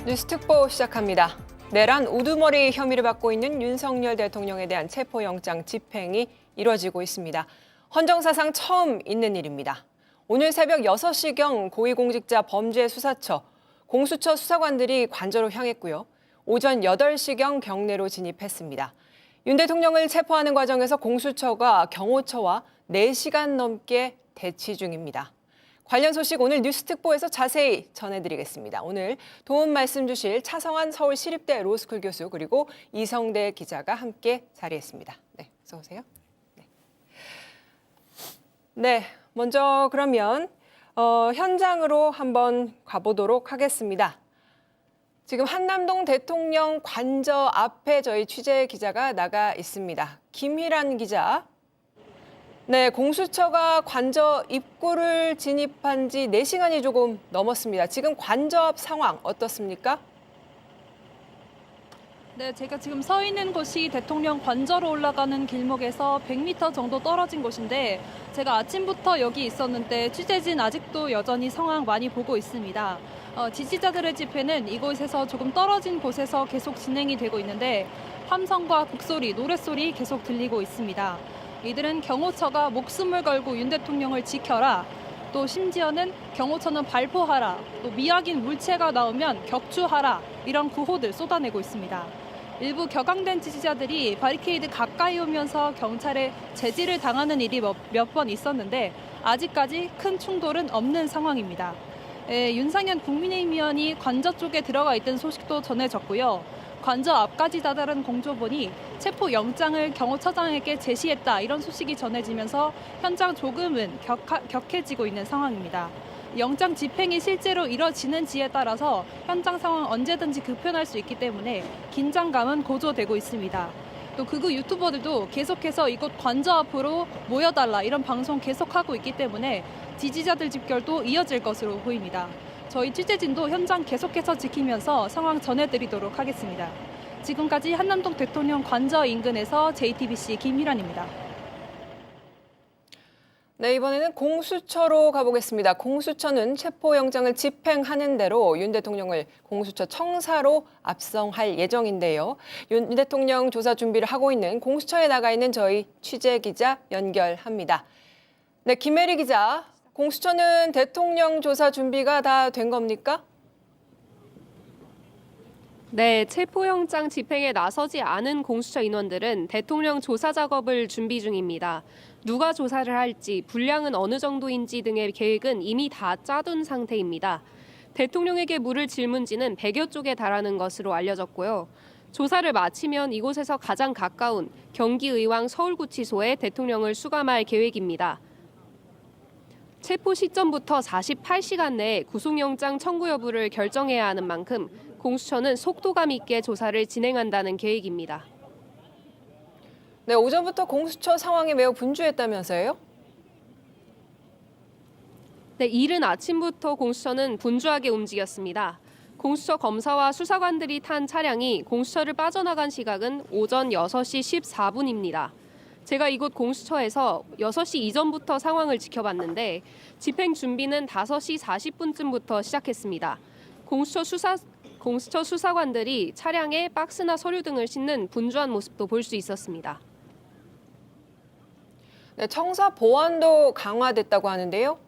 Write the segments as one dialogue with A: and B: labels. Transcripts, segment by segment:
A: 뉴스특보 시작합니다. 내란 우두머리 혐의를 받고 있는 윤석열 대통령에 대한 체포영장 집행이 이뤄지고 있습니다. 헌정사상 처음 있는 일입니다. 오늘 새벽 6시경 고위공직자 범죄수사처, 공수처 수사관들이 관저로 향했고요. 오전 8시경 경내로 진입했습니다. 윤 대통령을 체포하는 과정에서 공수처가 경호처와 4시간 넘게 대치 중입니다. 관련 소식 오늘 뉴스특보에서 자세히 전해드리겠습니다. 오늘 도움 말씀 주실 차성환 서울시립대 로스쿨 교수 그리고 이성대 기자가 함께 자리했습니다. 네, 어서 오세요. 네, 먼저 그러면 현장으로 한번 가보도록 하겠습니다. 지금 한남동 대통령 관저 앞에 저희 취재 기자가 나가 있습니다. 김희란 기자. 네, 공수처가 관저 입구를 진입한 지 4시간이 조금 넘었습니다. 지금 관저 앞 상황 어떻습니까?
B: 네, 제가 지금 서 있는 곳이 대통령 관저로 올라가는 길목에서 100m 정도 떨어진 곳인데 제가 아침부터 여기 있었는데 취재진 아직도 여전히 상황 많이 보고 있습니다. 지지자들의 집회는 이곳에서 조금 떨어진 곳에서 계속 진행이 되고 있는데 함성과 북소리, 노랫소리 계속 들리고 있습니다. 이들은 경호처가 목숨을 걸고 윤 대통령을 지켜라, 또 심지어는 경호처는 발포하라, 또 미확인 물체가 나오면 격추하라 이런 구호들 쏟아내고 있습니다. 일부 격앙된 지지자들이 바리케이드 가까이 오면서 경찰에 제지를 당하는 일이 몇 번 있었는데 아직까지 큰 충돌은 없는 상황입니다. 윤상현 국민의힘 의원이 관저 쪽에 들어가 있던 소식도 전해졌고요. 관저 앞까지 다다른 공조본이 체포 영장을 경호처장에게 제시했다 이런 소식이 전해지면서 현장 조금은 격해지고 있는 상황입니다. 영장 집행이 실제로 이뤄지는지에 따라서 현장 상황 언제든지 급변할 수 있기 때문에 긴장감은 고조되고 있습니다. 또 극우 유튜버들도 계속해서 이곳 관저 앞으로 모여달라 이런 방송 계속하고 있기 때문에 지지자들 집결도 이어질 것으로 보입니다. 저희 취재진도 현장 계속해서 지키면서 상황 전해드리도록 하겠습니다. 지금까지 한남동 대통령 관저 인근에서 JTBC 김희란입니다.
A: 네, 이번에는 공수처로 가보겠습니다. 공수처는 체포영장을 집행하는 대로 윤 대통령을 공수처 청사로 압송할 예정인데요. 윤 대통령 조사 준비를 하고 있는 공수처에 나가 있는 저희 취재기자 연결합니다. 네, 김혜리 기자, 공수처는 대통령 조사 준비가 다 된 겁니까?
C: 네, 체포영장 집행에 나서지 않은 공수처 인원들은 대통령 조사 작업을 준비 중입니다. 누가 조사를 할지, 분량은 어느 정도인지 등의 계획은 이미 다 짜둔 상태입니다. 대통령에게 물을 질문지는 100여 쪽에 달하는 것으로 알려졌고요. 조사를 마치면 이곳에서 가장 가까운 경기의왕 서울구치소에 대통령을 수감할 계획입니다. 체포 시점부터 48시간 내에 구속영장 청구 여부를 결정해야 하는 만큼 공수처는 속도감 있게 조사를 진행한다는 계획입니다.
A: 네, 오전부터 공수처 상황이 매우 분주했다면서요?
C: 네, 이른 아침부터 공수처는 분주하게 움직였습니다. 공수처 검사와 수사관들이 탄 차량이 공수처를 빠져나간 시각은 오전 6시 14분입니다. 제가 이곳 공수처에서 6시 이전부터 상황을 지켜봤는데 집행 준비는 5시 40분쯤부터 시작했습니다. 공수처 수사관들이 차량에 박스나 서류 등을 싣는 분주한 모습도 볼 수 있었습니다.
A: 네, 청사 보안도 강화됐다고 하는데요.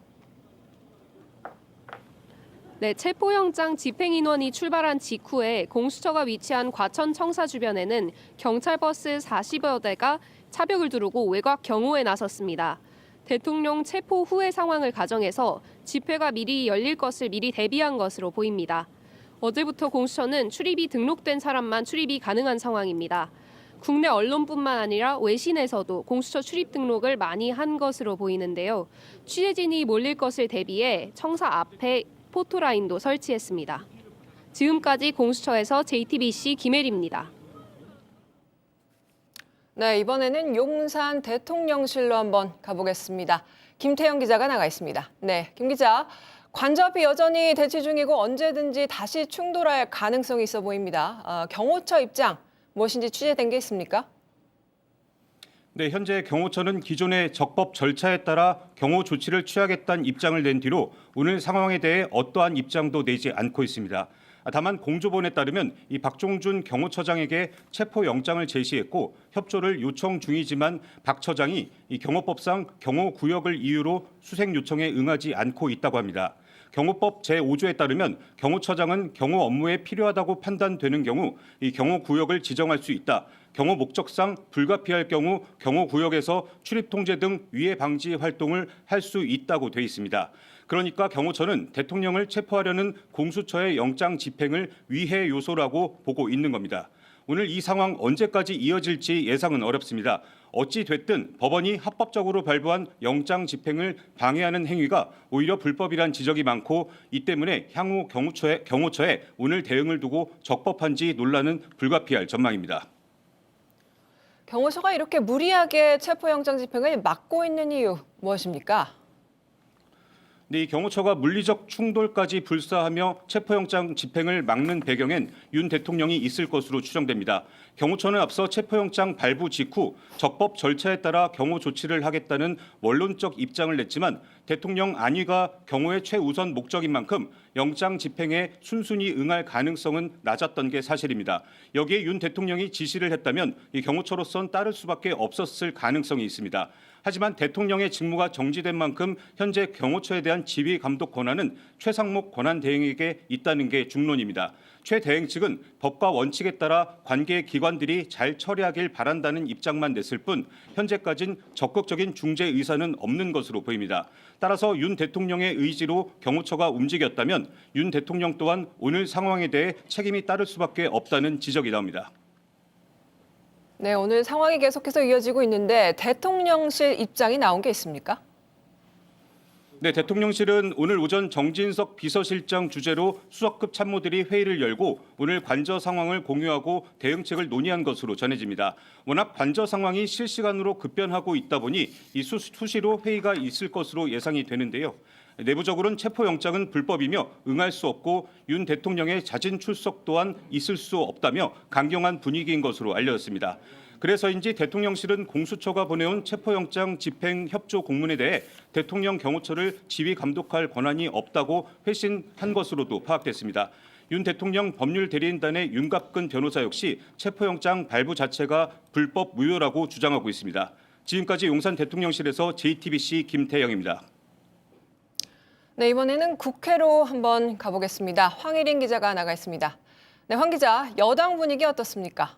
C: 네, 체포영장 집행 인원이 출발한 직후에 공수처가 위치한 과천 청사 주변에는 경찰 버스 40여 대가 차벽을 두르고 외곽 경호에 나섰습니다. 대통령 체포 후의 상황을 가정해서 집회가 미리 열릴 것을 미리 대비한 것으로 보입니다. 어제부터 공수처는 출입이 등록된 사람만 출입이 가능한 상황입니다. 국내 언론뿐만 아니라 외신에서도 공수처 출입 등록을 많이 한 것으로 보이는데요. 취재진이 몰릴 것을 대비해 청사 앞에 포토라인도 설치했습니다. 지금까지 공수처에서 JTBC 김혜리입니다.
A: 네, 이번에는 용산 대통령실로 한번 가보겠습니다. 김태형 기자가 나가 있습니다. 네, 김 기자, 관저 앞이 여전히 대치 중이고 언제든지 다시 충돌할 가능성이 있어 보입니다. 경호처 입장 무엇인지 취재된 게 있습니까?
D: 네, 현재 경호처는 기존의 적법 절차에 따라 경호 조치를 취하겠다는 입장을 낸 뒤로 오늘 상황에 대해 어떠한 입장도 내지 않고 있습니다. 다만 공조본에 따르면 이 박종준 경호처장에게 체포영장을 제시했고 협조를 요청 중이지만 박 처장이 이 경호법상 경호구역을 이유로 수색 요청에 응하지 않고 있다고 합니다. 경호법 제5조에 따르면 경호처장은 경호 업무에 필요하다고 판단되는 경우 이 경호구역을 지정할 수 있다. 경호 목적상 불가피할 경우 경호구역에서 출입 통제 등 위해 방지 활동을 할 수 있다고 돼 있습니다. 그러니까 경호처는 대통령을 체포하려는 공수처의 영장 집행을 위해 요소라고 보고 있는 겁니다. 오늘 이 상황 언제까지 이어질지 예상은 어렵습니다. 어찌 됐든 법원이 합법적으로 발부한 영장 집행을 방해하는 행위가 오히려 불법이란 지적이 많고 이 때문에 향후 경호처에 오늘 대응을 두고 적법한지 논란은 불가피할 전망입니다.
A: 경호처가 이렇게 무리하게 체포영장 집행을 막고 있는 이유 무엇입니까?
D: 네, 이 경호처가 물리적 충돌까지 불사하며 체포영장 집행을 막는 배경엔 윤 대통령이 있을 것으로 추정됩니다. 경호처는 앞서 체포영장 발부 직후 적법 절차에 따라 경호 조치를 하겠다는 원론적 입장을 냈지만 대통령 안위가 경호의 최우선 목적인 만큼 영장 집행에 순순히 응할 가능성은 낮았던 게 사실입니다. 여기에 윤 대통령이 지시를 했다면 이 경호처로선 따를 수밖에 없었을 가능성이 있습니다. 하지만 대통령의 직무가 정지된 만큼 현재 경호처에 대한 지휘 감독 권한은 최상목 권한대행에게 있다는 게 중론입니다. 최 대행 측은 법과 원칙에 따라 관계 기관들이 잘 처리하길 바란다는 입장만 냈을 뿐 현재까진 적극적인 중재 의사는 없는 것으로 보입니다. 따라서 윤 대통령의 의지로 경호처가 움직였다면 윤 대통령 또한 오늘 상황에 대해 책임이 따를 수밖에 없다는 지적이 나옵니다.
A: 네, 오늘 상황이 계속해서 이어지고 있는데 대통령실 입장이 나온 게 있습니까?
D: 네, 대통령실은 오늘 오전 정진석 비서실장 주재로 수석급 참모들이 회의를 열고 오늘 관저 상황을 공유하고 대응책을 논의한 것으로 전해집니다. 워낙 관저 상황이 실시간으로 급변하고 있다 보니 이 수시로 회의가 있을 것으로 예상이 되는데요. 내부적으로는 체포영장은 불법이며 응할 수 없고 윤 대통령의 자진 출석 또한 있을 수 없다며 강경한 분위기인 것으로 알려졌습니다. 그래서인지 대통령실은 공수처가 보내온 체포영장 집행 협조 공문에 대해 대통령 경호처를 지휘 감독할 권한이 없다고 회신한 것으로도 파악됐습니다. 윤 대통령 법률 대리인단의 윤갑근 변호사 역시 체포영장 발부 자체가 불법 무효라고 주장하고 있습니다. 지금까지 용산 대통령실에서 JTBC 김태영입니다.
A: 네, 이번에는 국회로 한번 가보겠습니다. 황일인 기자가 나가 있습니다. 네, 황 기자, 여당 분위기 어떻습니까?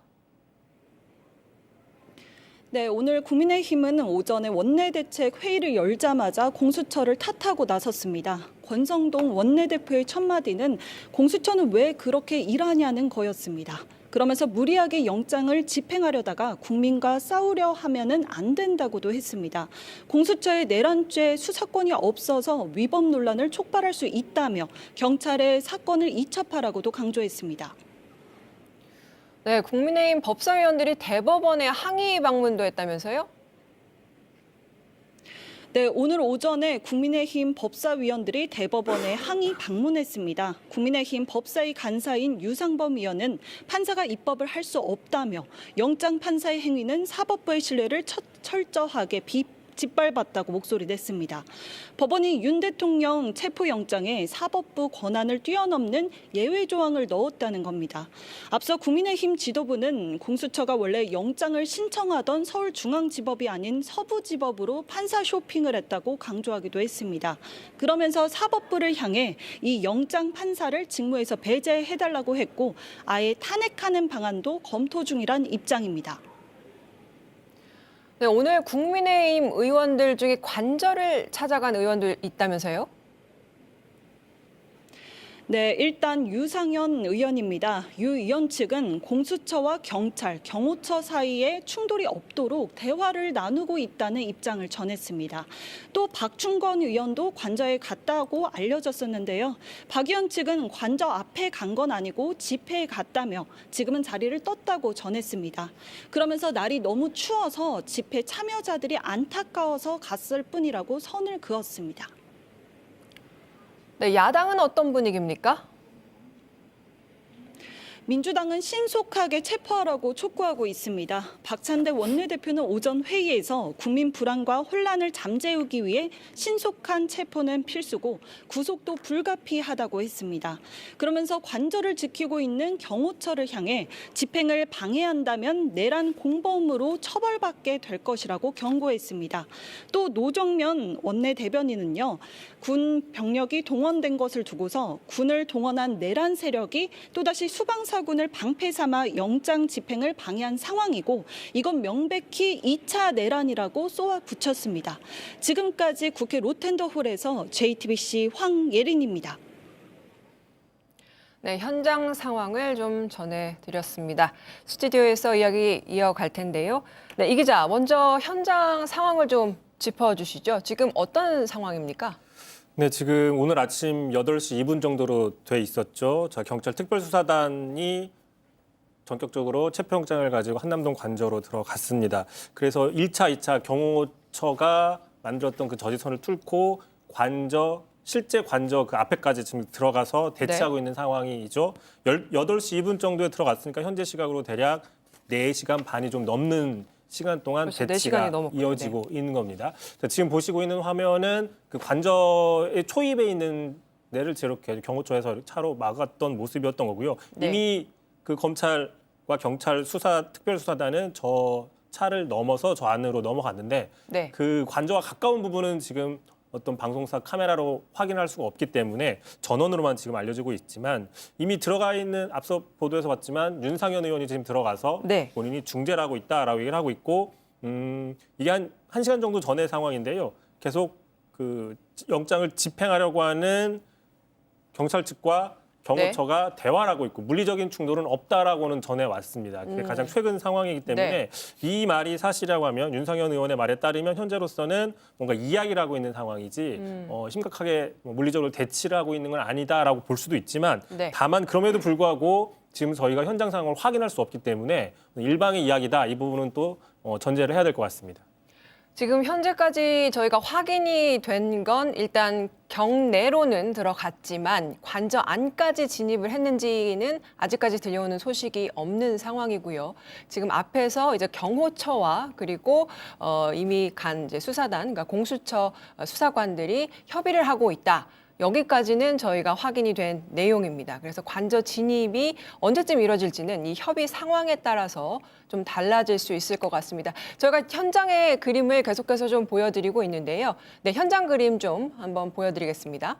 E: 네, 오늘 국민의힘은 오전에 원내대책 회의를 열자마자 공수처를 탓하고 나섰습니다. 권성동 원내대표의 첫 마디는 공수처는 왜 그렇게 일하냐는 거였습니다. 그러면서 무리하게 영장을 집행하려다가 국민과 싸우려 하면은 안 된다고도 했습니다. 공수처의 내란죄 수사권이 없어서 위법 논란을 촉발할 수 있다며 경찰에 사건을 이첩하라고도 강조했습니다.
A: 네, 국민의힘 법사위원들이 대법원에 항의 방문도 했다면서요?
E: 네, 오늘 오전에 국민의힘 법사위원들이 대법원에 항의 방문했습니다. 국민의힘 법사위 간사인 유상범 의원은 판사가 입법을 할 수 없다며 영장 판사의 행위는 사법부의 신뢰를 철저하게 짓밟았다고 목소리 냈습니다. 법원이 윤 대통령 체포영장에 사법부 권한을 뛰어넘는 예외 조항을 넣었다는 겁니다. 앞서 국민의힘 지도부는 공수처가 원래 영장을 신청하던 서울중앙지법이 아닌 서부지법으로 판사 쇼핑을 했다고 강조하기도 했습니다. 그러면서 사법부를 향해 이 영장 판사를 직무에서 배제해달라고 했고 아예 탄핵하는 방안도 검토 중이란 입장입니다.
A: 네, 오늘 국민의힘 의원들 중에 관저를 찾아간 의원들 있다면서요?
E: 네, 일단 유상현 의원입니다. 유 의원 측은 공수처와 경찰, 경호처 사이에 충돌이 없도록 대화를 나누고 있다는 입장을 전했습니다. 또 박충건 의원도 관저에 갔다고 알려졌었는데요. 박 의원 측은 관저 앞에 간 건 아니고 집회에 갔다며 지금은 자리를 떴다고 전했습니다. 그러면서 날이 너무 추워서 집회 참여자들이 안타까워서 갔을 뿐이라고 선을 그었습니다.
A: 네, 야당은 어떤 분위기입니까?
E: 민주당은 신속하게 체포하라고 촉구하고 있습니다. 박찬대 원내대표는 오전 회의에서 국민 불안과 혼란을 잠재우기 위해 신속한 체포는 필수고 구속도 불가피하다고 했습니다. 그러면서 관저를 지키고 있는 경호처를 향해 집행을 방해한다면 내란 공범으로 처벌받게 될 것이라고 경고했습니다. 또 노정면 원내대변인은요, 군 병력이 동원된 것을 두고서 군을 동원한 내란 세력이 또다시 수방사군을 방패 삼아 영장 집행을 방해한 상황이고 이건 명백히 2차 내란이라고 쏘아붙였습니다. 지금까지 국회 로텐더홀에서 JTBC 황예린입니다.
A: 네, 현장 상황을 좀 전해드렸습니다. 스튜디오에서 이야기 이어갈 텐데요. 네, 이 기자, 먼저 현장 상황을 좀 짚어주시죠. 지금 어떤 상황입니까?
F: 네, 지금 오늘 아침 8시 2분 정도로 돼 있었죠. 경찰 특별수사단이 전격적으로 체포영장을 가지고 한남동 관저로 들어갔습니다. 그래서 1차, 2차 경호처가 만들었던 그 저지선을 뚫고 실제 관저 그 앞에까지 지금 들어가서 대치하고 있는 상황이죠. 8시 2분 정도에 들어갔으니까 현재 시각으로 대략 4시간 반이 좀 넘는 시간 동안
A: 그렇죠.
F: 대치가
A: 4시간이 넘었군요.
F: 이어지고 있는 겁니다. 자, 지금 보시고 있는 화면은 그 관저의 초입에 있는 데를 이렇게 경호처에서 차로 막았던 모습이었던 거고요.
A: 네.
F: 이미 그 검찰과 경찰 특별수사단은 저 차를 넘어서 저 안으로 넘어갔는데
A: 네.
F: 그 관저와 가까운 부분은 지금 어떤 방송사 카메라로 확인할 수가 없기 때문에 전원으로만 지금 알려지고 있지만 이미 들어가 있는 앞서 보도에서 봤지만 윤상현 의원이 지금 들어가서
A: 네.
F: 본인이 중재를 하고 있다라고 얘기를 하고 있고 이게 한 1시간 정도 전의 상황인데요. 계속 그 영장을 집행하려고 하는 경찰 측과 경호처가 대화를 하고 있고 물리적인 충돌은 없다라고는 전해왔습니다. 그게 가장 최근 상황이기 때문에
A: 네.
F: 이 말이 사실이라고 하면 윤상현 의원의 말에 따르면 현재로서는 뭔가 이야기를 하고 있는 상황이지 심각하게 물리적으로 대치를 하고 있는 건 아니다라고 볼 수도 있지만
A: 네.
F: 다만 그럼에도 불구하고 지금 저희가 현장 상황을 확인할 수 없기 때문에 일방의 이야기다 이 부분은 또 전제를 해야 될 것 같습니다.
A: 지금 현재까지 저희가 확인이 된 건 일단 경내로는 들어갔지만 관저 안까지 진입을 했는지는 아직까지 들려오는 소식이 없는 상황이고요. 지금 앞에서 이제 경호처와 그리고 이미 간 이제 수사단, 그러니까 공수처 수사관들이 협의를 하고 있다. 여기까지는 저희가 확인이 된 내용입니다. 그래서 관저 진입이 언제쯤 이뤄질지는 이 협의 상황에 따라서 좀 달라질 수 있을 것 같습니다. 저희가 현장의 그림을 계속해서 좀 보여드리고 있는데요. 네, 현장 그림 좀 한번 보여드리겠습니다.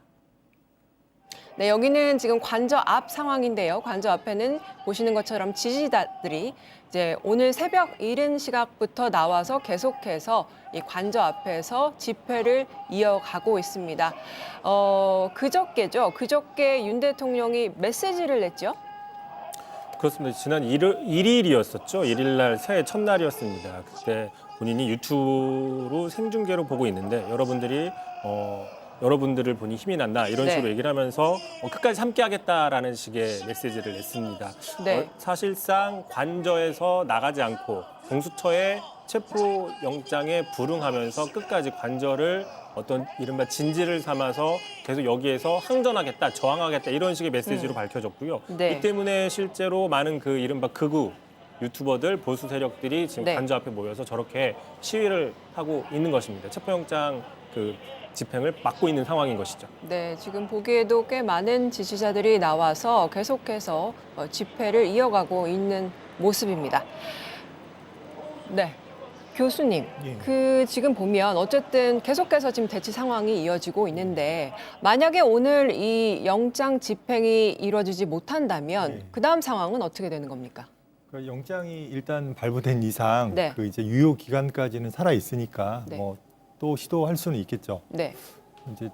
A: 네, 여기는 지금 관저 앞 상황인데요. 관저 앞에는 보시는 것처럼 지지자들이 이제 오늘 새벽 이른 시각부터 나와서 계속해서 이 관저 앞에서 집회를 이어가고 있습니다. 그저께죠. 그저께 윤 대통령이 메시지를 냈죠.
F: 그렇습니다. 지난 1일이었었죠. 1일 날 새해 첫날이었습니다. 그때 본인이 유튜브로 생중계로 보고 있는데 여러분들을 보니 힘이 난다 이런
A: 네.
F: 식으로 얘기를 하면서 끝까지 함께하겠다라는 식의 메시지를 냈습니다.
A: 네.
F: 사실상 관저에서 나가지 않고 공수처의 체포 영장에 불응하면서 끝까지 관저를 어떤 이른바 진지를 삼아서 계속 여기에서 항전하겠다, 저항하겠다 이런 식의 메시지로 밝혀졌고요.
A: 네.
F: 이 때문에 실제로 많은 그 이른바 극우 유튜버들, 보수 세력들이 지금
A: 네.
F: 관저 앞에 모여서 저렇게 시위를 하고 있는 것입니다. 체포영장 집행을 막고 있는 상황인 것이죠.
A: 네, 지금 보기에도 꽤 많은 지지자들이 나와서 계속해서 집회를 이어가고 있는 모습입니다. 네. 교수님, 지금 보면 어쨌든 계속해서 지금 대치 상황이 이어지고 있는데 만약에 오늘 이 영장 집행이 이루어지지 못한다면 그 다음 상황은 어떻게 되는 겁니까?
G: 그러니까 영장이 일단 발부된 이상
A: 네.
G: 그 이제 유효 기간까지는 살아 있으니까
A: 네.
G: 뭐 또 시도할 수는 있겠죠.
A: 네,
G: 이제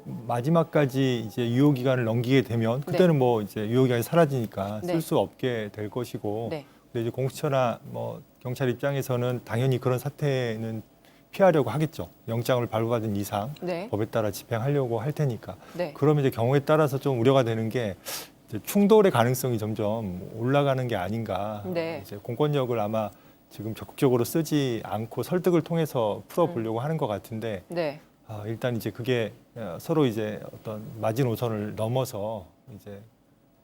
G: 마지막까지 이제 유효 기간을 넘기게 되면 그때는 뭐 이제 유효 기간이 사라지니까
A: 네.
G: 쓸 수 없게 될 것이고.
A: 네,
G: 근데 이제 공수처나 뭐 경찰 입장에서는 당연히 그런 사태는 피하려고 하겠죠. 영장을 발부받은 이상
A: 네,
G: 법에 따라 집행하려고 할 테니까.
A: 네,
G: 그러면 이제 경우에 따라서 좀 우려가 되는 게 이제 충돌의 가능성이 점점 올라가는 게 아닌가.
A: 네.
G: 이제 공권력을 아마 지금 적극적으로 쓰지 않고 설득을 통해서 풀어보려고 하는 것 같은데
A: 네,
G: 일단 이제 그게 서로 이제 어떤 마지노선을 넘어서 이제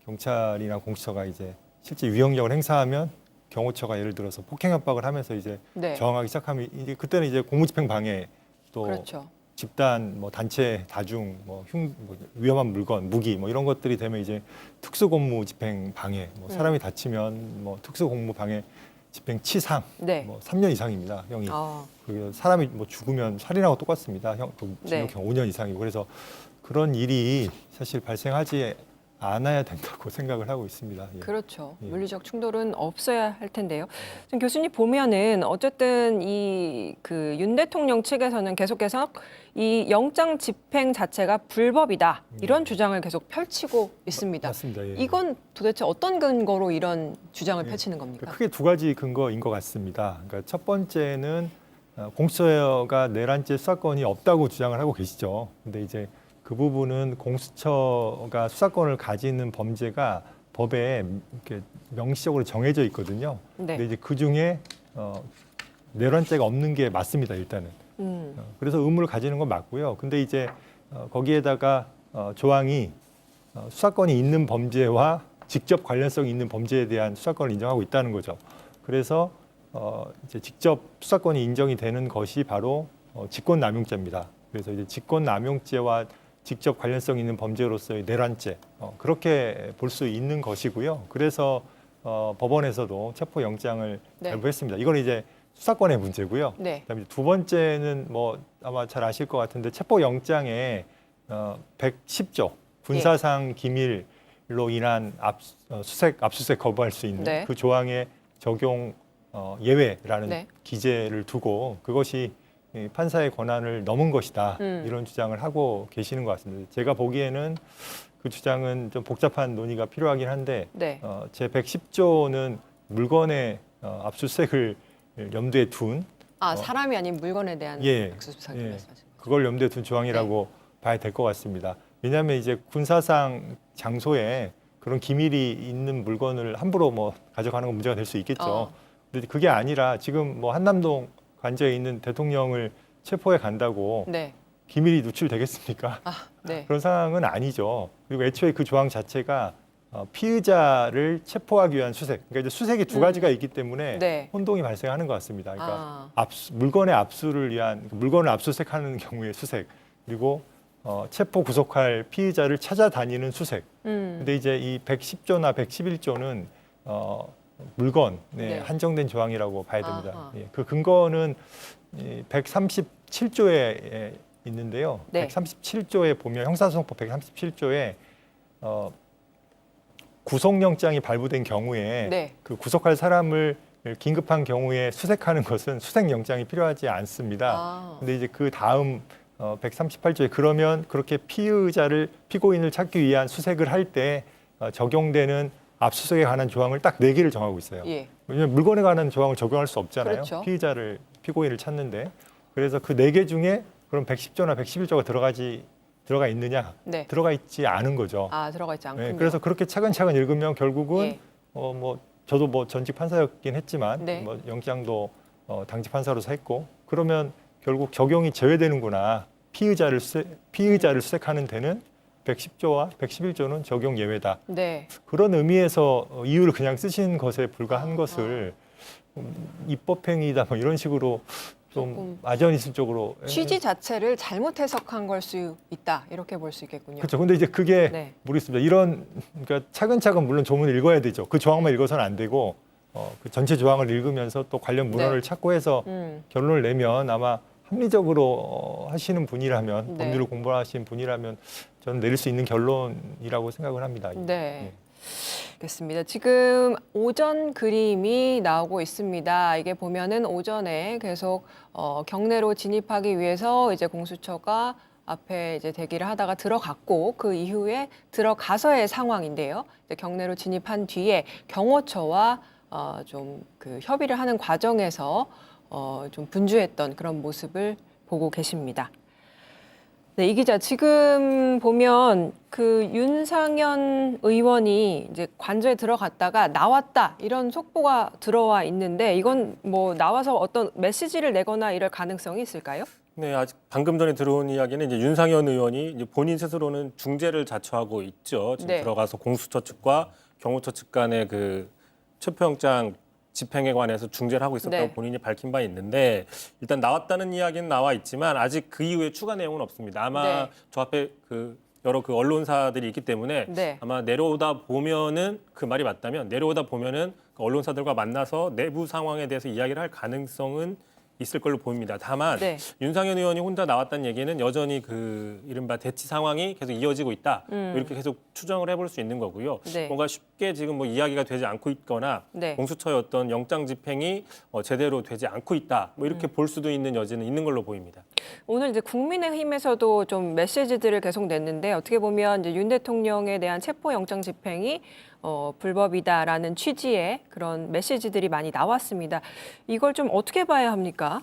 G: 경찰이나 공수처가 이제 실제 유형력을 행사하면 경호처가 예를 들어서 폭행 협박을 하면서 이제
A: 네.
G: 저항하기 시작하면 이제 그때는 이제 공무집행 방해 또
A: 그렇죠.
G: 집단 뭐 단체 다중 뭐 위험한 물건 무기 뭐 이런 것들이 되면 이제 특수공무 집행 방해 뭐 사람이 다치면 뭐 특수공무 방해 집행 치상
A: 네.
G: 뭐 3년 이상입니다 형이.
A: 아,
G: 그 사람이 뭐 죽으면 살인하고 똑같습니다. 그
A: 네.
G: 징역형 5년 이상이고 그래서 그런 일이 사실 발생하지 않아야 된다고 생각을 하고 있습니다. 예.
A: 그렇죠.
G: 예.
A: 물리적 충돌은 없어야 할 텐데요. 지금 교수님 보면은 어쨌든 이 그 윤 대통령 측에서는 계속해서 이 영장 집행 자체가 불법이다 이런 주장을 계속 펼치고 있습니다.
G: 맞습니다. 예.
A: 이건 도대체 어떤 근거로 이런 주장을
G: 예.
A: 펼치는 겁니까?
G: 크게 두 가지 근거인 것 같습니다. 그러니까 첫 번째는 공수처가 내란죄 수사권이 없다고 주장을 하고 계시죠. 근데 이제 그 부분은 공수처가 수사권을 가지는 범죄가 법에 이렇게 명시적으로 정해져 있거든요.
A: 네.
G: 근데 이제 그 중에 내란죄가 없는 게 맞습니다. 일단은. 그래서 의무를 가지는 건 맞고요. 근데 이제 거기에다가 조항이 수사권이 있는 범죄와 직접 관련성이 있는 범죄에 대한 수사권을 인정하고 있다는 거죠. 그래서 이제 직접 수사권이 인정이 되는 것이 바로 직권남용죄입니다. 그래서 이제 직권남용죄와 직접 관련성 있는 범죄로서의 내란죄 그렇게 볼 수 있는 것이고요. 그래서 법원에서도 체포영장을
A: 네.
G: 발부했습니다. 이건 이제 수사권의 문제고요.
A: 네.
G: 그다음에 두 번째는 뭐 아마 잘 아실 것 같은데 체포영장에 110조 군사상 기밀로 인한 압수수색 거부할 수 있는
A: 네.
G: 그 조항의 적용 예외라는
A: 네.
G: 기재를 두고 그것이 이 판사의 권한을 넘은 것이다 이런 주장을 하고 계시는 것 같습니다. 제가 보기에는 그 주장은 좀 복잡한 논의가 필요하긴 한데
A: 네.
G: 제 110조는 물건의 압수수색을 염두에 둔
A: 사람이 아닌 물건에 대한
G: 예,
A: 압수수색
G: 예.
A: 말씀하시는 거죠.
G: 그걸 염두에 둔 조항이라고 봐야 될 것 같습니다. 왜냐하면 이제 군사상 장소에 그런 기밀이 있는 물건을 함부로 뭐 가져가는 건 문제가 될 수 있겠죠. 근데 그게 아니라 지금 뭐 한남동 관저에 있는 대통령을 체포해 간다고
A: 네.
G: 기밀이 누출되겠습니까?
A: 네.
G: 그런 상황은 아니죠. 그리고 애초에 그 조항 자체가 피의자를 체포하기 위한 수색. 그러니까 이제 수색이 두 가지가 있기 때문에
A: 네.
G: 혼동이 발생하는 것 같습니다. 그러니까 물건의 압수를 위한 물건을 압수수색하는 경우의 수색 그리고 체포 구속할 피의자를 찾아다니는 수색. 근데 이제 이 110조나 111조는 물건에
A: 네.
G: 한정된 조항이라고 봐야 됩니다.
A: 아하.
G: 예, 그 근거는 137조에 있는데요.
A: 네.
G: 137조에 보면 형사소송법 137조에 구속영장이 발부된 경우에
A: 네.
G: 그 구속할 사람을 긴급한 경우에 수색하는 것은 수색영장이 필요하지 않습니다. 근데 이제 그 다음 138조에 그러면 그렇게 피고인을 찾기 위한 수색을 할 때 적용되는 압수수색에 관한 조항을 딱 4개를 정하고 있어요.
A: 예.
G: 왜냐하면 물건에 관한 조항을 적용할 수 없잖아요.
A: 그렇죠.
G: 피고인을 찾는데. 그래서 그 4개 중에 그럼 110조나 111조가 들어가 있느냐?
A: 네.
G: 들어가 있지 않은 거죠.
A: 들어가 있지 않군요.
G: 네, 그래서 그렇게 차근차근 읽으면 결국은
A: 예.
G: 뭐 저도 뭐 전직 판사였긴 했지만
A: 네.
G: 뭐 영장도 당직 판사로서 했고 그러면 결국 적용이 제외되는구나. 피의자를 수색하는 데는 110조와 111조는 적용 예외다.
A: 네.
G: 그런 의미에서 이유를 그냥 쓰신 것에 불과한 것을 입법행위다 뭐 이런 식으로 좀
A: 조금
G: 아전인수적으로
A: 취지 자체를 잘못 해석한 걸 수 있다 이렇게 볼 수 있겠군요.
G: 그렇죠. 근데 이제 그게
A: 네.
G: 모르겠습니다. 그러니까 차근차근 물론 조문을 읽어야 되죠. 그 조항만 읽어서는 안 되고 그 전체 조항을 읽으면서 또 관련 문헌을
A: 네.
G: 찾고 해서 결론을 내면 아마 합리적으로 하시는 분이라면
A: 네.
G: 법률을 공부하시는 분이라면 저는 내릴 수 있는 결론이라고 생각을 합니다.
A: 네. 알겠습니다. 지금 오전 그림이 나오고 있습니다. 이게 보면은 오전에 계속 경내로 진입하기 위해서 이제 공수처가 앞에 이제 대기를 하다가 들어갔고 그 이후에 들어가서의 상황인데요. 이제 경내로 진입한 뒤에 경호처와 좀 그 협의를 하는 과정에서 좀 분주했던 그런 모습을 보고 계십니다. 네, 이 기자 지금 보면 그 윤상현 의원이 이제 관저에 들어갔다가 나왔다 이런 속보가 들어와 있는데 이건 뭐 나와서 어떤 메시지를 내거나 이럴 가능성이 있을까요?
F: 네, 아직 방금 전에 들어온 이야기는 이제 윤상현 의원이 이제 본인 스스로는 중재를 자처하고 있죠. 지금
A: 네.
F: 들어가서 공수처 측과 경호처 측 간의 그 체포영장 집행에 관해서 중재를 하고 있었다고
A: 네.
F: 본인이 밝힌 바 있는데 일단 나왔다는 이야기는 나와 있지만 아직 그 이후에 추가 내용은 없습니다. 아마
A: 네.
F: 저 앞에 그 여러 그 언론사들이 있기 때문에
A: 네.
F: 아마 내려오다 보면은 그 말이 맞다면 내려오다 보면은 그 언론사들과 만나서 내부 상황에 대해서 이야기를 할 가능성은 있을 걸로 보입니다. 다만
A: 네.
F: 윤상현 의원이 혼자 나왔다는 얘기는 여전히 그 이른바 대치 상황이 계속 이어지고 있다. 이렇게 계속 추정을 해볼 수 있는 거고요.
A: 네.
F: 뭔가 쉽게 지금 뭐 이야기가 되지 않고 있거나
A: 네.
F: 공수처의 어떤 영장 집행이 제대로 되지 않고 있다. 뭐 이렇게 볼 수도 있는 여지는 있는 걸로 보입니다.
A: 오늘 이제 국민의힘에서도 좀 메시지들을 계속 냈는데 어떻게 보면 이제 윤 대통령에 대한 체포영장 집행이 불법이다라는 취지의 그런 메시지들이 많이 나왔습니다. 이걸 좀 어떻게 봐야 합니까?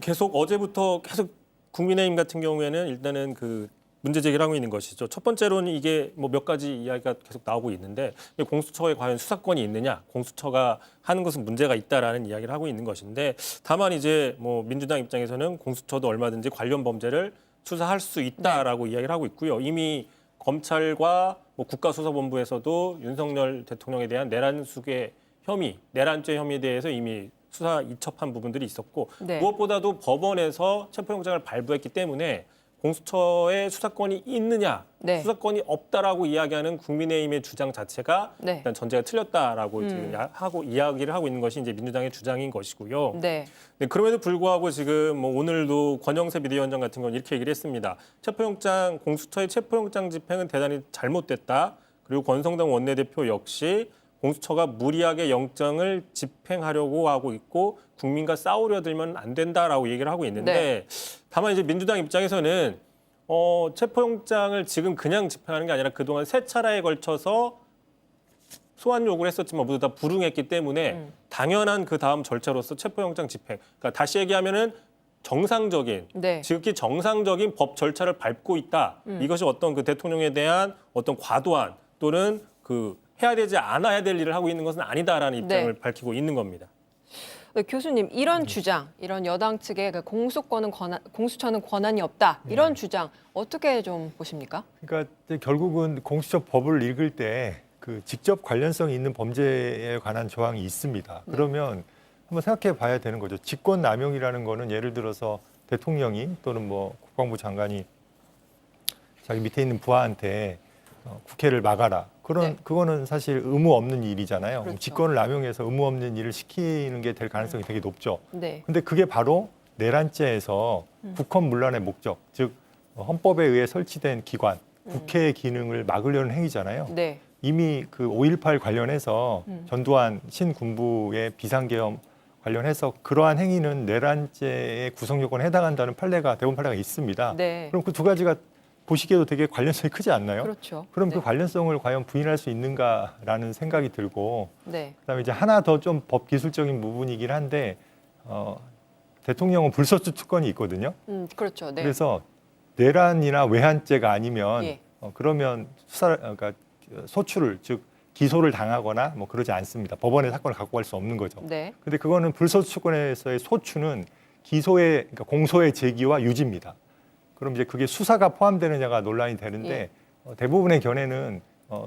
F: 계속 어제부터 계속 국민의힘 같은 경우에는 일단은 그 문제 제기를 하고 있는 것이죠. 첫 번째로는 이게 뭐 몇 가지 이야기가 계속 나오고 있는데 공수처에 과연 수사권이 있느냐, 공수처가 하는 것은 문제가 있다라는 이야기를 하고 있는 것인데 다만 이제 뭐 민주당 입장에서는 공수처도 얼마든지 관련 범죄를 수사할 수 있다라고 이야기를 하고 있고요. 이미 검찰과 뭐 국가수사본부에서도 윤석열 대통령에 대한 내란숙의 혐의, 내란죄 혐의에 대해서 이미 수사 이첩한 부분들이 있었고
A: 네.
F: 무엇보다도 법원에서 체포영장을 발부했기 때문에 공수처에 수사권이 있느냐,
A: 네.
F: 수사권이 없다라고 이야기하는 국민의힘의 주장 자체가
A: 네.
F: 일단 전제가 틀렸다라고 지금 하고 이야기를 하고 있는 것이 이제 민주당의 주장인 것이고요.
A: 네.
F: 네, 그럼에도 불구하고 지금 뭐 오늘도 권영세 비대위원장 같은 건 이렇게 얘기를 했습니다. 체포영장 공수처의 체포영장 집행은 대단히 잘못됐다. 그리고 권성동 원내대표 역시 공수처가 무리하게 영장을 집행하려고 하고 있고 국민과 싸우려 들면 안 된다라고 얘기를 하고 있는데
A: 네.
F: 다만 이제 민주당 입장에서는 체포영장을 지금 그냥 집행하는 게 아니라 그동안 세 차례에 걸쳐서 소환 요구를 했었지만 모두 다 불응했기 때문에 당연한 그 다음 절차로서 체포영장 집행. 그러니까 다시 얘기하면은 정상적인,
A: 네.
F: 지극히 정상적인 법 절차를 밟고 있다. 이것이 어떤 그 대통령에 대한 어떤 과도한 또는 그 해야 되지 않아야 될 일을 하고 있는 것은 아니다라는 입장을
A: 네.
F: 밝히고 있는 겁니다.
A: 교수님 이런 주장, 이런 여당 측의 그 공수처는 권한이 없다 이런 주장 어떻게 좀 보십니까?
G: 그러니까 이제 결국은 공수처 법을 읽을 때 그 직접 관련성이 있는 범죄에 관한 조항이 있습니다. 그러면 한번 생각해 봐야 되는 거죠. 직권 남용이라는 거는 예를 들어서 대통령이 또는 뭐 국방부 장관이 자기 밑에 있는 부하한테 국회를 막아라.
A: 네.
G: 그거는 사실 의무 없는 일이잖아요.
A: 그렇죠.
G: 직권을 남용해서 의무 없는 일을 시키는 게 될 가능성이 되게 높죠.
A: 네.
G: 근데 그게 바로 내란죄에서 국헌 문란의 목적, 즉 헌법에 의해 설치된 기관, 국회의 기능을 막으려는 행위잖아요.
A: 네.
G: 이미 그 5.18 관련해서 전두환 신군부의 비상계엄 관련해서 그러한 행위는 내란죄의 구성 요건에 해당한다는 대법원 판례가 있습니다.
A: 네.
G: 그럼 그 두 가지가 보시기에도 되게 관련성이 크지 않나요?
A: 그렇죠.
G: 그럼
A: 네.
G: 그 관련성을 과연 부인할 수 있는가라는 생각이 들고
A: 네.
G: 그다음에 이제 하나 더 좀 법 기술적인 부분이긴 한데 대통령은 불소추 특권이 있거든요.
A: 그렇죠. 네.
G: 그래서 내란이나 외환죄가 아니면
A: 예.
G: 그러면 그러니까 소추를 즉 기소를 당하거나 뭐 그러지 않습니다. 법원에 사건을 갖고 갈 수 없는 거죠.
A: 네.
G: 근데 그거는 불소추권에서의 소추는 그러니까 공소의 제기와 유지입니다. 그럼 이제 그게 수사가 포함되느냐가 논란이 되는데 대부분의 견해는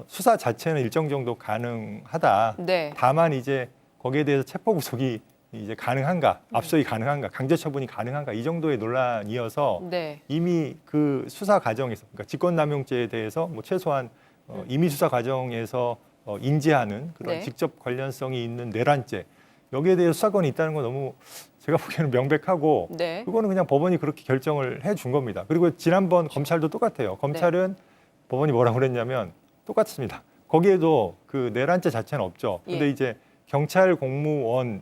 G: 수사 자체는 일정 정도 가능하다.
A: 네.
G: 다만 이제 거기에 대해서 체포 구속이 이제 가능한가, 압수이 가능한가, 강제 처분이 가능한가 이 정도의 논란이어서
A: 네.
G: 이미 그 수사 과정에서 그러니까 직권남용죄에 대해서 뭐 최소한 임의 수사 과정에서 인지하는 그런
A: 네.
G: 직접 관련성이 있는 내란죄 여기에 대해서 수사권이 있다는 건 너무 제가 보기에는 명백하고
A: 네.
G: 그거는 그냥 법원이 그렇게 결정을 해준 겁니다. 그리고 지난번 검찰도 똑같아요. 검찰은 법원이 뭐라고 그랬냐면 똑같습니다. 거기에도 그 내란죄 자체는 없죠. 근데
A: 예.
G: 이제 경찰 공무원이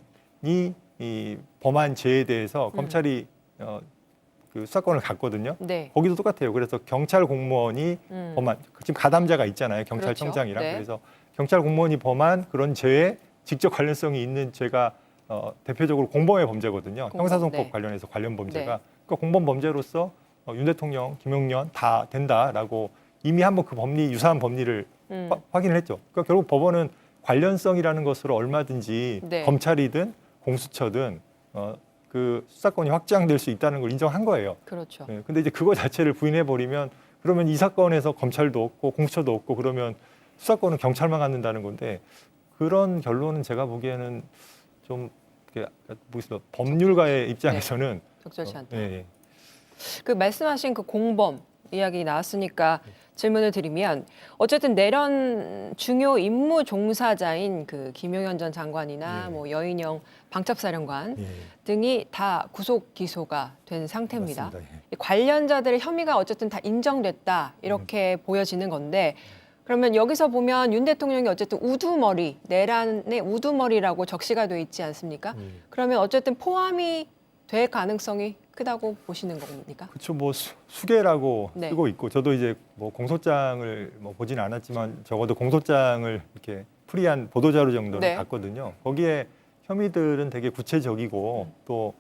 G: 이 범한 죄에 대해서 검찰이 그 수사권을 갖거든요.
A: 네.
G: 거기도 똑같아요. 그래서 경찰 공무원이 범한 지금 가담자가 있잖아요. 경찰청장이랑
A: 그렇죠. 네.
G: 그래서 경찰 공무원이 범한 그런 죄에 직접 관련성이 있는 죄가 대표적으로 공범의 범죄거든요. 형사소송법
A: 네.
G: 관련해서 관련 범죄가
A: 네.
G: 그러니까 공범 범죄로서 윤 대통령, 김용년 다 된다라고 이미 한번 그 유사한 법리를 확인을 했죠. 그러니까 결국 법원은 관련성이라는 것으로 얼마든지
A: 네.
G: 검찰이든 공수처든 그 수사권이 확장될 수 있다는 걸 인정한 거예요.
A: 그렇죠.
G: 네, 근데 이제 그거 자체를 부인해 버리면 그러면 이 사건에서 검찰도 없고 공수처도 없고 그러면 수사권은 경찰만 갖는다는 건데 그런 결론은 제가 보기에는 좀 법률가의 입장에서는
A: 적절치 않다.
G: 예.
A: 그 말씀하신 그 공범 이야기 나왔으니까 질문을 드리면 어쨌든 내란 중요 임무 종사자인 그 김용현 전 장관이나
G: 예.
A: 뭐 여인영 방첩사령관
G: 예.
A: 등이 다 구속 기소가 된 상태입니다.
G: 맞습니다. 예.
A: 이 관련자들의 혐의가 어쨌든 다 인정됐다 이렇게 보여지는 건데 그러면 여기서 보면 윤 대통령이 어쨌든 우두머리 내란의 우두머리라고 적시가 돼 있지 않습니까? 그러면 어쨌든 포함이 될 가능성이 크다고 보시는 겁니까?
G: 그렇죠. 뭐 수계라고
A: 네.
G: 쓰고 있고 저도 이제 뭐 공소장을 뭐 보지는 않았지만 적어도 공소장을 이렇게 풀이한 보도자료 정도는
A: 네.
G: 봤거든요. 거기에 혐의들은 되게 구체적이고 또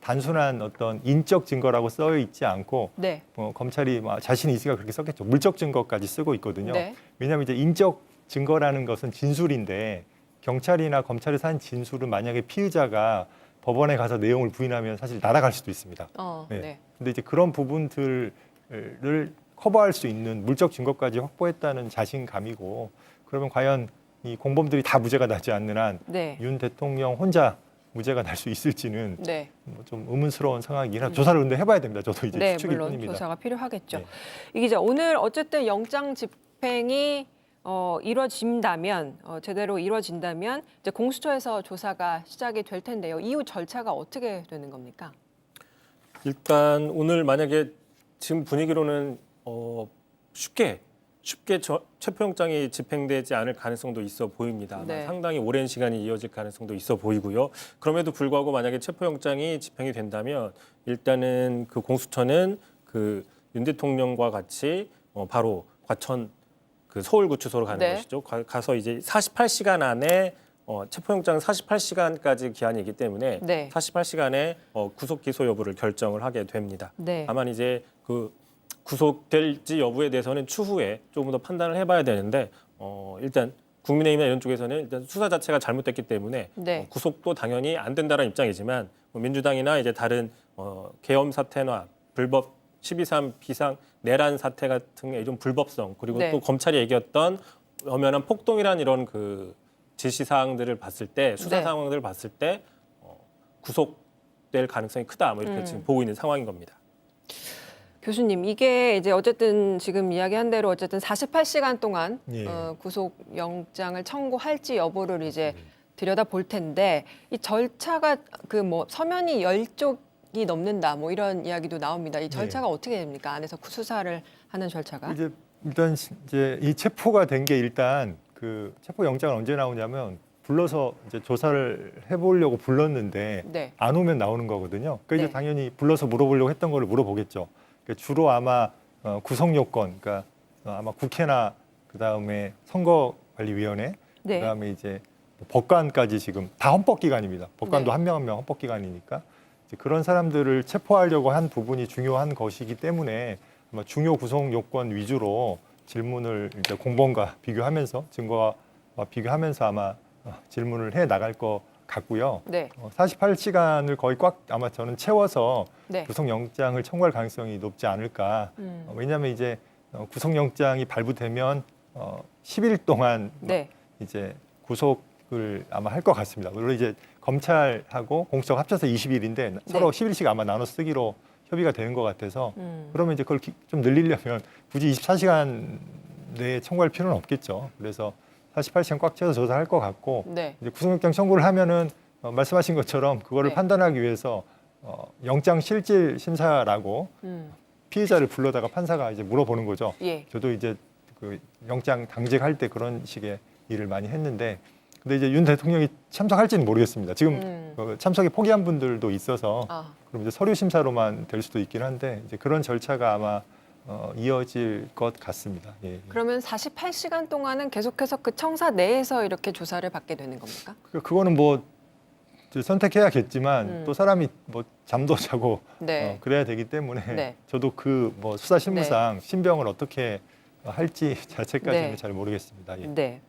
G: 단순한 어떤 인적 증거라고 써 있지 않고
A: 네.
G: 검찰이 자신이 있으니까 그렇게 썼겠죠. 물적 증거까지 쓰고 있거든요.
A: 네.
G: 왜냐하면 이제 인적 증거라는 것은 진술인데 경찰이나 검찰에서 한 진술은 만약에 피의자가 법원에 가서 내용을 부인하면 사실 날아갈 수도 있습니다.
A: 네.
G: 네. 근데 이제 그런 부분들을 커버할 수 있는 물적 증거까지 확보했다는 자신감이고 그러면 과연 이 공범들이 다 무죄가 나지 않는 한
A: 네.
G: 윤 대통령 혼자 무죄가 날 수 있을지는
A: 네.
G: 뭐좀 의문스러운 상황이긴 하죠. 조사를 근데 해봐야 됩니다. 저도 이제
A: 네,
G: 추측일
A: 물론
G: 뿐입니다.
A: 조사가 필요하겠죠.
G: 네.
A: 이 기자, 오늘 어쨌든 영장 집행이 이루어진다면 제대로 이루어진다면 이제 공수처에서 조사가 시작이 될 텐데요. 이후 절차가 어떻게 되는 겁니까?
F: 일단 오늘 만약에 지금 분위기로는 쉽게 체포영장이 집행되지 않을 가능성도 있어 보입니다. 아마
A: 네.
F: 상당히 오랜 시간이 이어질 가능성도 있어 보이고요. 그럼에도 불구하고 만약에 체포영장이 집행이 된다면 일단은 그 공수처는 그 윤 대통령과 같이 바로 과천 그 서울구치소로 가는
A: 네.
F: 것이죠. 가서 이제 48시간 안에 체포영장 48시간까지 기한이기 때문에
A: 네.
F: 48시간에 구속 기소 여부를 결정을 하게 됩니다.
A: 네.
F: 다만 이제 그 구속될지 여부에 대해서는 추후에 조금 더 판단을 해봐야 되는데 일단 국민의힘이나 이런 쪽에서는 일단 수사 자체가 잘못됐기 때문에
A: 네.
F: 구속도 당연히 안 된다는 입장이지만 민주당이나 이제 다른 계엄 사태나 불법 12.3 비상 내란 사태 같은 이런 불법성 그리고
A: 네.
F: 또 검찰이 얘기했던 엄연한 폭동이란 이런 그 지시 사항들을 봤을 때 수사
A: 네.
F: 상황들을 봤을 때 구속될 가능성이 크다 뭐 이렇게 지금 보고 있는 상황인 겁니다.
A: 교수님, 이게 이제 어쨌든 지금 이야기한 대로 어쨌든 48시간 동안
G: 예.
A: 구속 영장을 청구할지 여부를 이제 들여다 볼 텐데 이 절차가 그 뭐 서면이 10쪽이 넘는다 뭐 이런 이야기도 나옵니다. 이 절차가 어떻게 됩니까? 안에서 수사를 하는 절차가?
G: 이제 일단 이제 이 체포가 된 게 일단 그 체포 영장은 언제 나오냐면 불러서 이제 조사를 해보려고 불렀는데
A: 네.
G: 안 오면 나오는 거거든요. 그러니까
A: 네.
G: 이제 당연히 불러서 물어보려고 했던 거를 물어보겠죠. 그러니까 주로 아마 구성 요건, 그러니까 아마 국회나 그 다음에 선거관리위원회,
A: 네.
G: 그 다음에 이제 법관까지 지금 다 헌법기관입니다. 법관도
A: 네.
G: 한 명 한 명 헌법기관이니까 이제 그런 사람들을 체포하려고 한 부분이 중요한 것이기 때문에 아마 중요 구성 요건 위주로 질문을 이제 공범과 비교하면서 증거와 비교하면서 아마 질문을 해 나갈 것 같고요.
A: 네.
G: 48시간을 거의 꽉 아마 저는 채워서
A: 네.
G: 구속영장을 청구할 가능성이 높지 않을까. 왜냐하면 이제 구속영장이 발부되면 10일 동안
A: 네.
G: 이제 구속을 아마 할 것 같습니다. 물론 이제 검찰하고 공수처가 합쳐서 20일인데 서로 10일씩 아마 나눠 쓰기로 협의가 되는 것 같아서 그러면 이제 그걸 좀 늘리려면 굳이 24시간 내에 청구할 필요는 없겠죠. 그래서 48시간 꽉 채워서 조사할 것 같고
A: 네.
G: 이제 구속영장 청구를 하면은 말씀하신 것처럼 그거를
A: 네.
G: 판단하기 위해서 영장 실질 심사라고 피의자를 불러다가 판사가 이제 물어보는 거죠.
A: 예.
G: 저도 이제 그 영장 당직할 때 그런 식의 일을 많이 했는데 근데 이제 윤 대통령이 참석할지는 모르겠습니다. 지금 참석에 포기한 분들도 있어서 그럼 이제 서류 심사로만 될 수도 있긴 한데 이제 그런 절차가 아마 이어질 것 같습니다. 예.
A: 그러면 48시간 동안은 계속해서 그 청사 내에서 이렇게 조사를 받게 되는 겁니까?
G: 그거는 뭐 선택해야겠지만 또 사람이 뭐 잠도 자고
A: 네.
G: 그래야 되기 때문에
A: 네.
G: 저도 그 뭐 수사 실무상 신병을 어떻게 할지 자체까지는
A: 네.
G: 잘 모르겠습니다. 예.
A: 네.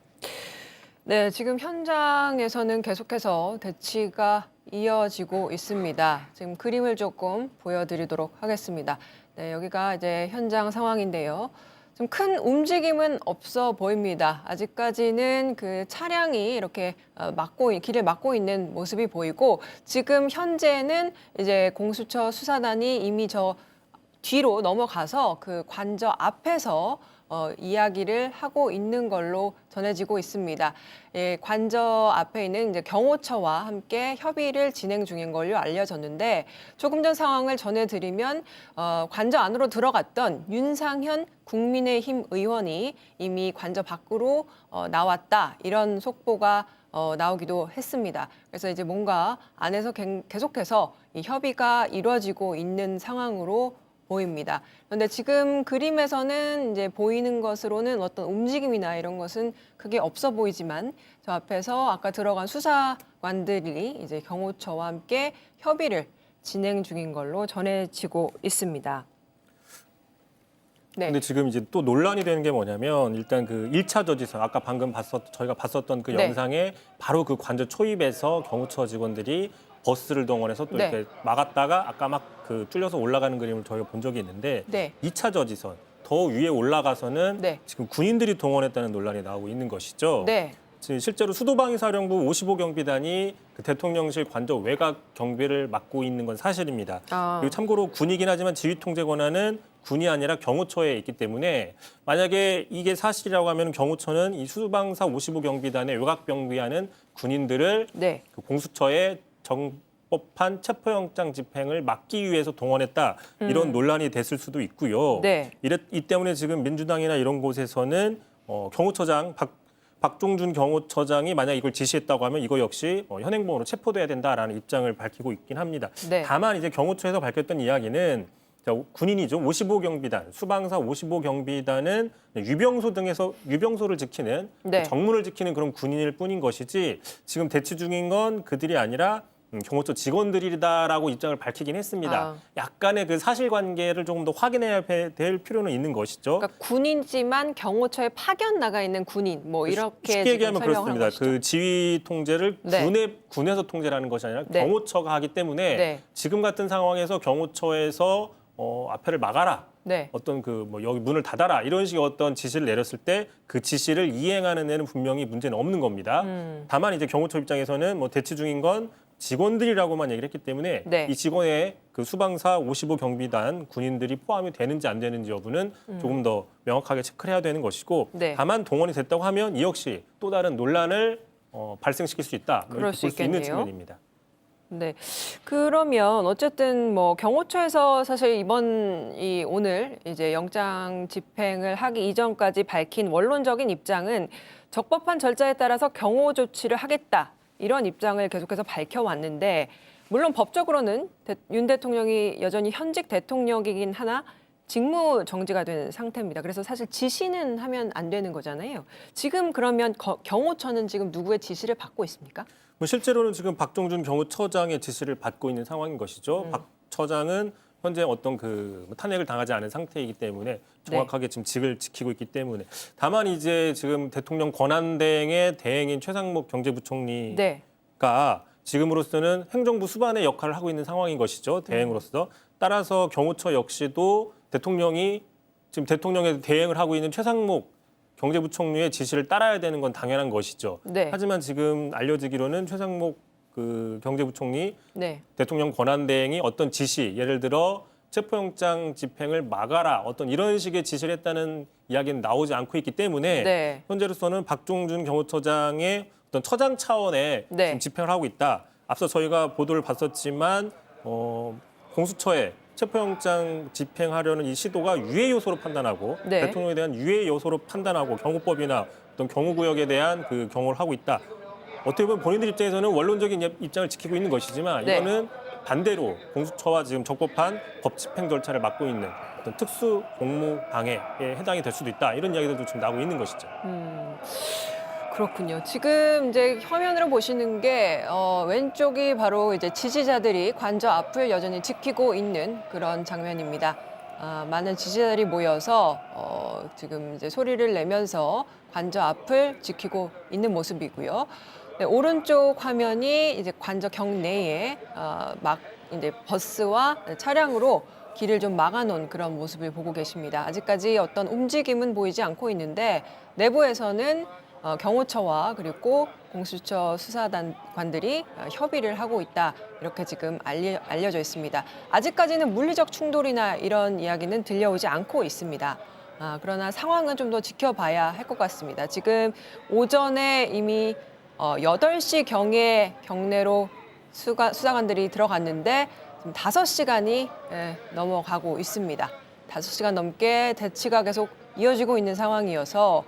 A: 네, 지금 현장에서는 계속해서 대치가 이어지고 있습니다. 지금 그림을 조금 보여드리도록 하겠습니다. 네, 여기가 이제 현장 상황인데요. 좀 큰 움직임은 없어 보입니다. 아직까지는 그 차량이 이렇게 길을 막고 있는 모습이 보이고, 지금 현재는 이제 공수처 수사단이 이미 저 뒤로 넘어가서 그 관저 앞에서 이야기를 하고 있는 걸로 전해지고 있습니다. 예, 관저 앞에 있는 이제 경호처와 함께 협의를 진행 중인 걸로 알려졌는데, 조금 전 상황을 전해드리면 관저 안으로 들어갔던 윤상현 국민의힘 의원이 이미 관저 밖으로 나왔다, 이런 속보가 나오기도 했습니다. 그래서 이제 뭔가 안에서 계속해서 이 협의가 이루어지고 있는 상황으로 보입니다. 그런데 지금 그림에서는 이제 보이는 것으로는 어떤 움직임이나 이런 것은 크게 없어 보이지만, 저 앞에서 아까 들어간 수사관들이 이제 경호처와 함께 협의를 진행 중인 걸로 전해지고 있습니다. 네.
F: 근데 지금 이제 또 논란이 되는 게 뭐냐면, 일단 그 1차 저지선, 아까 방금 저희가 봤었던 그
A: 네.
F: 영상에 바로 그 관저 초입에서 경호처 직원들이 버스를 동원해서 또
A: 네.
F: 이렇게 막았다가 아까 막 그 뚫려서 올라가는 그림을 저희가 본 적이 있는데,
A: 네.
F: 2차 저지선 더 위에 올라가서는
A: 네.
F: 지금 군인들이 동원했다는 논란이 나오고 있는 것이죠.
A: 네.
F: 지금 실제로 수도방위사령부 55경비단이 그 대통령실 관저 외곽 경비를 맡고 있는 건 사실입니다. 그리고 참고로 군이긴 하지만 지휘 통제 권한은 군이 아니라 경호처에 있기 때문에, 만약에 이게 사실이라고 하면 경호처는 이 수방사 55경비단의 외곽 경비하는 군인들을
A: 네.
F: 그 공수처의 정법한 체포영장 집행을 막기 위해서 동원했다, 이런 논란이 됐을 수도 있고요.
A: 네.
F: 이 때문에 지금 민주당이나 이런 곳에서는 경호처장 박종준 경호처장이 만약 이걸 지시했다고 하면 이거 역시 현행범으로 체포돼야 된다라는 입장을 밝히고 있긴 합니다.
A: 네.
F: 다만 이제 경호처에서 밝혔던 이야기는, 군인이죠. 55경비단, 수방사 55경비단은 유병소를 지키는,
A: 네.
F: 정문을 지키는 그런 군인일 뿐인 것이지, 지금 대치 중인 건 그들이 아니라 경호처 직원들이다라고 입장을 밝히긴 했습니다. 약간의 그 사실관계를 조금 더 확인해야 될 필요는 있는 것이죠.
A: 그러니까 군인지만 경호처에 파견 나가 있는 군인, 뭐 이렇게
F: 쉽게
A: 지금
F: 얘기하면
A: 설명한
F: 그렇습니다.
A: 것이죠.
F: 그 지휘 통제를
A: 네.
F: 군에서 통제하는 것이 아니라
A: 네.
F: 경호처가 하기 때문에,
A: 네.
F: 지금 같은 상황에서 경호처에서 앞에를 막아라,
A: 네.
F: 어떤 그 뭐 여기 문을 닫아라, 이런 식의 어떤 지시를 내렸을 때 그 지시를 이행하는 데는 분명히 문제는 없는 겁니다. 다만 이제 경호처 입장에서는 뭐 대치 중인 건 직원들이라고만 얘기를 했기 때문에,
A: 네.
F: 이 직원의 그 수방사 55경비단 군인들이 포함이 되는지 안 되는지 여부는 조금 더 명확하게 체크를 해야 되는 것이고,
A: 네.
F: 다만 동원이 됐다고 하면 이 역시 또 다른 논란을 발생시킬 수 있다,
A: 그럴 수
F: 볼 수 있는
A: 있겠네요.
F: 측면입니다.
A: 네. 그러면 어쨌든 뭐 경호처에서 사실 오늘 이제 영장 집행을 하기 이전까지 밝힌 원론적인 입장은 적법한 절차에 따라서 경호 조치를 하겠다, 이런 입장을 계속해서 밝혀왔는데, 물론 법적으로는 윤 대통령이 여전히 현직 대통령이긴 하나 직무 정지가 된 상태입니다. 그래서 사실 지시는 하면 안 되는 거잖아요. 지금 그러면 경호처는 지금 누구의 지시를 받고 있습니까?
F: 실제로는 지금 박종준 경호처장의 지시를 받고 있는 상황인 것이죠. 박 처장은 현재 어떤 그 탄핵을 당하지 않은 상태이기 때문에 정확하게 지금 직을 지키고 있기 때문에, 다만 이제 지금 대통령 권한대행의 대행인 최상목 경제부총리가
A: 네.
F: 지금으로서는 행정부 수반의 역할을 하고 있는 상황인 것이죠. 대행으로서. 따라서 경호처 역시도 대통령이 지금 대통령에 대행을 하고 있는 최상목 경제부총리의 지시를 따라야 되는 건 당연한 것이죠.
A: 네.
F: 하지만 지금 알려지기로는 최상목 그 경제부총리
A: 네.
F: 대통령 권한대행이 어떤 지시, 예를 들어 체포영장 집행을 막아라, 어떤 이런 식의 지시를 했다는 이야기는 나오지 않고 있기 때문에,
A: 네.
F: 현재로서는 박종준 경호처장의 어떤 처장 차원의
A: 네.
F: 지금 집행을 하고 있다. 앞서 저희가 보도를 봤었지만 공수처에 체포영장 집행하려는 이 시도가 유해 요소로 판단하고,
A: 네.
F: 대통령에 대한 유해 요소로 판단하고 경호법이나 어떤 경호구역에 대한 그 경호를 하고 있다. 어떻게 보면 본인들 입장에서는 원론적인 입장을 지키고 있는 것이지만,
A: 네.
F: 이거는 반대로 공수처와 지금 적법한 법 집행 절차를 맡고 있는 어떤 특수 공무 방해에 해당이 될 수도 있다, 이런 이야기들도 지금 나오고 있는 것이죠.
A: 그렇군요. 지금 이제 화면으로 보시는 게 왼쪽이 바로 이제 지지자들이 관저 앞을 여전히 지키고 있는 그런 장면입니다. 많은 지지자들이 모여서 지금 이제 소리를 내면서 관저 앞을 지키고 있는 모습이고요. 네, 오른쪽 화면이 이제 관저 경내에 막 이제 버스와 차량으로 길을 좀 막아놓은 그런 모습을 보고 계십니다. 아직까지 어떤 움직임은 보이지 않고 있는데 내부에서는 경호처와 그리고 공수처 수사관들이 협의를 하고 있다 이렇게 지금 알려져 있습니다. 아직까지는 물리적 충돌이나 이런 이야기는 들려오지 않고 있습니다. 그러나 상황은 좀 더 지켜봐야 할 것 같습니다. 지금 오전에 이미 8시 경에 경내로 수사관들이 들어갔는데 지금 5시간이 넘어가고 있습니다. 5시간 넘게 대치가 계속 이어지고 있는 상황이어서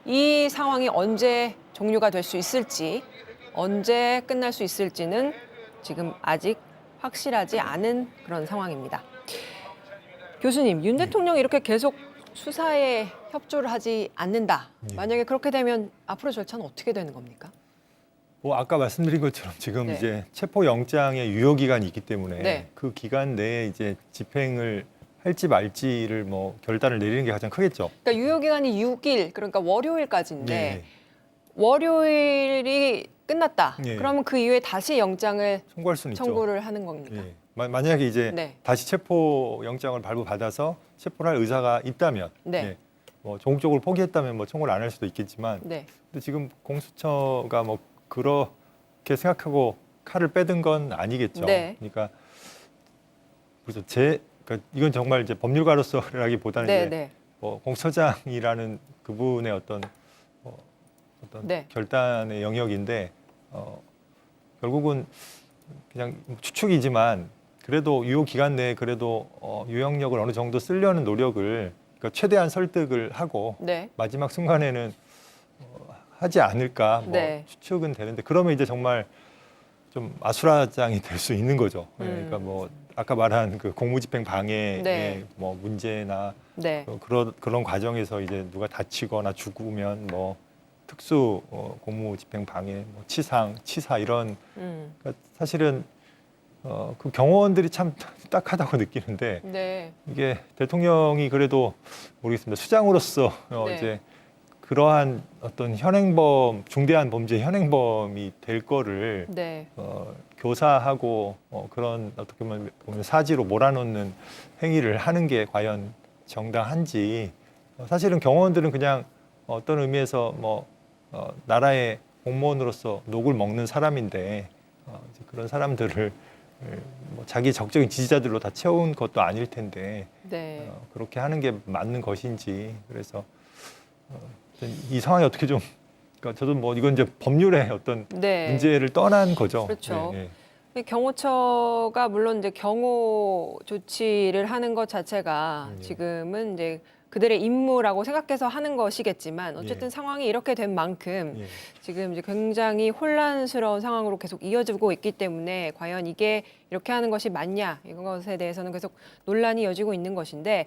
A: 이 상황이 언제 종료가 될 수 있을지, 언제 끝날 수 있을지는 지금 아직 확실하지 않은 그런 상황입니다. 교수님, 윤 대통령이 이렇게 계속 수사에 협조를 하지 않는다. 만약에 그렇게 되면 앞으로 절차는 어떻게 되는 겁니까?
G: 뭐 아까 말씀드린 것처럼 지금
A: 네.
G: 이제 체포 영장의 유효 기간이 있기 때문에
A: 네.
G: 그 기간 내에 이제 집행을 할지 말지를 뭐 결단을 내리는 게 가장 크겠죠.
A: 그러니까 유효 기간이 6일, 그러니까 월요일까지인데
G: 네.
A: 월요일이 끝났다.
G: 네.
A: 그러면 그 이후에 다시 영장을
G: 청구할 수는 있죠.
A: 청구를 하는 겁니까?
G: 예. 만약에 이제
A: 네.
G: 다시 체포 영장을 발부받아서 체포를 할 의사가 있다면,
A: 네.
G: 예. 뭐 종적으로 포기했다면 뭐 청구를 안 할 수도 있겠지만,
A: 네.
G: 근데 지금 공수처가 뭐 그렇게 생각하고 칼을 빼든 건 아니겠죠.
A: 네.
G: 그러니까 그래서 그러니까 이건 정말 이제 법률가로서라기보다는
A: 네,
G: 이제
A: 네.
G: 뭐 공수처장이라는 그분의 어떤
A: 네.
G: 결단의 영역인데 결국은 그냥 추측이지만 그래도 유효 기간 내에 그래도 유형력을 어느 정도 쓰려는 노력을 그러니까 최대한 설득을 하고
A: 네.
G: 마지막 순간에는 하지 않을까 뭐
A: 네.
G: 추측은 되는데 그러면 이제 정말 좀 아수라장이 될 수 있는 거죠. 그러니까 뭐 아까 말한 그 공무집행 방해의
A: 네.
G: 뭐 문제나
A: 네.
G: 그런 과정에서 이제 누가 다치거나 죽으면 뭐 특수 공무집행 방해, 뭐 치사 이런 그러니까 사실은 그 경호원들이 참 딱하다고 느끼는데
A: 네.
G: 이게 대통령이 그래도 모르겠습니다. 수장으로서
A: 네.
G: 이제 그러한 어떤 중대한 범죄 현행범이 될 거를
A: 네.
G: 교사하고 그런 어떻게 보면 사지로 몰아넣는 행위를 하는 게 과연 정당한지 사실은 경호원들은 그냥 어떤 의미에서 뭐 나라의 공무원으로서 녹을 먹는 사람인데 이제 그런 사람들을 뭐 자기 적극적인 지지자들로 다 채운 것도 아닐 텐데
A: 네.
G: 그렇게 하는 게 맞는 것인지 그래서 이 상황이 어떻게 좀 그러니까 저도 뭐 이건 이제 법률의 어떤
A: 네.
G: 문제를 떠난 거죠.
A: 그렇죠.
G: 예,
A: 경호처가 물론 이제 경호 조치를 하는 것 자체가
G: 예.
A: 지금은 이제 그들의 임무라고 생각해서 하는 것이겠지만 어쨌든
G: 예.
A: 상황이 이렇게 된 만큼
G: 예.
A: 지금 이제 굉장히 혼란스러운 상황으로 계속 이어지고 있기 때문에 과연 이게 이렇게 하는 것이 맞냐 이것에 대해서는 계속 논란이 이어지고 있는 것인데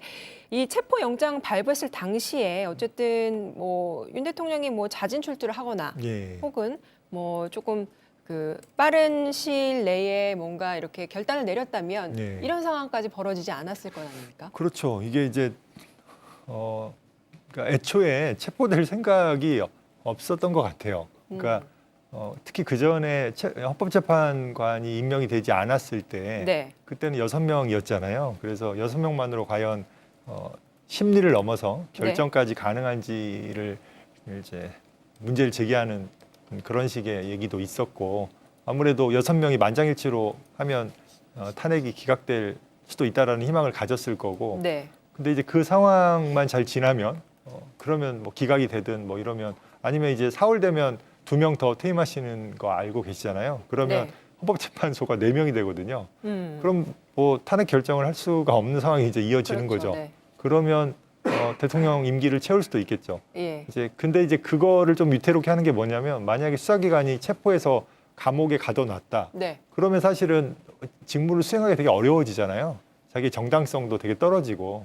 A: 이 체포 영장 발부했을 당시에 어쨌든 뭐 윤 대통령이 뭐 자진 출두를 하거나
G: 예.
A: 혹은 뭐 조금 그 빠른 시일 내에 뭔가 이렇게 결단을 내렸다면
G: 네.
A: 이런 상황까지 벌어지지 않았을 것 아닙니까?
G: 그렇죠. 이게 이제 그러니까 애초에 체포될 생각이 없었던 것 같아요. 그러니까 특히 그 전에 헌법재판관이 임명이 되지 않았을 때
A: 네.
G: 그때는 6명이었잖아요. 그래서 6명만으로 과연 심리를 넘어서 결정까지 가능한지를 이제 문제를 제기하는 그런 식의 얘기도 있었고 아무래도 6명이 만장일치로 하면 탄핵이 기각될 수도 있다라는 희망을 가졌을 거고
A: 네.
G: 근데 이제 그 상황만 잘 지나면 그러면 뭐 기각이 되든 뭐 이러면 아니면 이제 4월 되면 2명 더 퇴임하시는 거 알고 계시잖아요. 그러면
A: 네.
G: 헌법재판소가 4명이 되거든요.
A: 음.
G: 그럼 뭐 탄핵 결정을 할 수가 없는 상황이 이제 이어지는
A: 그렇죠.
G: 거죠.
A: 네.
G: 그러면 대통령 임기를 채울 수도 있겠죠.
A: 예.
G: 이제 근데 이제 그거를 좀 위태롭게 하는 게 뭐냐면 만약에 수사기관이 체포해서 감옥에 가둬놨다.
A: 네.
G: 그러면 사실은 직무를 수행하기 되게 어려워지잖아요. 자기 정당성도 되게 떨어지고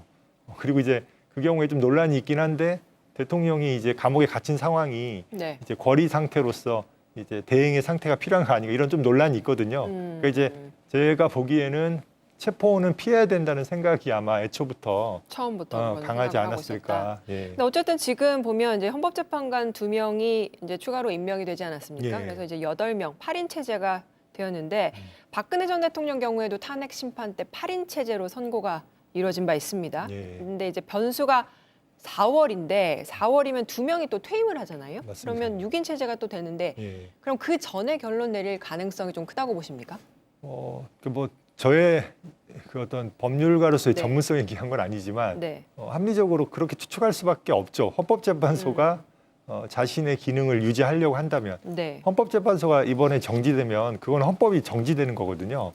G: 그리고 이제 그 경우에 좀 논란이 있긴 한데 대통령이 이제 감옥에 갇힌 상황이
A: 네.
G: 이제 권리 상태로서 이제 대행의 상태가 필요한 거 아닌가 이런 좀 논란이 있거든요. 그러니까 이제 제가 보기에는 체포는 피해야 된다는 생각이 아마 애초부터
A: 처음부터 그런
G: 강하지
A: 생각을 하고 있었다.
G: 않았을까. 예.
A: 근데 어쨌든 지금 보면 이제 헌법재판관 2명이 이제 추가로 임명이 되지 않았습니까?
G: 예.
A: 그래서 이제 8명 8인 체제가 되었는데 박근혜 전 대통령 경우에도 탄핵 심판 때 8인 체제로 선고가 이루어진 바 있습니다.
G: 예.
A: 근데 이제 변수가 4월인데 4월이면 2명이 또 퇴임을 하잖아요.
G: 맞습니다.
A: 그러면 6인 체제가 또 되는데
G: 예.
A: 그럼 그 전에 결론 내릴 가능성이 좀 크다고 보십니까?
G: 뭐 저의 그 어떤 법률가로서의
A: 네.
G: 전문성이 얘기한 건 아니지만
A: 네.
G: 합리적으로 그렇게 추측할 수밖에 없죠. 헌법재판소가 자신의 기능을 유지하려고 한다면
A: 네.
G: 헌법재판소가 이번에 정지되면 그건 헌법이 정지되는 거거든요.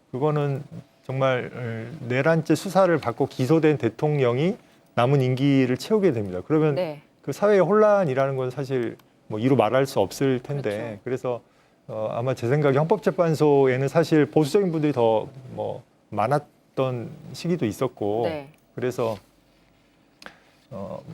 G: 그거는 정말 내란죄 수사를 받고 기소된 대통령이 남은 임기를 채우게 됩니다. 그러면
A: 네.
G: 그 사회의 혼란이라는 건 사실 뭐 이루 말할 수 없을 텐데
A: 그렇죠.
G: 그래서 아마 제 생각에 헌법재판소에는 사실 보수적인 분들이 더 뭐 많았던 시기도 있었고
A: 네.
G: 그래서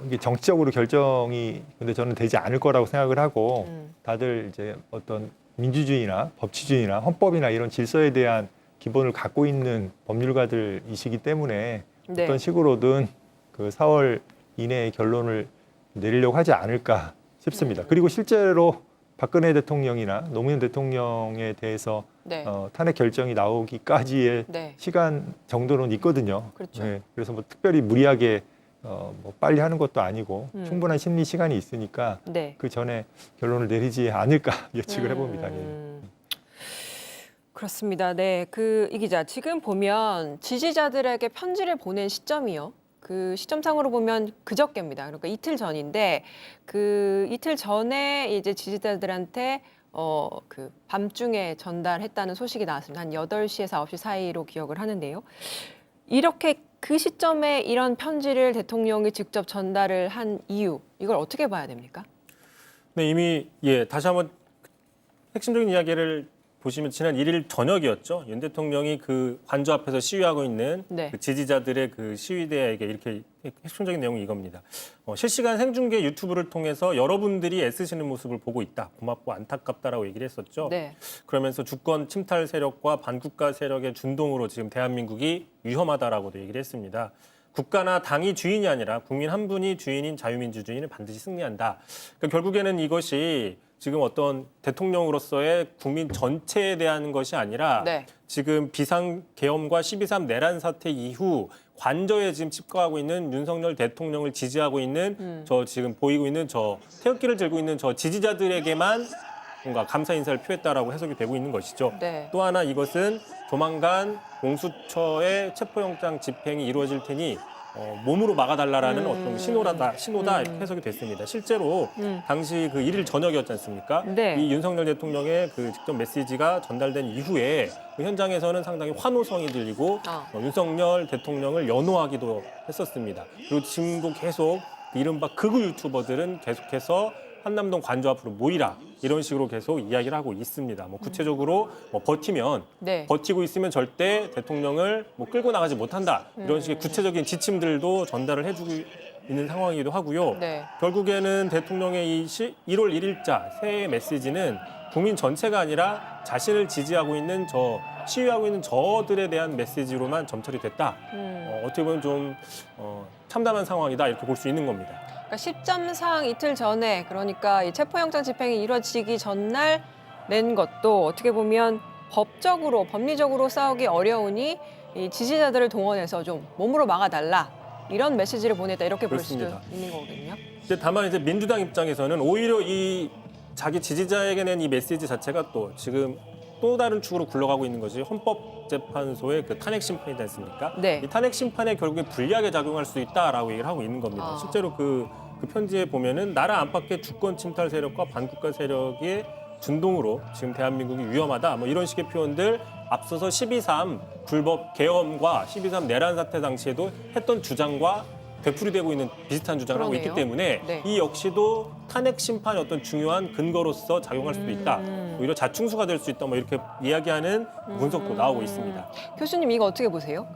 G: 이게 정치적으로 결정이 근데 저는 되지 않을 거라고 생각을 하고 다들 이제 어떤 민주주의나 법치주의나 헌법이나 이런 질서에 대한 기본을 갖고 있는 법률가들이시기 때문에
A: 네.
G: 어떤 식으로든 그 4월 이내에 결론을 내리려고 하지 않을까 싶습니다. 그리고 실제로 박근혜 대통령이나 노무현 대통령에 대해서
A: 네.
G: 탄핵 결정이 나오기까지의
A: 네.
G: 시간 정도는 있거든요.
A: 그렇죠.
G: 네, 그래서 뭐 특별히 무리하게 뭐 빨리 하는 것도 아니고 충분한 심리 시간이 있으니까
A: 네.
G: 그 전에 결론을 내리지 않을까 예측을 해봅니다. 예.
A: 그렇습니다. 네, 이 기자 지금 보면 지지자들에게 편지를 보낸 시점이요. 그 시점상으로 보면 그저께입니다. 그러니까 이틀 전인데 그 이틀 전에 이제 지지자들한테 그 밤중에 전달했다는 소식이 나왔습니다. 한 8시에서 9시 사이로 기억을 하는데요. 이렇게 그 시점에 이런 편지를 대통령이 직접 전달을 한 이유, 이걸 어떻게 봐야 됩니까?
F: 네, 이미 다시 한번 핵심적인 이야기를 보시면 지난 1일 저녁이었죠. 윤 대통령이 그 관저 앞에서 시위하고 있는
A: 네.
F: 그 지지자들의 그 시위대에게 이렇게 핵심적인 내용이 이겁니다. 실시간 생중계 유튜브를 통해서 여러분들이 애쓰시는 모습을 보고 있다. 고맙고 안타깝다라고 얘기를 했었죠.
A: 네.
F: 그러면서 주권 침탈 세력과 반국가 세력의 준동으로 지금 대한민국이 위험하다라고도 얘기를 했습니다. 국가나 당이 주인이 아니라 국민 한 분이 주인인 자유민주주의는 반드시 승리한다. 그러니까 결국에는 이것이 지금 어떤 대통령으로서의 국민 전체에 대한 것이 아니라
A: 네.
F: 지금 비상계엄과 12.3 내란 사태 이후 관저에 지금 집거하고 있는 윤석열 대통령을 지지하고 있는 저 지금 보이고 있는 저 태극기를 들고 있는 저 지지자들에게만 뭔가 감사 인사를 표했다라고 해석이 되고 있는 것이죠.
A: 네.
F: 또 하나 이것은 조만간 공수처의 체포영장 집행이 이루어질 테니 몸으로 막아달라라는 어떤 신호다 이렇게 해석이 됐습니다. 실제로 당시 그 1일 저녁이었지 않습니까?
A: 네.
F: 이 윤석열 대통령의 그 직접 메시지가 전달된 이후에 그 현장에서는 상당히 환호성이 들리고 윤석열 대통령을 연호하기도 했었습니다. 그리고 지금도 계속 이른바 극우 유튜버들은 계속해서 한남동 관저 앞으로 모이라 이런 식으로 계속 이야기를 하고 있습니다. 뭐 구체적으로 뭐 버티면
A: 네.
F: 버티고 있으면 절대 대통령을 뭐 끌고 나가지 못한다 이런 식의 구체적인 지침들도 전달을 해주고 있는 상황이기도 하고요.
A: 네.
F: 결국에는 대통령의 이 1월 1일자 새해 메시지는 국민 전체가 아니라 자신을 지지하고 있는 시위하고 있는 저들에 대한 메시지로만 점철이 됐다. 어떻게 보면 좀 참담한 상황이다 이렇게 볼 수 있는 겁니다.
A: 그러니까 시점상 이틀 전에 그러니까 이 체포영장 집행이 이루어지기 전날 낸 것도 어떻게 보면 법적으로 법리적으로 싸우기 어려우니 이 지지자들을 동원해서 좀 몸으로 막아달라 이런 메시지를 보냈다 이렇게 볼 수도
F: 그렇습니다.
A: 있는 거거든요.
F: 다만 이제 민주당 입장에서는 오히려 이 자기 지지자에게 낸 이 메시지 자체가 또 지금 또 다른 축으로 굴러가고 있는 것이 헌법재판소의 그 탄핵 심판이지 않습니까?
A: 네.
F: 이 탄핵 심판에 결국에 불리하게 작용할 수 있다라고 얘기를 하고 있는 겁니다. 실제로 그 편지에 보면은 나라 안팎의 주권 침탈 세력과 반국가 세력의 준동으로 지금 대한민국이 위험하다 뭐 이런 식의 표현들 앞서서 12.3 불법 계엄과 12.3 내란 사태 당시에도 했던 주장과 되풀이되고 있는 비슷한 주장을 하고 있기
A: 그러네요.
F: 때문에
A: 네.
F: 이 역시도 탄핵 심판의 어떤 중요한 근거로서 작용할 수도 있다. 오히려 자충수가 될 수 있다. 뭐 이렇게 이야기하는 분석도 나오고 있습니다.
A: 교수님 이거 어떻게 보세요?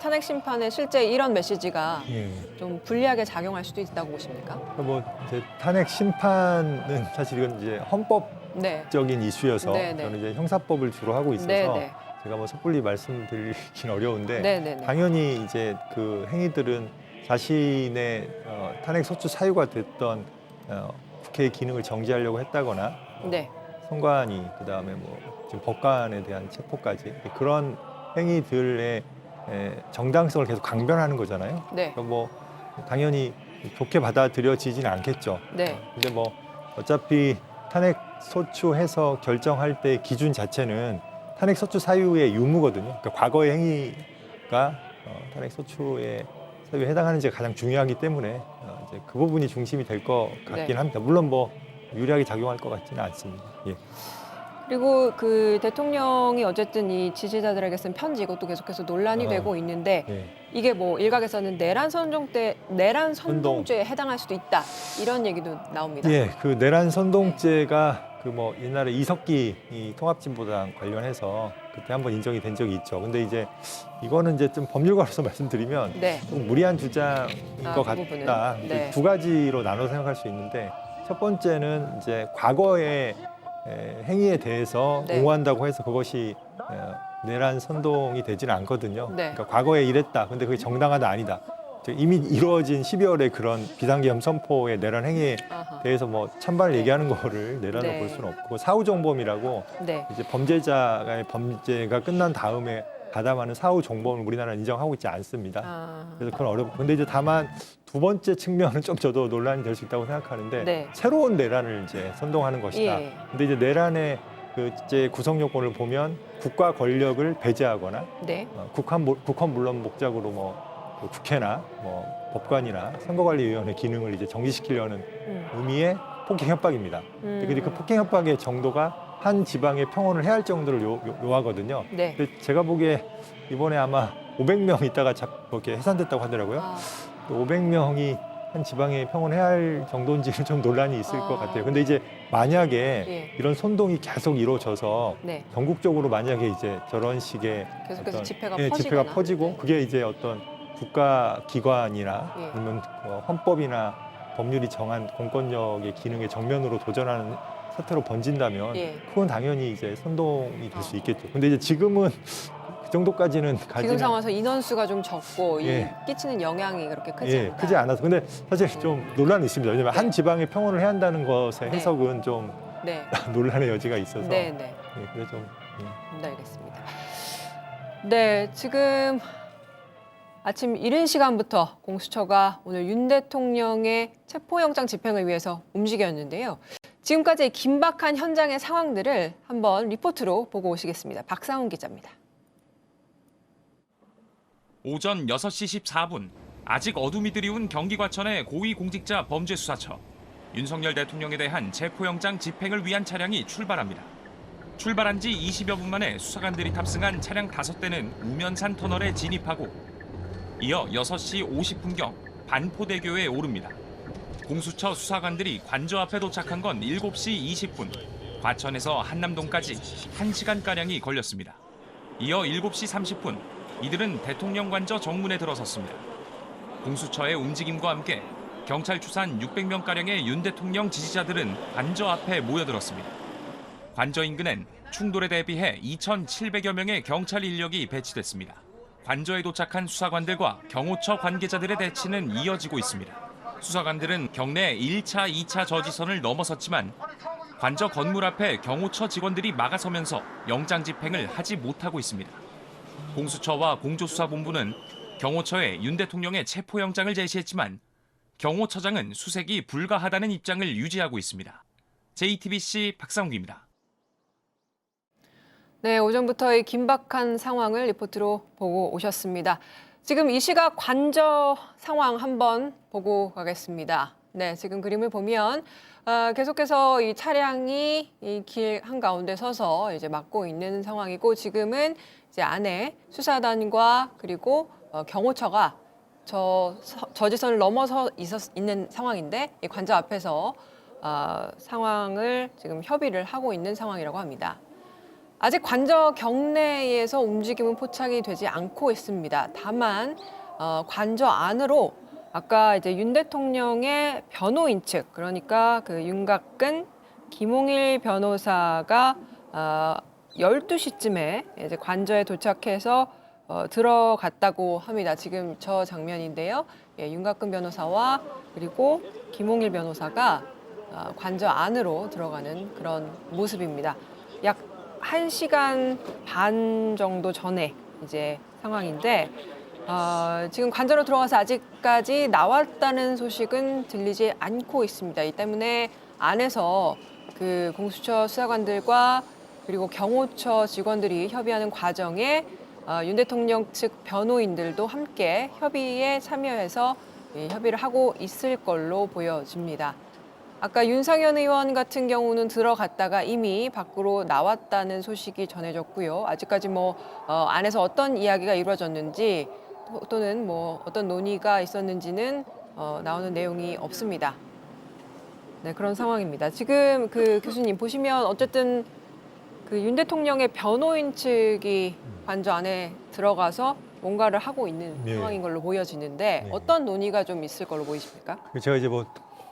A: 탄핵 심판에 실제 이런 메시지가
G: 예.
A: 좀 불리하게 작용할 수도 있다고 보십니까?
G: 뭐 이제 탄핵 심판은 사실 이건 이제 헌법적인
A: 네.
G: 이슈여서
A: 네, 네.
G: 저는 이제 형사법을 주로 하고 있어서
A: 네, 네.
G: 제가 뭐 섣불리 말씀드리긴 어려운데
A: 네네네.
G: 당연히 이제 그 행위들은 자신의 탄핵 소추 사유가 됐던 국회의 기능을 정지하려고 했다거나
A: 네.
G: 선관위 그다음에 뭐 지금 법관에 대한 체포까지 그런 행위들의 정당성을 계속 강변하는 거잖아요.
A: 네.
G: 그러니까 뭐 당연히 좋게 받아들여지지는 않겠죠.
A: 네.
G: 근데 뭐 어차피 탄핵 소추해서 결정할 때 기준 자체는 탄핵 소추 사유의 유무거든요. 그러니까 과거의 행위가 탄핵 소추의 사유에 해당하는지가 가장 중요하기 때문에 이제 그 부분이 중심이 될 것 같긴
A: 네.
G: 합니다. 물론 뭐 유리하게 작용할 것 같지는 않습니다. 예.
A: 그리고 그 대통령이 어쨌든 이 지지자들에게 쓴 편지 이것도 계속해서 논란이 되고 있는데
G: 예.
A: 이게 뭐 일각에서는 내란 선동죄에 해당할 수도 있다 이런 얘기도 나옵니다.
G: 예, 그 내란 선동죄가 그 뭐 옛날에 이석기 이 통합진보당 관련해서 그때 한번 인정이 된 적이 있죠. 근데 이제 이거는 이제 좀 법률가로서 말씀드리면
A: 네.
G: 좀 무리한 주장인
A: 아,
G: 것
A: 그 부분은?
G: 같다.
A: 네.
G: 두 가지로 나눠 생각할 수 있는데 첫 번째는 이제 과거의 행위에 대해서
A: 네.
G: 옹호한다고 해서 그것이 내란 선동이 되지는 않거든요.
A: 네.
G: 그러니까 과거에 이랬다. 근데 그게 정당하다 아니다. 이미 이루어진 12월의 그런 비상계엄 선포의 내란 행위에
A: 아하.
G: 대해서 뭐 찬반을 얘기하는 거를 내란으로
A: 네.
G: 볼 수는 없고 사후정범이라고
A: 네.
G: 이제 범죄자의 범죄가 끝난 다음에 가담하는 사후정범을 우리나라는 인정하고 있지 않습니다.
A: 아.
G: 그래서 그건 어렵고 근데 이제 다만 두 번째 측면은 좀 저도 논란이 될 수 있다고 생각하는데
A: 네.
G: 새로운 내란을 이제 선동하는 것이다.
A: 예.
G: 근데 이제 내란의 그 이제 구성 요건을 보면 국가 권력을 배제하거나
A: 네.
G: 국헌 물론 목적으로 뭐 국회나 뭐 법관이나 선거관리위원회 기능을 이제 정지시키려는 의미의 폭행 협박입니다. 근데 그 폭행 협박의 정도가 한 지방의 평온을 해할 정도를 요하거든요.
A: 네.
G: 근데 제가 보기에 이번에 아마 500명 있다가 이렇게 해산됐다고 하더라고요.
A: 아.
G: 500명이 한 지방에 평온해할 정도인지는 좀 논란이 있을 것 같아요. 근데 이제 만약에
A: 예.
G: 이런 선동이 계속 이루어져서
A: 네.
G: 전국적으로 만약에 이제 저런 식의
A: 계속해서 집회가
G: 집회가
A: 퍼지거나.
G: 퍼지고
A: 네.
G: 그게 이제 어떤 국가 기관이나
A: 예.
G: 아니면 헌법이나 법률이 정한 공권력의 기능에 정면으로 도전하는 사태로 번진다면
A: 예.
G: 그건 당연히 이제 선동이 될 수 있겠죠. 근데 이제 지금은 그 정도까지는
A: 지금
G: 가지는
A: 상황에서 인원수가 좀 적고
G: 예.
A: 이 끼치는 영향이 그렇게 크지 않다.
G: 크지 않아서 근데 사실 좀 논란이 있습니다. 왜냐하면
A: 네.
G: 한 지방에 평온을 해야 한다는 것의
A: 네.
G: 해석은 좀
A: 네.
G: 논란의 여지가 있어서
A: 네, 네.
G: 그래서 좀
A: 네, 알겠습니다. 네, 지금 아침 이른 시간부터 공수처가 오늘 윤 대통령의 체포영장 집행을 위해서 움직였는데요. 지금까지 긴박한 현장의 상황들을 한번 리포트로 보고 오시겠습니다. 박상훈 기자입니다.
H: 오전 6시 14분 아직 어둠이 드리운 경기과천의 고위공직자 범죄수사처 윤석열 대통령에 대한 체포영장 집행을 위한 차량이 출발합니다. 출발한 지 20여 분 만에 수사관들이 탑승한 차량 5대는 우면산 터널에 진입하고 이어 6시 50분경 반포대교에 오릅니다. 공수처 수사관들이 관저 앞에 도착한 건 7시 20분. 과천에서 한남동까지 1시간가량이 걸렸습니다. 이어 7시 30분 이들은 대통령 관저 정문에 들어섰습니다. 공수처의 움직임과 함께 경찰 추산 600명가량의 윤 대통령 지지자들은 관저 앞에 모여들었습니다. 관저 인근엔 충돌에 대비해 2,700여 명의 경찰 인력이 배치됐습니다. 관저에 도착한 수사관들과 경호처 관계자들의 대치는 이어지고 있습니다. 수사관들은 경내 1차, 2차 저지선을 넘어섰지만 관저 건물 앞에 경호처 직원들이 막아서면서 영장 집행을 하지 못하고 있습니다. 공수처와 공조수사본부는 경호처에 윤 대통령의 체포영장을 제시했지만 경호처장은 수색이 불가하다는 입장을 유지하고 있습니다. JTBC 박상욱입니다.
A: 네, 오전부터 이 긴박한 상황을 리포트로 보고 오셨습니다. 지금 이 시각 관저 상황 한번 보고 가겠습니다. 네, 지금 그림을 보면 계속해서 이 차량이 이 길 한가운데 서서 이제 막고 있는 상황이고 지금은 이제 안에 수사단과 그리고 경호처가 저지선을 넘어서 있는 상황인데 이 관저 앞에서 상황을 지금 협의를 하고 있는 상황이라고 합니다. 아직 관저 경내에서 움직임은 포착이 되지 않고 있습니다. 다만 관저 안으로 아까 이제 윤 대통령의 변호인 측, 그러니까 그 윤곽근 김홍일 변호사가 12시쯤에 이제 관저에 도착해서 들어갔다고 합니다. 지금 저 장면인데요. 예, 윤곽근 변호사와 그리고 김홍일 변호사가 관저 안으로 들어가는 그런 모습입니다. 약 1시간 반 정도 전에 이제 상황인데 지금 관저로 들어가서 아직까지 나왔다는 소식은 들리지 않고 있습니다. 이 때문에 안에서 그 공수처 수사관들과 그리고 경호처 직원들이 협의하는 과정에 윤 대통령 측 변호인들도 함께 협의에 참여해서 협의를 하고 있을 걸로 보여집니다. 아까 윤상현 의원 같은 경우는 들어갔다가 이미 밖으로 나왔다는 소식이 전해졌고요. 아직까지 안에서 어떤 이야기가 이루어졌는지 또는 어떤 논의가 있었는지는 나오는 내용이 없습니다. 네, 그런 상황입니다. 지금 그 교수님 보시면 어쨌든 그 윤 대통령의 변호인 측이 관저 안에 들어가서 뭔가를 하고 있는
G: 네.
A: 상황인 걸로 보여지는데
G: 네.
A: 어떤 논의가 좀 있을 걸로 보이십니까?
G: 제가 이제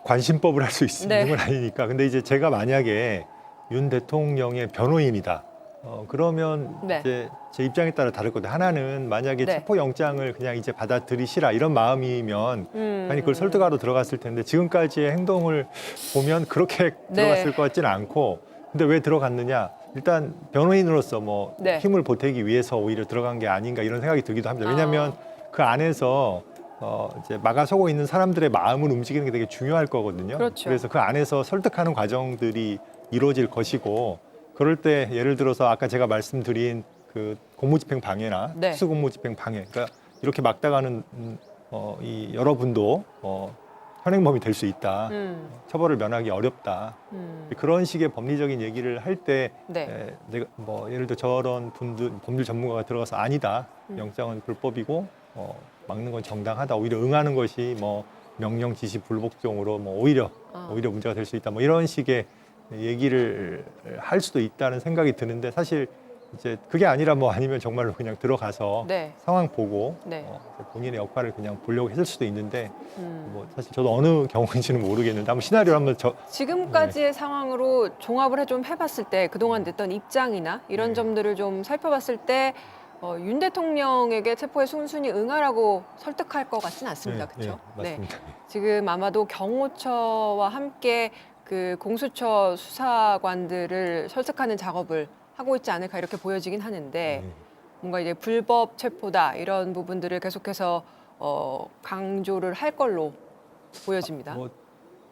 G: 관심법을 할 수 있는
A: 네.
G: 건 아니니까. 근데 이제 제가 만약에 윤 대통령의 변호인이다. 그러면
A: 네.
G: 이제 제 입장에 따라 다를 건데 하나는 만약에
A: 네.
G: 체포영장을 그냥 이제 받아들이시라 이런 마음이면 아니 그걸 설득하러 들어갔을 텐데 지금까지의 행동을 보면 그렇게
A: 네.
G: 들어갔을 것 같지는 않고 근데 왜 들어갔느냐? 일단 변호인으로서
A: 네.
G: 힘을 보태기 위해서 오히려 들어간 게 아닌가 이런 생각이 들기도 합니다. 왜냐하면 그 안에서 이제 막아서고 있는 사람들의 마음을 움직이는 게 되게 중요할 거거든요.
A: 그렇죠.
G: 그래서 그 안에서 설득하는 과정들이 이루어질 것이고 그럴 때 예를 들어서 아까 제가 말씀드린 그 공무집행 방해나
A: 네.
G: 특수공무집행 방해, 그러니까 이렇게 막다가는 이 여러분도 현행범이 될 수 있다. 처벌을 면하기 어렵다. 그런 식의 법리적인 얘기를 할 때
A: 네.
G: 내가 예를 들어 저런 법률 전문가가 들어가서 아니다. 영장은 불법이고 막는 건 정당하다. 오히려 응하는 것이 명령 지시 불복종으로 오히려 문제가 될 수 있다. 이런 식의 얘기를 할 수도 있다는 생각이 드는데 사실 이제 그게 아니라 아니면 정말로 그냥 들어가서
A: 네.
G: 상황 보고
A: 네.
G: 본인의 역할을 그냥 보려고 했을 수도 있는데 사실 저도 어느 경우인지는 모르겠는데 한번 시나리오 한번
A: 지금까지의 상황으로 종합을 좀 해봤을 때 그동안 냈던 입장이나 이런
G: 네.
A: 점들을 좀 살펴봤을 때 윤 대통령에게 체포에 순순히 응하라고 설득할 것 같지는 않습니다. 그렇죠?
G: 맞습니다.
A: 지금 아마도 경호처와 함께 그 공수처 수사관들을 설득하는 작업을 하고 있지 않을까 이렇게 보여지긴 하는데 뭔가 이제 불법 체포다 이런 부분들을 계속해서 강조를 할 걸로 보여집니다.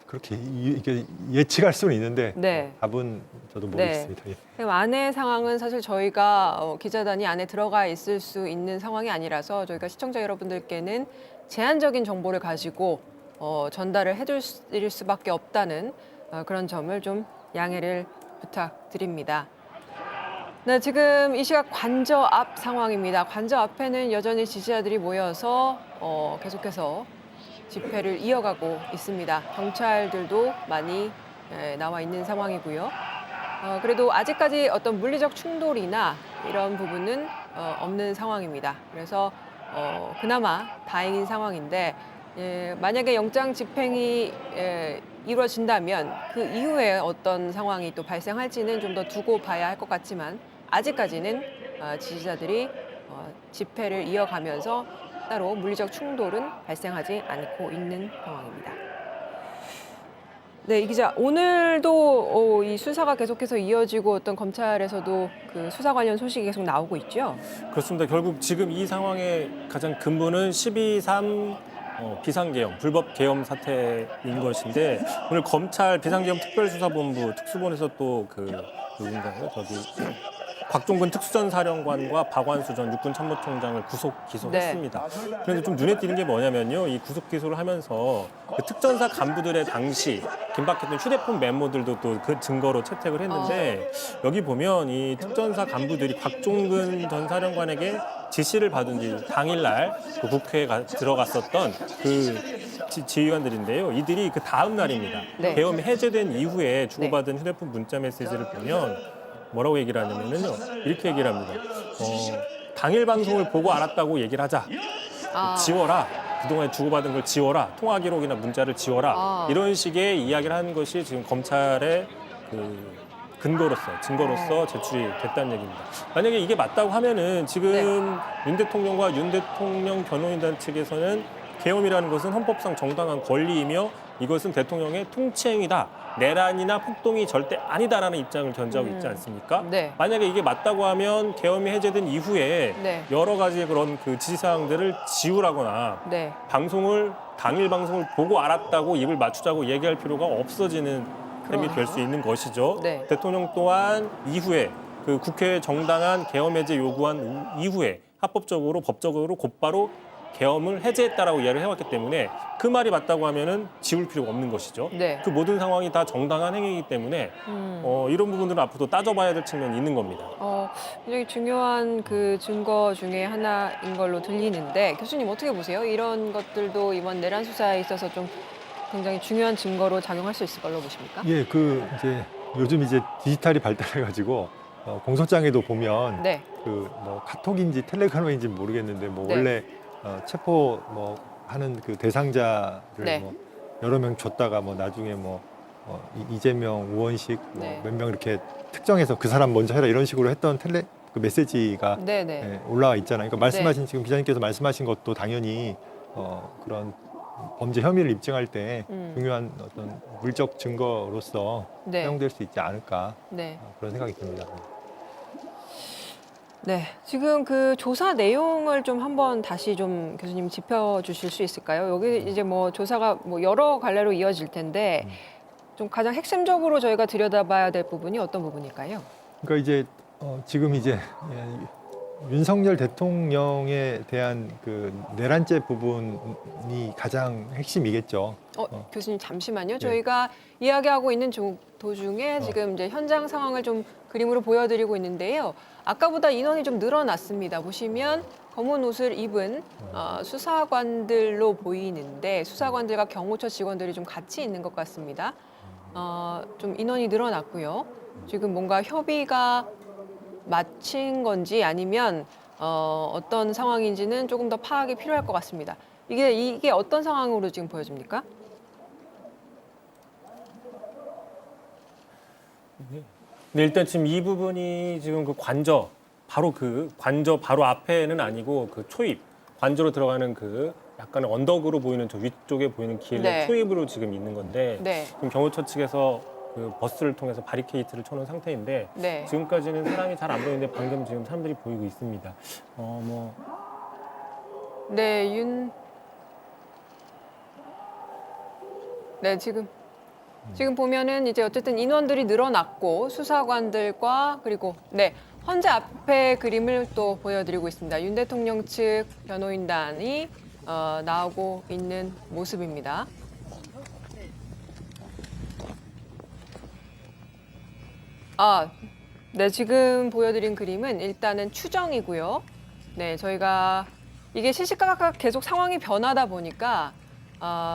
G: 그렇게 이게 예측할 수는 있는데
A: 네.
G: 답은 저도 모르겠습니다. 예.
A: 그럼 안의 상황은 사실 저희가 기자단이 안에 들어가 있을 수 있는 상황이 아니라서 저희가 시청자 여러분들께는 제한적인 정보를 가지고 전달을 해드릴 수밖에 없다는 그런 점을 좀 양해를 부탁드립니다. 네, 지금 이 시각 관저 앞 상황입니다. 관저 앞에는 여전히 지지자들이 모여서 계속해서 집회를 이어가고 있습니다. 경찰들도 많이 나와 있는 상황이고요. 그래도 아직까지 어떤 물리적 충돌이나 이런 부분은 없는 상황입니다. 그래서 그나마 다행인 상황인데 만약에 영장 집행이 이루어진다면 그 이후에 어떤 상황이 또 발생할지는 좀 더 두고 봐야 할 것 같지만 아직까지는 지지자들이 집회를 이어가면서 따로 물리적 충돌은 발생하지 않고 있는 상황입니다. 네, 이 기자, 오늘도 이 수사가 계속해서 이어지고 어떤 검찰에서도 그 수사 관련 소식이 계속 나오고 있죠?
F: 그렇습니다. 결국 지금 이 상황의 가장 근본은 12.3 비상계엄, 불법 계엄 사태인 것인데 오늘 검찰 비상계엄특별수사본부 특수본에서 또 누군가요? 곽종근 특수전사령관과 박완수 전 육군참모총장을 구속 기소했습니다. 그런데 좀 눈에 띄는 게 뭐냐면요. 이 구속 기소를 하면서 그 특전사 간부들의 당시 긴박했던 휴대폰 메모들도 또 그 증거로 채택을 했는데 여기 보면 이 특전사 간부들이 곽종근 전 사령관에게 지시를 받은 뒤 당일날 그 국회에 들어갔었던 그 지휘관들인데요. 이들이 그 다음 날입니다.
A: 네.
F: 계엄이 해제된 이후에 주고받은 휴대폰 문자 메시지를 보면 뭐라고 얘기를 하냐면요. 이렇게 얘기를 합니다. 당일 방송을 보고 알았다고 얘기를 하자. 지워라. 그동안 주고받은 걸 지워라. 통화 기록이나 문자를 지워라. 이런 식의 이야기를 하는 것이 지금 검찰의 증거로서 제출이 됐다는 얘기입니다. 만약에 이게 맞다고 하면은 지금 윤 대통령과 윤 대통령 변호인단 측에서는 계엄이라는 것은 헌법상 정당한 권리이며 이것은 대통령의 통치행위다. 내란이나 폭동이 절대 아니다라는 입장을 견지하고 있지 않습니까?
A: 네.
F: 만약에 이게 맞다고 하면 계엄이 해제된 이후에
A: 네.
F: 여러 가지 그런 그 지시사항들을 지우라거나
A: 네.
F: 당일 방송을 보고 알았다고 입을 맞추자고 얘기할 필요가 없어지는 셈이 될 수 있는 것이죠.
A: 네.
F: 대통령 또한 이후에 그 국회에 정당한 계엄 해제 요구한 이후에 합법적으로 법적으로 곧바로 계엄을 해제했다라고 이야기를 해왔기 때문에 그 말이 맞다고 하면은 지울 필요가 없는 것이죠.
A: 네.
F: 그 모든 상황이 다 정당한 행위이기 때문에 이런 부분들은 앞으로 따져봐야 될 측면이 있는 겁니다.
A: 굉장히 중요한 그 증거 중에 하나인 걸로 들리는데 교수님 어떻게 보세요? 이런 것들도 이번 내란 수사에 있어서 좀 굉장히 중요한 증거로 작용할 수 있을 걸로 보십니까?
G: 예, 그 이제 요즘 이제 디지털이 발달해가지고 공소장에도 보면
A: 네.
G: 그 뭐 카톡인지 텔레그램인지 모르겠는데 뭐
A: 네.
G: 원래 체포 뭐 하는 그 대상자를
A: 네.
G: 뭐 여러 명 줬다가 뭐 나중에 뭐 이재명, 우원식 뭐
A: 네.
G: 몇 명 이렇게 특정해서 그 사람 먼저 해라 이런 식으로 했던 그 메시지가
A: 네네.
G: 예, 올라와 있잖아요. 그러니까 말씀하신
A: 네.
G: 지금 기자님께서 말씀하신 것도 당연히 그런 범죄 혐의를 입증할 때 중요한 어떤 물적 증거로서
A: 네.
G: 사용될 수 있지 않을까
A: 네.
G: 그런 생각이 듭니다.
A: 네. 지금 그 조사 내용을 좀 한번 다시 좀 교수님 짚어주실 수 있을까요? 여기 이제 뭐 조사가 뭐 여러 갈래로 이어질 텐데 좀 가장 핵심적으로 저희가 들여다봐야 될 부분이 어떤 부분일까요?
G: 그러니까 이제 지금 이제 윤석열 대통령에 대한 그 내란죄 부분이 가장 핵심이겠죠.
A: 교수님 잠시만요.
G: 네.
A: 저희가 이야기하고 있는 도중에 지금 이제 현장 상황을 좀 그림으로 보여드리고 있는데요. 아까보다 인원이 좀 늘어났습니다. 보시면 검은 옷을 입은 수사관들로 보이는데 수사관들과 경호처 직원들이 좀 같이 있는 것 같습니다. 좀 인원이 늘어났고요. 지금 뭔가 협의가 마친 건지 아니면 어떤 상황인지는 조금 더 파악이 필요할 것 같습니다. 이게 어떤 상황으로 지금 보여집니까?
F: 네, 일단 지금 이 부분이 지금 그 관저 바로 앞에는 아니고 그 초입 관저로 들어가는 그 약간 언덕으로 보이는 저 위쪽에 보이는 길의
A: 네.
F: 초입으로 지금 있는 건데
A: 네.
F: 지금 경호처 측에서 그 버스를 통해서 바리케이트를 쳐놓은 상태인데
A: 네.
F: 지금까지는 사람이 잘 안 보이는데 방금 지금 사람들이 보이고 있습니다.
A: 네, 네, 지금 보면은 이제 어쨌든 인원들이 늘어났고 수사관들과 그리고 네, 헌재 앞에 그림을 또 보여드리고 있습니다. 윤 대통령 측 변호인단이 나오고 있는 모습입니다. 네, 지금 보여드린 그림은 일단은 추정이고요. 네, 저희가 이게 시시각각 계속 상황이 변하다 보니까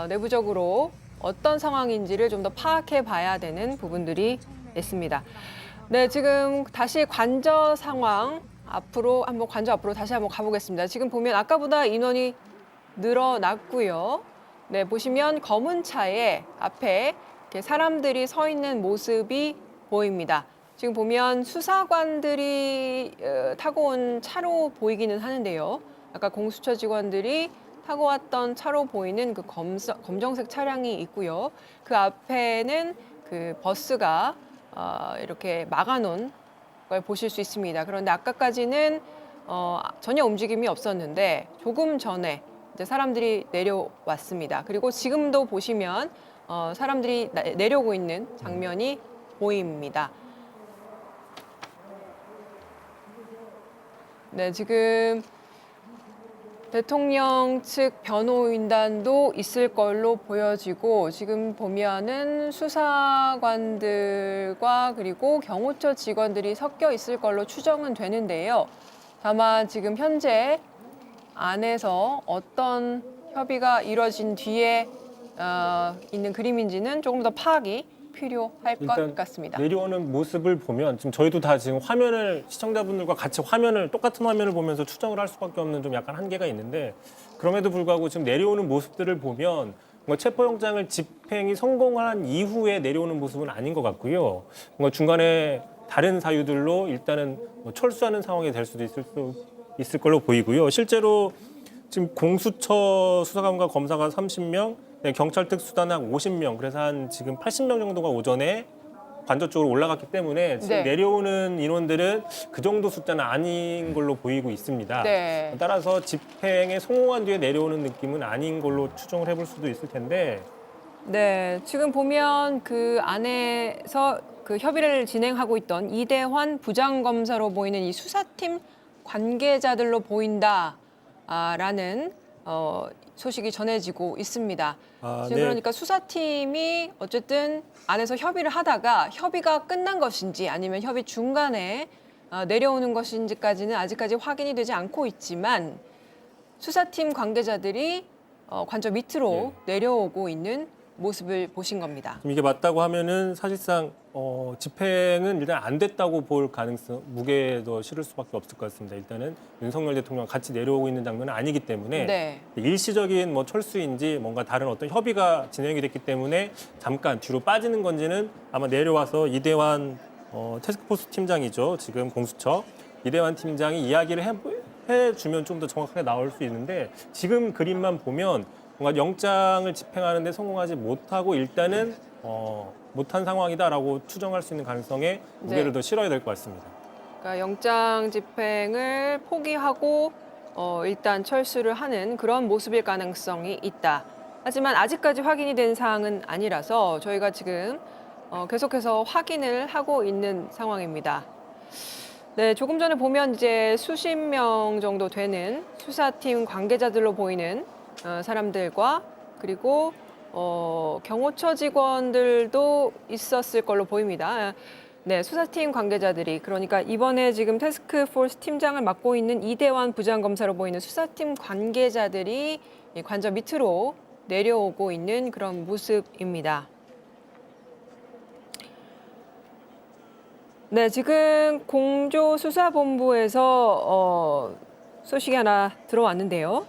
A: 내부적으로 어떤 상황인지를 좀 더 파악해 봐야 되는 부분들이 있습니다. 네, 지금 다시 관저 상황 관저 앞으로 다시 한번 가보겠습니다. 지금 보면 아까보다 인원이 늘어났고요. 네, 보시면 검은 차에 앞에 이렇게 사람들이 서 있는 모습이 보입니다. 지금 보면 수사관들이 타고 온 차로 보이기는 하는데요. 아까 공수처 직원들이 타고 왔던 차로 보이는 그 검정색 차량이 있고요. 그 앞에는 그 버스가 이렇게 막아놓은 걸 보실 수 있습니다. 그런데 아까까지는 전혀 움직임이 없었는데 조금 전에 이제 사람들이 내려왔습니다. 그리고 지금도 보시면 사람들이 내려오고 있는 장면이 보입니다. 네, 지금 대통령 측 변호인단도 있을 걸로 보여지고 지금 보면은 수사관들과 그리고 경호처 직원들이 섞여 있을 걸로 추정은 되는데요. 다만 지금 현재 안에서 어떤 협의가 이루어진 뒤에 있는 그림인지는 조금 더 파악이 필요할 것 같습니다.
F: 내려오는 모습을 보면 지금 저희도 다 지금 시청자분들과 같이 똑같은 화면을 보면서 추정을 할 수밖에 없는 좀 약간 한계가 있는데 그럼에도 불구하고 지금 내려오는 모습들을 보면 뭔가 체포영장을 집행이 성공한 이후에 내려오는 모습은 아닌 것 같고요. 뭔가 중간에 다른 사유들로 일단은 뭐 철수하는 상황이 될 수도 있을 걸로 보이고요. 실제로 지금 공수처 수사관과 검사가 30명, 경찰 특수단은 50명, 그래서 한 지금 80명 정도가 오전에 관저 쪽으로 올라갔기 때문에 지금
A: 네.
F: 내려오는 인원들은 그 정도 숫자는 아닌 걸로 보이고 있습니다.
A: 네.
F: 따라서 집행에 성공한 뒤에 내려오는 느낌은 아닌 걸로 추정을 해볼 수도 있을 텐데
A: 네, 지금 보면 그 안에서 그 협의를 진행하고 있던 이대환 부장검사로 보이는 이 수사팀 관계자들로 보인다라는 소식이 전해지고 있습니다. 지금
F: 네.
A: 그러니까 수사팀이 어쨌든 안에서 협의를 하다가 협의가 끝난 것인지 아니면 협의 중간에 내려오는 것인지까지는 아직까지 확인이 되지 않고 있지만 수사팀 관계자들이 관저 밑으로 내려오고 있는 모습을 보신 겁니다.
F: 이게 맞다고 하면은 사실상 집행은 일단 안 됐다고 볼 가능성, 무게도 실을 수밖에 없을 것 같습니다. 일단은 윤석열 대통령 같이 내려오고 있는 장면은 아니기 때문에
A: 네.
F: 일시적인 뭐 철수인지 뭔가 다른 어떤 협의가 진행이 됐기 때문에 잠깐 뒤로 빠지는 건지는 아마 내려와서 이대환 태스크포스 팀장이죠. 지금 공수처 이대환 팀장이 이야기를 해주면 좀 더 정확하게 나올 수 있는데 지금 그림만 보면 뭔가 영장을 집행하는 데 성공하지 못하고 일단은 못한 상황이다라고 추정할 수 있는 가능성에 무게를 더 실어야 될 것 같습니다.
A: 그러니까 영장 집행을 포기하고 일단 철수를 하는 그런 모습일 가능성이 있다. 하지만 아직까지 확인이 된 사항은 아니라서 저희가 지금 계속해서 확인을 하고 있는 상황입니다. 네, 조금 전에 보면 이제 수십 명 정도 되는 수사팀 관계자들로 보이는 사람들과 그리고 경호처 직원들도 있었을 걸로 보입니다. 네, 수사팀 관계자들이 그러니까 이번에 지금 태스크포스 팀장을 맡고 있는 이대환 부장검사로 보이는 수사팀 관계자들이 이 관저 밑으로 내려오고 있는 그런 모습입니다. 네, 지금 공조수사본부에서 소식이 하나 들어왔는데요.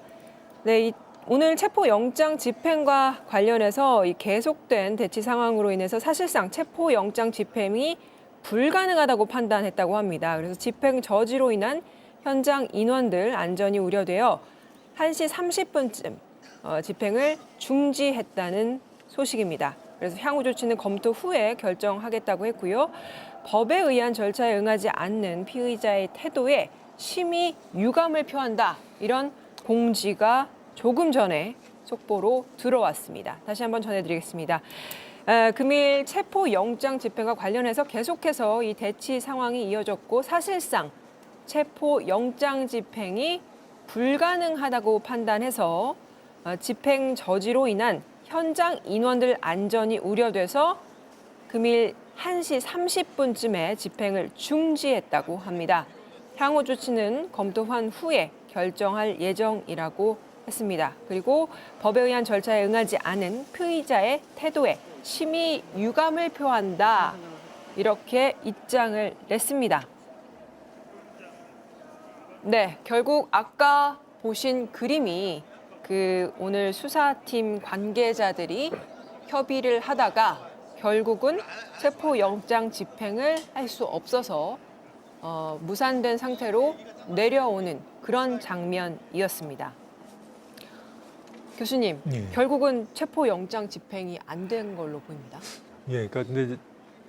A: 네, 오늘 체포영장 집행과 관련해서 이 계속된 대치 상황으로 인해서 사실상 체포영장 집행이 불가능하다고 판단했다고 합니다. 그래서 집행 저지로 인한 현장 인원들 안전이 우려되어 1시 30분쯤 집행을 중지했다는 소식입니다. 그래서 향후 조치는 검토 후에 결정하겠다고 했고요. 법에 의한 절차에 응하지 않는 피의자의 태도에 심히 유감을 표한다. 이런 공지가 조금 전에 속보로 들어왔습니다. 다시 한번 전해드리겠습니다. 금일 체포영장 집행과 관련해서 계속해서 이 대치 상황이 이어졌고 사실상 체포영장 집행이 불가능하다고 판단해서 집행 저지로 인한 현장 인원들 안전이 우려돼서 금일 1시 30분쯤에 집행을 중지했다고 합니다. 향후 조치는 검토한 후에 결정할 예정이라고 했습니다. 그리고 법에 의한 절차에 응하지 않은 피의자의 태도에 심히 유감을 표한다. 이렇게 입장을 냈습니다. 네, 결국 아까 보신 그림이 그 오늘 수사팀 관계자들이 협의를 하다가 결국은 체포영장 집행을 할 수 없어서 무산된 상태로 내려오는 그런 장면이었습니다. 교수님,
G: 예.
A: 결국은 체포영장 집행이 안 된 걸로 보입니다.
G: 예, 그러니까 근데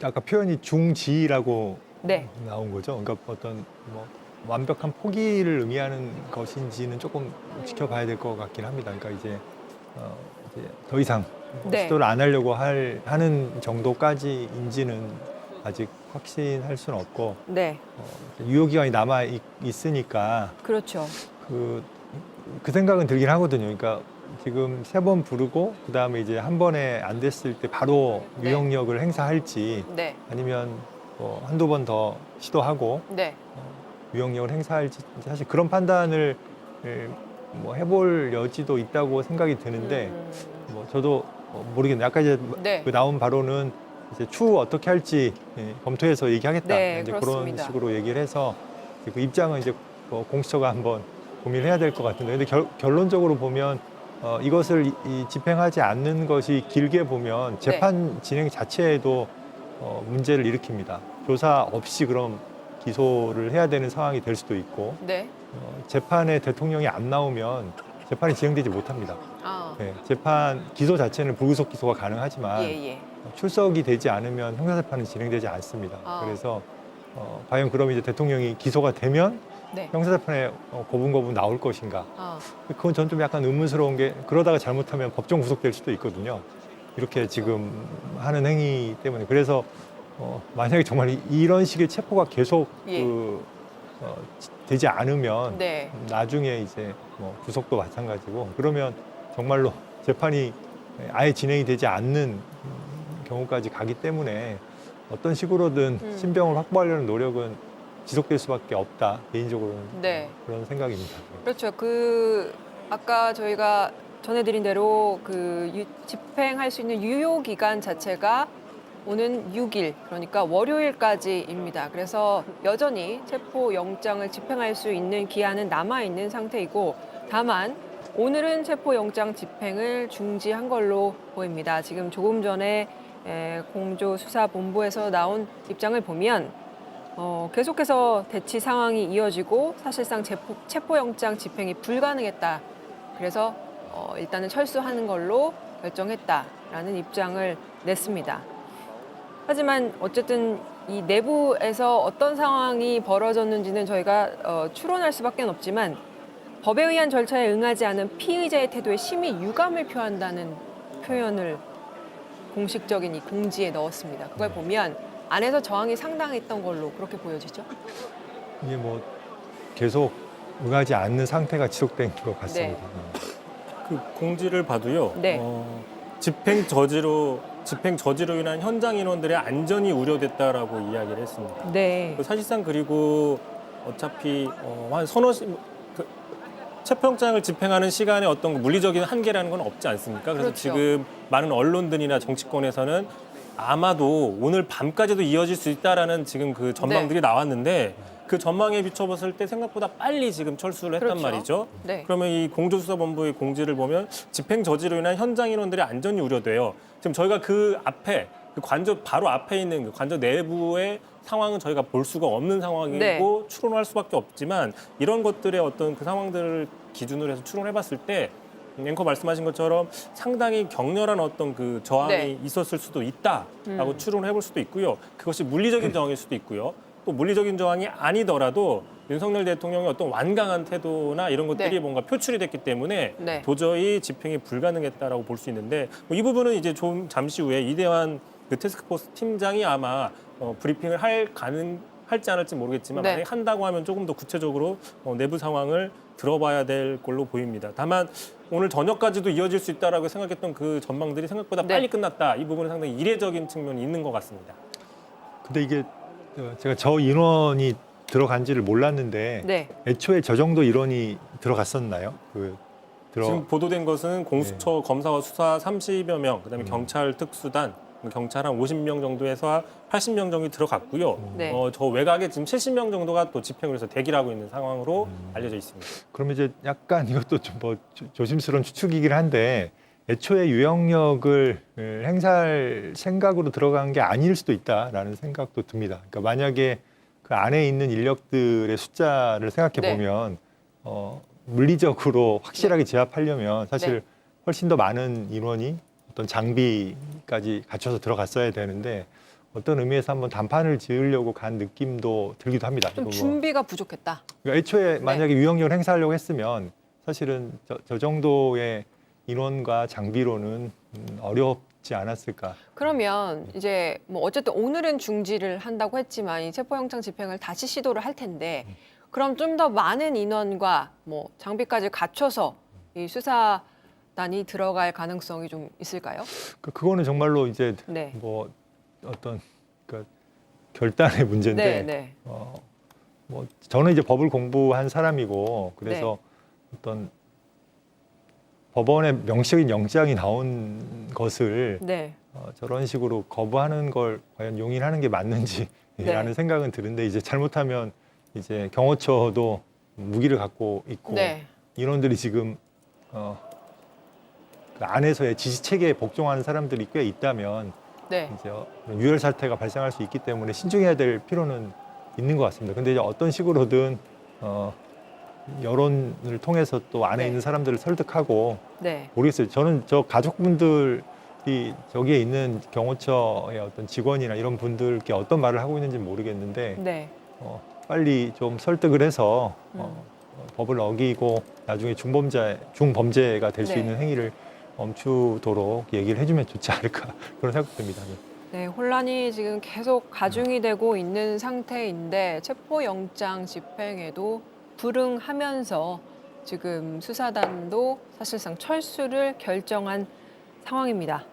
G: 아까 표현이 중지라고
A: 네,
G: 나온 거죠. 그러니까 어떤 뭐 완벽한 포기를 의미하는 것인지는 조금 지켜봐야 될 것 같긴 합니다. 그러니까 이제 더 이상
A: 네.
G: 시도를 안 하려고 하는 정도까지인지는 아직 확신할 수는 없고
A: 네,
G: 유효기간이 남아 있으니까
A: 그렇죠.
G: 그 생각은 들긴 하거든요. 그러니까 지금 3번 부르고 그다음에 이제 한 번에 안 됐을 때 바로
A: 네.
G: 유형력을 행사할지
A: 네,
G: 아니면 뭐 한두 번 더 시도하고
A: 네,
G: 유형력을 행사할지 사실 그런 판단을 뭐 해볼 여지도 있다고 생각이 드는데 뭐 저도 모르겠네요. 아까 이제
A: 네.
G: 그 나온 바로는 이제 추후 어떻게 할지 검토해서 얘기하겠다.
A: 네,
G: 이제
A: 그렇습니다.
G: 그런 식으로 얘기를 해서 그 입장은 이제 공수처가 한번 고민해야 될 것 같은데 근데 결론적으로 보면 이것을 집행하지 않는 것이 길게 보면 재판 진행 자체에도 문제를 일으킵니다. 조사 없이 그럼 기소를 해야 되는 상황이 될 수도 있고
A: 네.
G: 재판에 대통령이 안 나오면 재판이 진행되지 못합니다.
A: 아,
G: 네, 재판 기소 자체는 불구속 기소가 가능하지만
A: 예.
G: 출석이 되지 않으면 형사재판은 진행되지 않습니다.
A: 아.
G: 그래서 과연 그럼 이제 대통령이 기소가 되면
A: 네.
G: 형사재판에 고분고분 나올 것인가?
A: 아,
G: 그건 전 좀 약간 의문스러운 게 그러다가 잘못하면 법정 구속될 수도 있거든요. 이렇게 지금 하는 행위 때문에 그래서 만약에 정말 이런 식의 체포가 계속
A: 예.
G: 되지 않으면
A: 네.
G: 나중에 이제 뭐 구속도 마찬가지고 그러면 정말로 재판이 아예 진행이 되지 않는 경우까지 가기 때문에 어떤 식으로든 신병을 확보하려는 노력은 지속될 수밖에 없다. 개인적으로는
A: 네.
G: 그런 생각입니다.
A: 그렇죠. 아까 저희가 전해드린 대로 집행할 수 있는 유효 기간 자체가 오는 6일, 그러니까 월요일까지입니다. 그래서 여전히 체포 영장을 집행할 수 있는 기한은 남아 있는 상태이고, 다만 오늘은 체포 영장 집행을 중지한 걸로 보입니다. 지금 조금 전에 공조수사본부에서 나온 입장을 보면 계속해서 대치 상황이 이어지고 사실상 체포영장 집행이 불가능했다. 그래서 일단은 철수하는 걸로 결정했다라는 입장을 냈습니다. 하지만 어쨌든 이 내부에서 어떤 상황이 벌어졌는지는 저희가 추론할 수밖에 없지만 법에 의한 절차에 응하지 않은 피의자의 태도에 심히 유감을 표한다는 표현을 공식적인 이 공지에 넣었습니다. 그걸 보면 안에서 저항이 상당했던 걸로 그렇게 보여지죠.
G: 이게 뭐 계속 응하지 않는 상태가 지속된 것 같습니다.
F: 그 공지를 봐도요.
A: 네.
F: 집행 저지로 인한 현장 인원들의 안전이 우려됐다라고 이야기를 했습니다.
A: 네.
F: 사실상 그리고 어차피 한 서너 시 체포영장을 집행하는 시간에 어떤 물리적인 한계라는 건 없지 않습니까? 그래서
A: 그렇죠.
F: 지금 많은 언론들이나 정치권에서는 아마도 오늘 밤까지도 이어질 수 있다라는 지금 그 전망들이 나왔는데 그 전망에 비춰봤을 때 생각보다 빨리 지금 철수를 했단
A: 그렇죠.
F: 말이죠.
A: 네.
F: 그러면 이 공조수사본부의 공지를 보면 집행 저지로 인한 현장 인원들의 안전이 우려돼요. 지금 저희가 그 앞에 그 관저 바로 앞에 있는 그 관저 내부의 상황은 저희가 볼 수가 없는 상황이고
A: 네.
F: 추론할 수밖에 없지만 이런 것들의 어떤 그 상황들을 기준으로 해서 추론해봤을 때 앵커 말씀하신 것처럼 상당히 격렬한 어떤 그 저항이
A: 네.
F: 있었을 수도 있다라고 추론해볼 수도 있고요. 그것이 물리적인 저항일 수도 있고요. 또 물리적인 저항이 아니더라도 윤석열 대통령의 어떤 완강한 태도나 이런 것들이
A: 네.
F: 뭔가 표출이 됐기 때문에
A: 네.
F: 도저히 집행이 불가능했다라고 볼 수 있는데 이 부분은 이제 좀 잠시 후에 이대환 그 태스크포스 팀장이 아마 브리핑을 할지 않을지 모르겠지만
A: 네.
F: 만약에 한다고 하면 조금 더 구체적으로 내부 상황을 들어봐야 될 걸로 보입니다. 다만 오늘 저녁까지도 이어질 수 있다라고 생각했던 그 전망들이 생각보다
A: 네.
F: 빨리 끝났다. 이 부분은 상당히 이례적인 측면이 있는 것 같습니다.
G: 근데 이게 제가 저 인원이 들어간지를 몰랐는데
A: 네.
G: 애초에 저 정도 인원이 들어갔었나요?
F: 지금 보도된 것은 공수처 검사와 수사 30여 명, 그다음에 경찰 특수단, 경찰 한 50명 정도에서 80명 정도 들어갔고요.
A: 네.
F: 저 외곽에 지금 70명 정도가 또 집행을 해서 대기를 하고 있는 상황으로 알려져 있습니다.
G: 그러면 이제 약간 이것도 좀 뭐 조심스러운 추측이긴 한데 애초에 유영력을 행사할 생각으로 들어간 게 아닐 수도 있다라는 생각도 듭니다. 그러니까 만약에 그 안에 있는 인력들의 숫자를 생각해 보면 물리적으로 확실하게 제압하려면 사실
A: 네.
G: 훨씬 더 많은 인원이 어떤 장비까지 갖춰서 들어갔어야 되는데 어떤 의미에서 한번 단판을 지으려고 간 느낌도 들기도 합니다.
A: 좀 준비가 부족했다.
G: 그러니까 애초에 만약에 유영력을 행사하려고 했으면 사실은 저 정도의 인원과 장비로는 어렵지 않았을까.
A: 그러면 이제 뭐 어쨌든 오늘은 중지를 한다고 했지만 이 체포영장 집행을 다시 시도를 할 텐데 그럼 좀 더 많은 인원과 뭐 장비까지 갖춰서 이 수사단이 들어갈 가능성이 좀 있을까요?
G: 그거는 정말로 이제
A: 네.
G: 뭐 어떤 그러니까 결단의 문제인데
A: 네.
G: 뭐 저는 이제 법을 공부한 사람이고 그래서 어떤 법원에 명시적인 영장이 나온 것을
A: 네.
G: 저런 식으로 거부하는 걸 과연 용인하는 게 맞는지라는 생각은 드는데 이제 잘못하면 이제 경호처도 무기를 갖고 있고
A: 네.
G: 인원들이 지금 그 안에서의 지시 체계에 복종하는 사람들이 꽤 있다면
A: 네.
G: 이제 유혈 사태가 발생할 수 있기 때문에 신중해야 될 필요는 있는 것 같습니다. 근데 이제 어떤 식으로든 여론을 통해서 또 안에
A: 네.
G: 있는 사람들을 설득하고
A: 네.
G: 모르겠어요. 저는 저 가족분들이 저기에 있는 경호처의 어떤 직원이나 이런 분들께 어떤 말을 하고 있는지 모르겠는데
A: 네.
G: 빨리 좀 설득을 해서 법을 어기고 나중에 중범죄가 될 수
A: 네.
G: 있는 행위를 멈추도록 얘기를 해주면 좋지 않을까 그런 생각됩니다.
A: 네, 혼란이 지금 계속 가중이 되고 있는 상태인데 체포영장 집행에도 불응하면서 지금 수사단도 사실상 철수를 결정한 상황입니다.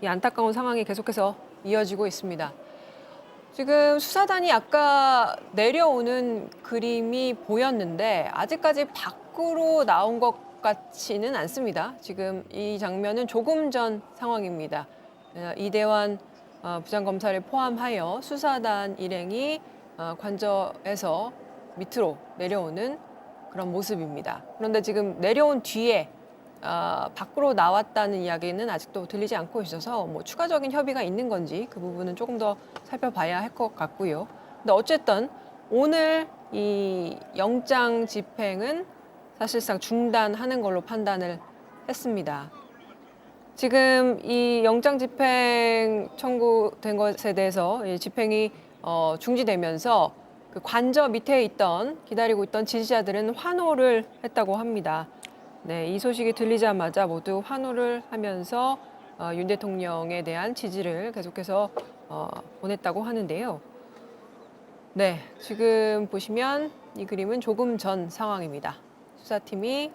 A: 이 안타까운 상황이 계속해서 이어지고 있습니다. 지금 수사단이 아까 내려오는 그림이 보였는데 아직까지 밖으로 나온 것 같지는 않습니다. 지금 이 장면은 조금 전 상황입니다. 이대환 부장검사를 포함하여 수사단 일행이 관저에서 밑으로 내려오는 그런 모습입니다. 그런데 지금 내려온 뒤에 밖으로 나왔다는 이야기는 아직도 들리지 않고 있어서 뭐 추가적인 협의가 있는 건지 그 부분은 조금 더 살펴봐야 할 것 같고요. 근데 어쨌든 오늘 이 영장 집행은 사실상 중단하는 걸로 판단을 했습니다. 지금 이 영장 집행 청구된 것에 대해서 이 집행이 중지되면서 그 관저 밑에 기다리고 있던 지지자들은 환호를 했다고 합니다. 네, 이 소식이 들리자마자 모두 환호를 하면서 윤 대통령에 대한 지지를 계속해서 보냈다고 하는데요. 네, 지금 보시면 이 그림은 조금 전 상황입니다. 수사팀이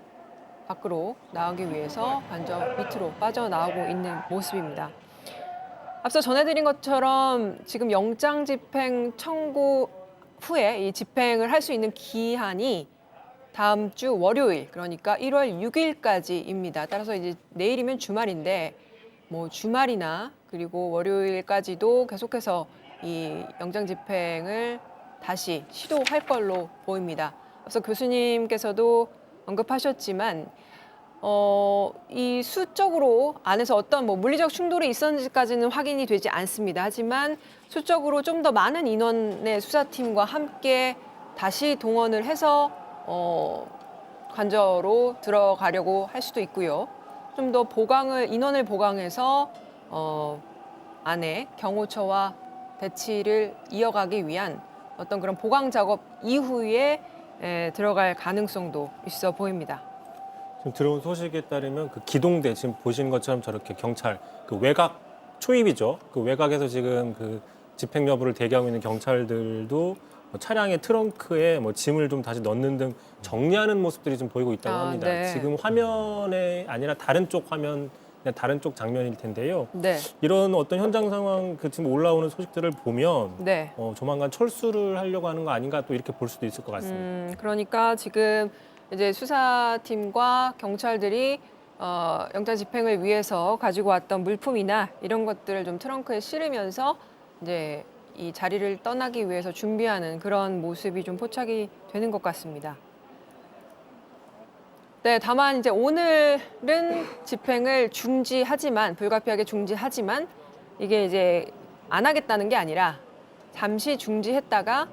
A: 밖으로 나오기 위해서 관저 밑으로 빠져나오고 있는 모습입니다. 앞서 전해드린 것처럼 지금 영장 집행 청구 후에 이 집행을 할 수 있는 기한이 다음 주 월요일, 그러니까 1월 6일까지입니다. 따라서 이제 내일이면 주말인데 뭐 주말이나 그리고 월요일까지도 계속해서 이 영장 집행을 다시 시도할 걸로 보입니다. 앞서 교수님께서도 언급하셨지만 이 수적으로 안에서 어떤 뭐 물리적 충돌이 있었는지까지는 확인이 되지 않습니다. 하지만 수적으로 좀 더 많은 인원의 수사팀과 함께 다시 동원을 해서 관저로 들어가려고 할 수도 있고요. 좀 더 인원을 보강해서 안에 경호처와 대치를 이어가기 위한 어떤 그런 보강 작업 이후에 들어갈 가능성도 있어 보입니다.
F: 지금 들어온 소식에 따르면 그 기동대 지금 보시는 것처럼 저렇게 경찰 그 외곽 초입이죠. 그 외곽에서 지금 그 집행 여부를 대기하고 있는 경찰들도 뭐 차량의 트렁크에 뭐 짐을 좀 다시 넣는 등 정리하는 모습들이 좀 보이고 있다고 합니다.
A: 네.
F: 지금 화면에 아니라 다른 쪽 화면, 그냥 다른 쪽 장면일 텐데요.
A: 네,
F: 이런 어떤 현장 상황 그 지금 올라오는 소식들을 보면
A: 네.
F: 조만간 철수를 하려고 하는 거 아닌가 또 이렇게 볼 수도 있을 것 같습니다.
A: 그러니까 지금 이제 수사팀과 경찰들이 영장 집행을 위해서 가지고 왔던 물품이나 이런 것들을 좀 트렁크에 실으면서 이제 이 자리를 떠나기 위해서 준비하는 그런 모습이 좀 포착이 되는 것 같습니다. 네, 다만 이제 오늘은 집행을 불가피하게 중지하지만 이게 이제 안 하겠다는 게 아니라 잠시 중지했다가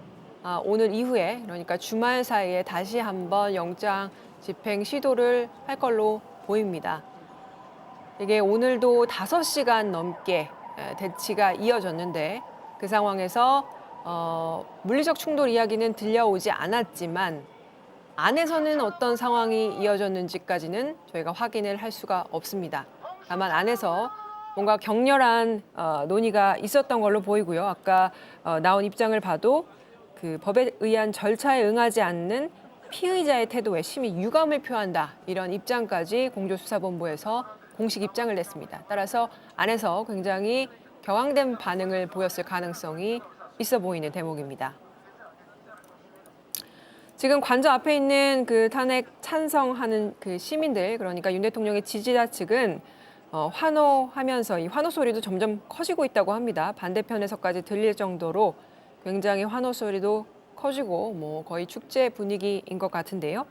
A: 오늘 이후에 그러니까 주말 사이에 다시 한번 영장 집행 시도를 할 걸로 보입니다. 이게 오늘도 5시간 넘게 대치가 이어졌는데 그 상황에서 물리적 충돌 이야기는 들려오지 않았지만 안에서는 어떤 상황이 이어졌는지까지는 저희가 확인을 할 수가 없습니다. 다만 안에서 뭔가 격렬한 논의가 있었던 걸로 보이고요. 아까 나온 입장을 봐도 그 법에 의한 절차에 응하지 않는 피의자의 태도에 심히 유감을 표한다. 이런 입장까지 공조수사본부에서 공식 입장을 냈습니다. 따라서 안에서 굉장히 격앙된 반응을 보였을 가능성이 있어 보이는 대목입니다. 지금 관저 앞에 있는 그 탄핵 찬성하는 그 시민들, 그러니까 윤 대통령의 지지자 측은 환호하면서 이 환호 소리도 점점 커지고 있다고 합니다. 반대편에서까지 들릴 정도로 굉장히 환호 소리도 커지고 뭐 거의 축제 분위기인 것 같은데요.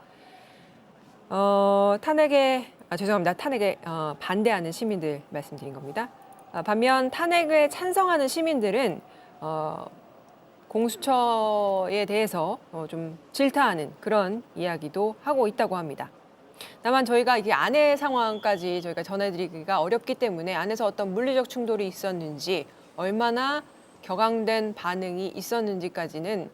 A: 탄핵에 죄송합니다. 탄핵에 반대하는 시민들 말씀드린 겁니다. 반면 탄핵에 찬성하는 시민들은 공수처에 대해서 좀 질타하는 그런 이야기도 하고 있다고 합니다. 다만 저희가 이게 안의 상황까지 저희가 전해드리기가 어렵기 때문에 안에서 어떤 물리적 충돌이 있었는지 얼마나 격앙된 반응이 있었는지까지는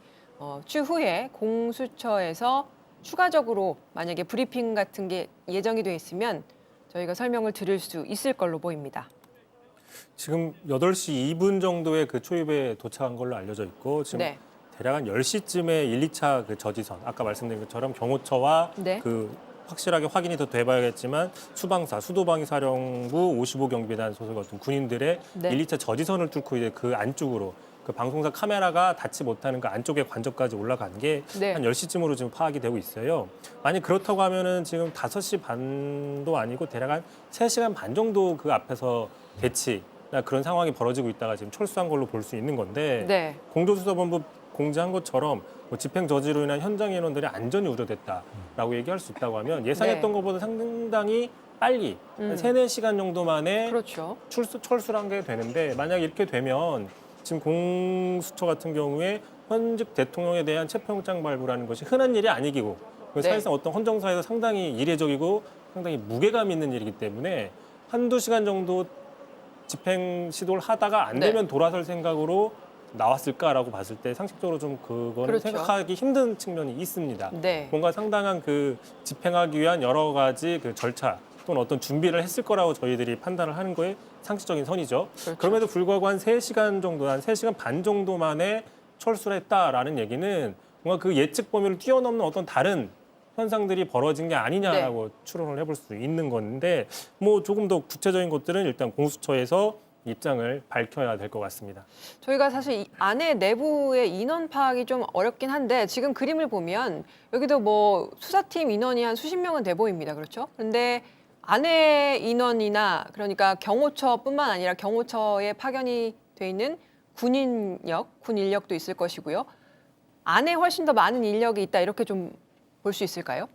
A: 추후에 공수처에서 추가적으로 만약에 브리핑 같은 게 예정이 돼 있으면 저희가 설명을 드릴 수 있을 걸로 보입니다.
F: 지금 8시 2분 정도에 그 초입에 도착한 걸로 알려져 있고 지금
A: 네.
F: 대략 한 10시쯤에 1, 2차 그 저지선 아까 말씀드린 것처럼 경호처와
A: 네.
F: 그 확실하게 확인이 더 돼봐야겠지만 수방사, 수도방위사령부 55경비단 소속 어떤 군인들의
A: 네.
F: 1, 2차 저지선을 뚫고 이제 그 안쪽으로 그 방송사 카메라가 닿지 못하는 그 안쪽의 관저까지 올라간 게
A: 네.
F: 한 10시쯤으로 지금 파악이 되고 있어요. 만약 그렇다고 하면은 지금 5시 반도 아니고 대략 한 3시간 반 정도 그 앞에서 대치나 그런 상황이 벌어지고 있다가 지금 철수한 걸로 볼 수 있는 건데
A: 네.
F: 공조수사본부 공지한 것처럼 뭐 집행 저지로 인한 현장 인원들의 안전이 우려됐다라고 얘기할 수 있다고 하면 예상했던
A: 네.
F: 것보다 상당히 빨리 한 3-4시간 정도 만에
A: 그렇죠.
F: 철수를 한 게 되는데 만약 이렇게 되면 지금 공수처 같은 경우에 현직 대통령에 대한 체포영장 발부라는 것이 흔한 일이 아니고
A: 네.
F: 사실상 어떤 헌정사에서 상당히 이례적이고 상당히 무게감 있는 일이기 때문에 1-2시간 정도 집행 시도를 하다가 안
A: 네.
F: 되면 돌아설 생각으로 나왔을까라고 봤을 때 상식적으로 좀 그거는
A: 그렇죠.
F: 생각하기 힘든 측면이 있습니다.
A: 네.
F: 뭔가 상당한 그 집행하기 위한 여러 가지 그 절차 또는 어떤 준비를 했을 거라고 저희들이 판단을 하는 거에 상식적인 선이죠.
A: 그렇죠.
F: 그럼에도 불구하고 한 3시간 정도, 한 3시간 반 정도 만에 철수를 했다라는 얘기는 뭔가 그 예측 범위를 뛰어넘는 어떤 다른 현상들이 벌어진 게 아니냐라고
A: 네.
F: 추론을 해볼 수 있는 건데 뭐 조금 더 구체적인 것들은 일단 공수처에서 입장을 밝혀야 될 것 같습니다.
A: 저희가 사실 이 안에 내부의 인원 파악이 좀 어렵긴 한데 지금 그림을 보면 여기도 뭐 수사팀 인원이 한 수십 명은 돼 보입니다. 그렇죠? 그런데 안에 인원이나 그러니까 경호처뿐만 아니라 경호처에 파견이 돼 있는 군 인력도 있을 것이고요. 안에 훨씬 더 많은 인력이 있다 이렇게 좀 볼 수 있을까요?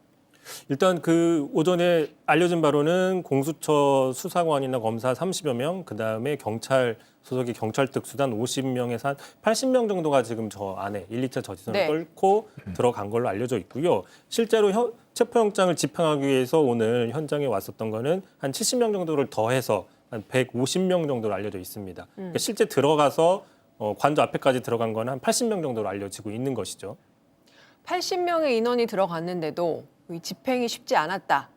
F: 일단 그 오전에 알려진 바로는 공수처 수사관이나 검사 30여 명, 그다음에 경찰 소속의 경찰 특수단 50명에서 한 80명 정도가 지금 저 안에 1, 2차 저지선을
A: 네.
F: 뚫고 들어간 걸로 알려져 있고요. 실제로 체포영장을 집행하기 위해서 오늘 현장에 왔었던 거는 한 70명 정도를 더해서 한 150명 정도로 알려져 있습니다. 그러니까 실제 들어가서 관저 앞에까지 들어간 건 한 80명 정도로 알려지고 있는 것이죠.
A: 80명의 인원이 들어갔는데도 이 집행이 쉽지 않았다.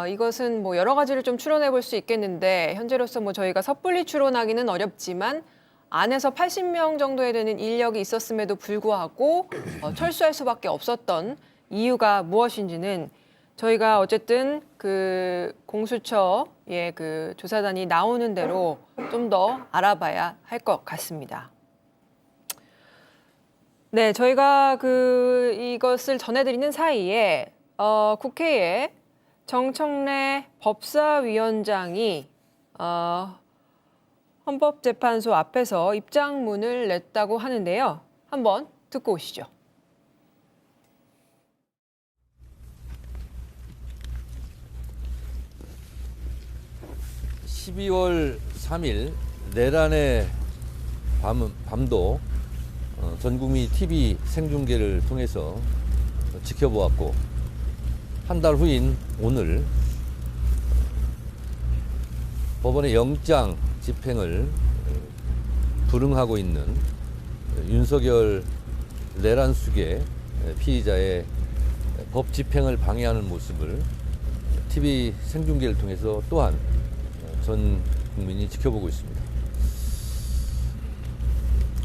A: 이것은 뭐 여러 가지를 좀 추론해 볼 수 있겠는데 현재로서 뭐 저희가 섣불리 추론하기는 어렵지만 안에서 80명 정도에 되는 인력이 있었음에도 불구하고 철수할 수밖에 없었던 이유가 무엇인지는 저희가 어쨌든 그 공수처의 그 조사단이 나오는 대로 좀 더 알아봐야 할 것 같습니다. 네, 저희가 이것을 전해드리는 사이에 국회에 정청래 법사위원장이 헌법재판소 앞에서 입장문을 냈다고 하는데요. 한번 듣고 오시죠.
I: (12월 3일) 내란의 밤도 전국민 TV 생중계를 통해서 지켜보았고 한 달 후인 오늘 법원의 영장 집행을 불응하고 있는 윤석열 내란 수계 피의자의 법 집행을 방해하는 모습을 TV 생중계를 통해서 또한 전 국민이 지켜보고 있습니다.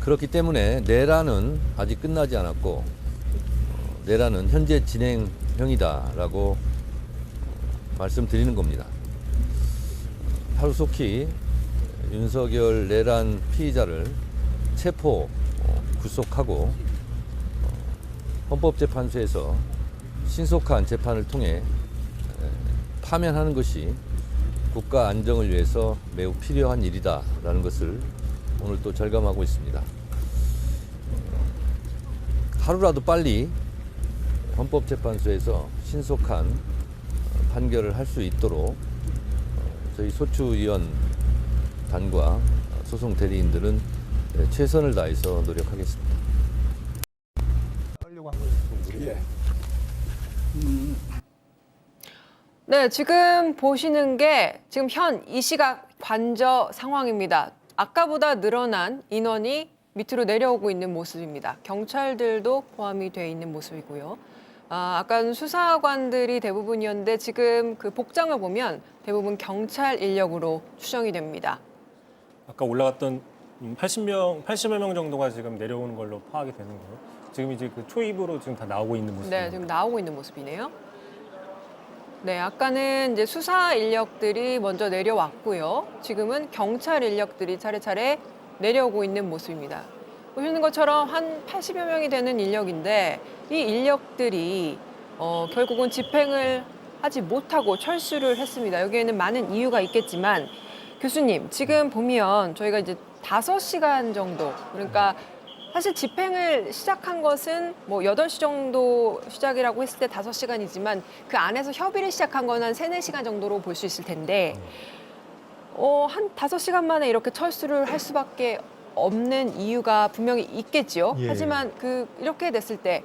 I: 그렇기 때문에 내란은 아직 끝나지 않았고 내란은 현재 진행형이다라고 말씀드리는 겁니다. 하루속히 윤석열 내란 피의자를 체포, 구속하고 헌법재판소에서 신속한 재판을 통해 파면하는 것이 국가 안정을 위해서 매우 필요한 일이다라는 것을 오늘 또 절감하고 있습니다. 하루라도 빨리 헌법재판소에서 신속한 판결을 할 수 있도록 저희 소추위원단과 소송 대리인들은 최선을 다해서 노력하겠습니다.
A: 네, 지금 보시는 게 지금 현 이 시각 관저 상황입니다. 아까보다 늘어난 인원이 밑으로 내려오고 있는 모습입니다. 경찰들도 포함이 돼 있는 모습이고요. 아까는 수사관들이 대부분이었는데 지금 그 복장을 보면 대부분 경찰 인력으로 추정이 됩니다.
F: 아까 올라갔던 80여 명 정도가 지금 내려오는 걸로 파악이 되는 거예요. 지금 이제 그 초입으로 지금 다 나오고 있는 모습입니다.
A: 네, 지금 나오고 있는 모습이네요. 네, 아까는 이제 수사 인력들이 먼저 내려왔고요. 지금은 경찰 인력들이 차례차례 내려오고 있는 모습입니다. 보시는 것처럼 한 80여 명이 되는 인력인데 이 인력들이 결국은 집행을 하지 못하고 철수를 했습니다. 여기에는 많은 이유가 있겠지만 교수님, 지금 보면 저희가 이제 5시간 정도, 그러니까 사실 집행을 시작한 것은 뭐 8시 정도 시작이라고 했을 때 5시간이지만 그 안에서 협의를 시작한 건 한 3, 4시간 정도로 볼 수 있을 텐데 한 5시간 만에 이렇게 철수를 할 수밖에 없는 이유가 분명히 있겠지요.
G: 예.
A: 하지만 이렇게 됐을 때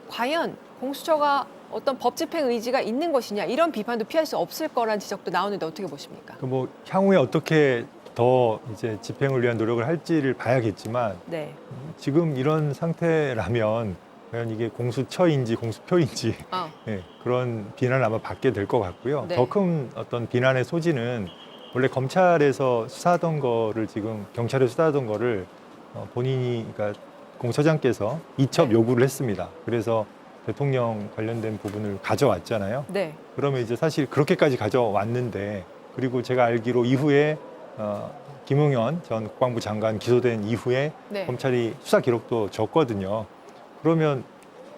A: 과연 공수처가 어떤 법 집행 의지가 있는 것이냐 이런 비판도 피할 수 없을 거란 지적도 나오는데 어떻게 보십니까?
G: 뭐 향후에 어떻게 더 이제 집행을 위한 노력을 할지를 봐야겠지만
A: 네.
G: 지금 이런 상태라면 과연 이게 공수처인지 공수표인지 네, 그런 비난을 아마 받게 될 것 같고요.
A: 네.
G: 더 큰 어떤 비난의 소지는 원래 검찰에서 수사하던 거를 지금 경찰에 수사하던 거를 본인이 그러니까 공처장께서 이첩
A: 네.
G: 요구를 했습니다. 그래서 대통령 관련된 부분을 가져왔잖아요.
A: 네.
G: 그러면 이제 사실 그렇게까지 가져왔는데 그리고 제가 알기로 이후에 김용현 전 국방부 장관 기소된 이후에
A: 네.
G: 검찰이 수사 기록도 줬거든요. 그러면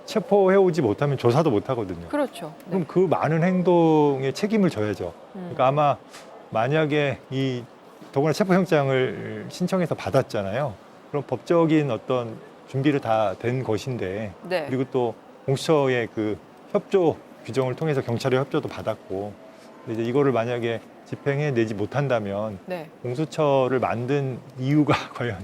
G: 체포해오지 못하면 조사도 못하거든요.
A: 그렇죠. 네.
G: 그럼 그 많은 행동에 책임을 져야죠. 그러니까 아마 만약에 더구나 체포영장을 신청해서 받았잖아요. 그럼 법적인 어떤 준비를 다 된 것인데
A: 네.
G: 그리고 또 공수처의 그 협조 규정을 통해서 경찰의 협조도 받았고 근데 이제 이거를 만약에 집행해내지 못한다면
A: 네.
G: 공수처를 만든 이유가 과연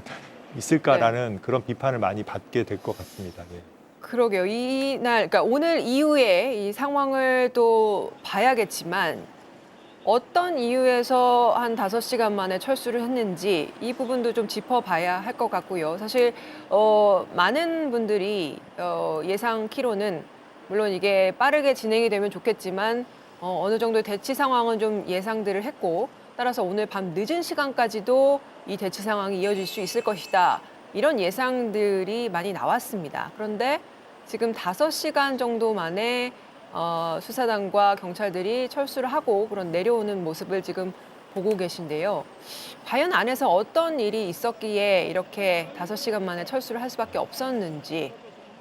G: 있을까라는 그런 비판을 많이 받게 될 것 같습니다. 네.
A: 그러게요. 그러니까 오늘 이후에 이 상황을 또 봐야겠지만 어떤 이유에서 한 5시간 만에 철수를 했는지 이 부분도 좀 짚어봐야 할 것 같고요. 사실 많은 분들이 예상키로는 물론 이게 빠르게 진행이 되면 좋겠지만 어느 정도의 대치 상황은 좀 예상들을 했고 따라서 오늘 밤 늦은 시간까지도 이 대치 상황이 이어질 수 있을 것이다. 이런 예상들이 많이 나왔습니다. 그런데 지금 5시간 정도 만에 수사단과 경찰들이 철수를 하고 그런 내려오는 모습을 지금 보고 계신데요. 과연 안에서 어떤 일이 있었기에 이렇게 5시간 만에 철수를 할 수밖에 없었는지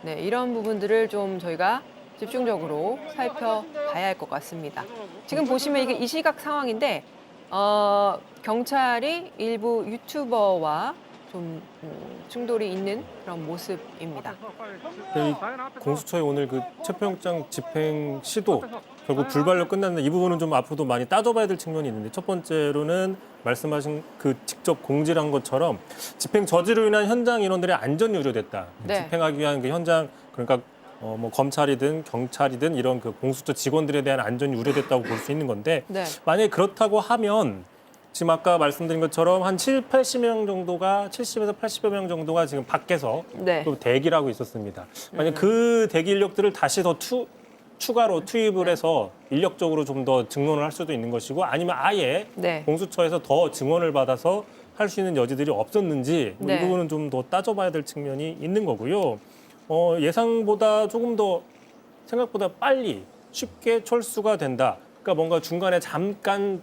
A: 네, 이런 부분들을 좀 저희가 집중적으로 살펴봐야 할 것 같습니다. 지금 보시면 이게 이 시각 상황인데 경찰이 일부 유튜버와 좀 충돌이 있는 그런 모습입니다.
F: 이 공수처의 오늘 그 체포영장 집행 시도 결국 불발로 끝났는데 이 부분은 좀 앞으로도 많이 따져봐야 될 측면이 있는데 첫 번째로는 말씀하신 그 직접 공지를 한 것처럼 집행 저지로 인한 현장 인원들의 안전이 우려됐다.
A: 네.
F: 집행하기 위한 그 현장 그러니까 뭐 검찰이든 경찰이든 이런 그 공수처 직원들에 대한 안전이 우려됐다고 볼 수 있는 건데
A: 네.
F: 만약에 그렇다고 하면 지금 아까 말씀드린 것처럼 한 70에서 80여 명 정도가 지금 밖에서
A: 네.
F: 또 대기를 하고 있었습니다. 만약 그 대기 인력들을 다시 더 추가로 투입을 해서 인력적으로 좀 더 증원을 할 수도 있는 것이고 아니면 아예
A: 네.
F: 공수처에서 더 증원을 받아서 할 수 있는 여지들이 없었는지
A: 네.
F: 이 부분은 좀 더 따져봐야 될 측면이 있는 거고요. 예상보다 조금 더 생각보다 빨리 쉽게 철수가 된다. 그러니까 뭔가 중간에 잠깐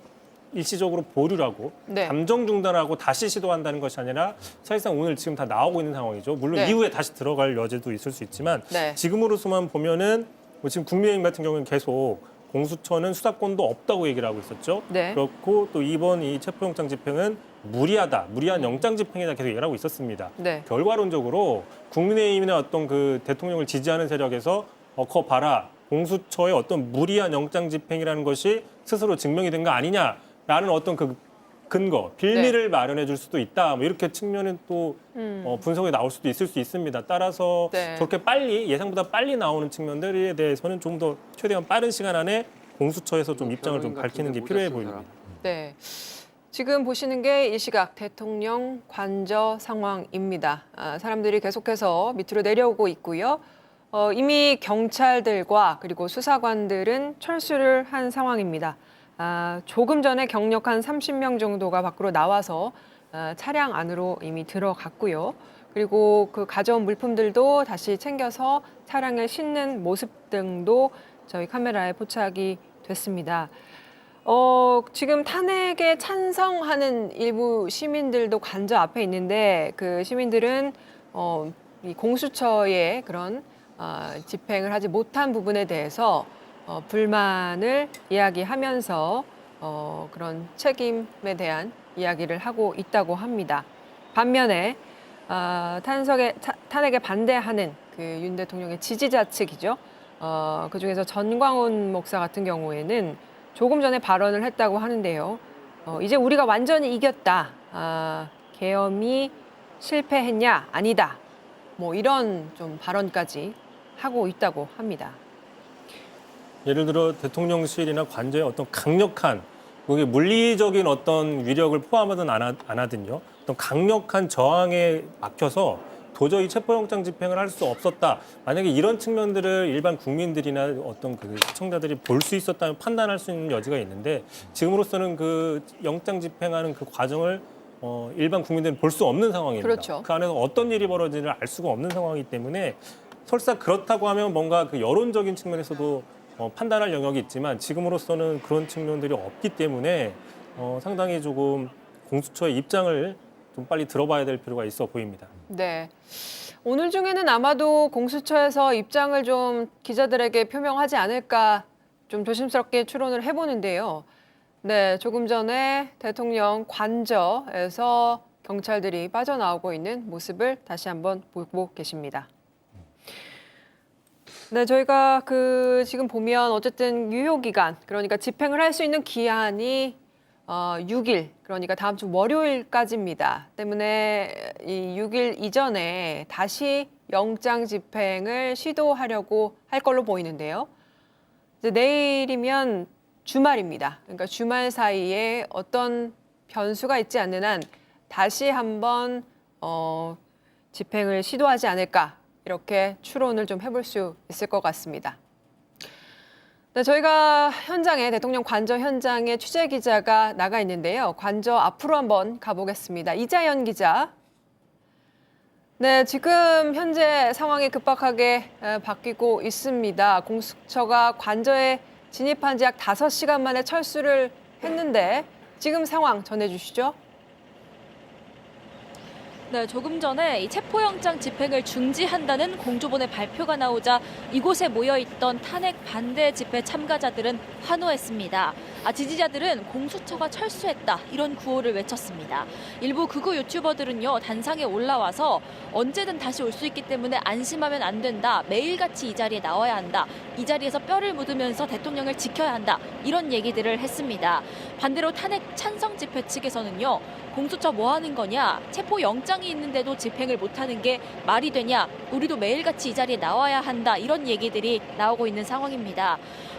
F: 일시적으로 보류를 하고
A: 네.
F: 잠정 중단하고 다시 시도한다는 것이 아니라 사실상 오늘 지금 다 나오고 있는 상황이죠. 물론
A: 네.
F: 이후에 다시 들어갈 여지도 있을 수 있지만
A: 네.
F: 지금으로서만 보면은 뭐 지금 국민의힘 같은 경우는 계속 공수처는 수사권도 없다고 얘기를 하고 있었죠.
A: 네.
F: 그렇고 또 이번 이 체포영장 집행은 무리한 영장 집행이다 계속 얘기를 하고 있었습니다.
A: 네.
F: 결과론적으로 국민의힘이나 어떤 그 대통령을 지지하는 세력에서 거 봐라. 공수처의 어떤 무리한 영장 집행이라는 것이 스스로 증명이 된 거 아니냐라는 어떤 그 근거, 빌미를 마련해 줄 수도 있다. 뭐 이렇게 측면은 또 분석이 나올 수도 있을 수 있습니다. 따라서
A: 네.
F: 저렇게 빨리 예상보다 빨리 나오는 측면들에 대해서는 좀 더 최대한 빠른 시간 안에 공수처에서 좀 입장을 좀 밝히는 게 필요해 보입니다.
A: 네. 지금 보시는 게 이 시각 대통령 관저 상황입니다. 사람들이 계속해서 밑으로 내려오고 있고요. 이미 경찰들과 그리고 수사관들은 철수를 한 상황입니다. 조금 전에 경력 한 30명 정도가 밖으로 나와서 차량 안으로 이미 들어갔고요. 그리고 그 가져온 물품들도 다시 챙겨서 차량에 싣는 모습 등도 저희 카메라에 포착이 됐습니다. 지금 탄핵에 찬성하는 일부 시민들도 관저 앞에 있는데 그 시민들은 이 공수처의 그런 집행을 하지 못한 부분에 대해서 불만을 이야기하면서 그런 책임에 대한 이야기를 하고 있다고 합니다. 반면에 탄핵에 반대하는 그 윤 대통령의 지지자 측이죠. 그중에서 전광훈 목사 같은 경우에는 조금 전에 발언을 했다고 하는데요. 이제 우리가 완전히 이겼다. 계엄이 실패했냐? 아니다. 뭐 이런 좀 발언까지 하고 있다고 합니다.
F: 예를 들어 대통령실이나 관저의 어떤 강력한 그게 물리적인 어떤 위력을 포함하든 안 하든요. 어떤 강력한 저항에 막혀서 도저히 체포영장 집행을 할 수 없었다. 만약에 이런 측면들을 일반 국민들이나 어떤 그 시청자들이 볼 수 있었다면 판단할 수 있는 여지가 있는데 지금으로서는 그 영장 집행하는 그 과정을 일반 국민들은 볼 수 없는 상황입니다.
A: 그렇죠.
F: 그 안에서 어떤 일이 벌어지는지를 알 수가 없는 상황이기 때문에 설사 그렇다고 하면 뭔가 그 여론적인 측면에서도 판단할 영역이 있지만 지금으로서는 그런 측면들이 없기 때문에 상당히 조금 공수처의 입장을 좀 빨리 들어봐야 될 필요가 있어 보입니다.
A: 네. 오늘 중에는 아마도 공수처에서 입장을 좀 기자들에게 표명하지 않을까 좀 조심스럽게 추론을 해보는데요. 네, 조금 전에 대통령 관저에서 경찰들이 빠져나오고 있는 모습을 다시 한번 보고 계십니다. 네, 저희가 지금 보면 어쨌든 유효기간, 그러니까 집행을 할 수 있는 기한이 6일, 그러니까 다음 주 월요일까지입니다. 때문에 이 6일 이전에 다시 영장 집행을 시도하려고 할 걸로 보이는데요. 이제 내일이면 주말입니다. 그러니까 주말 사이에 어떤 변수가 있지 않는 한 다시 한번 집행을 시도하지 않을까 이렇게 추론을 좀 해볼 수 있을 것 같습니다. 네, 저희가 대통령 관저 현장에 취재 기자가 나가 있는데요. 관저 앞으로 한번 가보겠습니다. 이자연 기자. 네, 지금 현재 상황이 급박하게 바뀌고 있습니다. 공수처가 관저에 진입한 지 약 5시간 만에 철수를 했는데 지금 상황 전해주시죠.
J: 네, 조금 전에 이 체포영장 집행을 중지한다는 공조본의 발표가 나오자 이곳에 모여있던 탄핵 반대 집회 참가자들은 환호했습니다. 지지자들은 공수처가 철수했다 이런 구호를 외쳤습니다. 일부 극우 유튜버들은요 단상에 올라와서 언제든 다시 올 수 있기 때문에 안심하면 안 된다. 매일같이 이 자리에 나와야 한다. 이 자리에서 뼈를 묻으면서 대통령을 지켜야 한다. 이런 얘기들을 했습니다. 반대로 탄핵 찬성 집회 측에서는요. 공수처 뭐 하는 거냐? 체포영장이 있는데도 집행을 못하는 게 말이 되냐? 우리도 매일같이 이 자리에 나와야 한다. 이런 얘기들이 나오고 있는 상황입니다.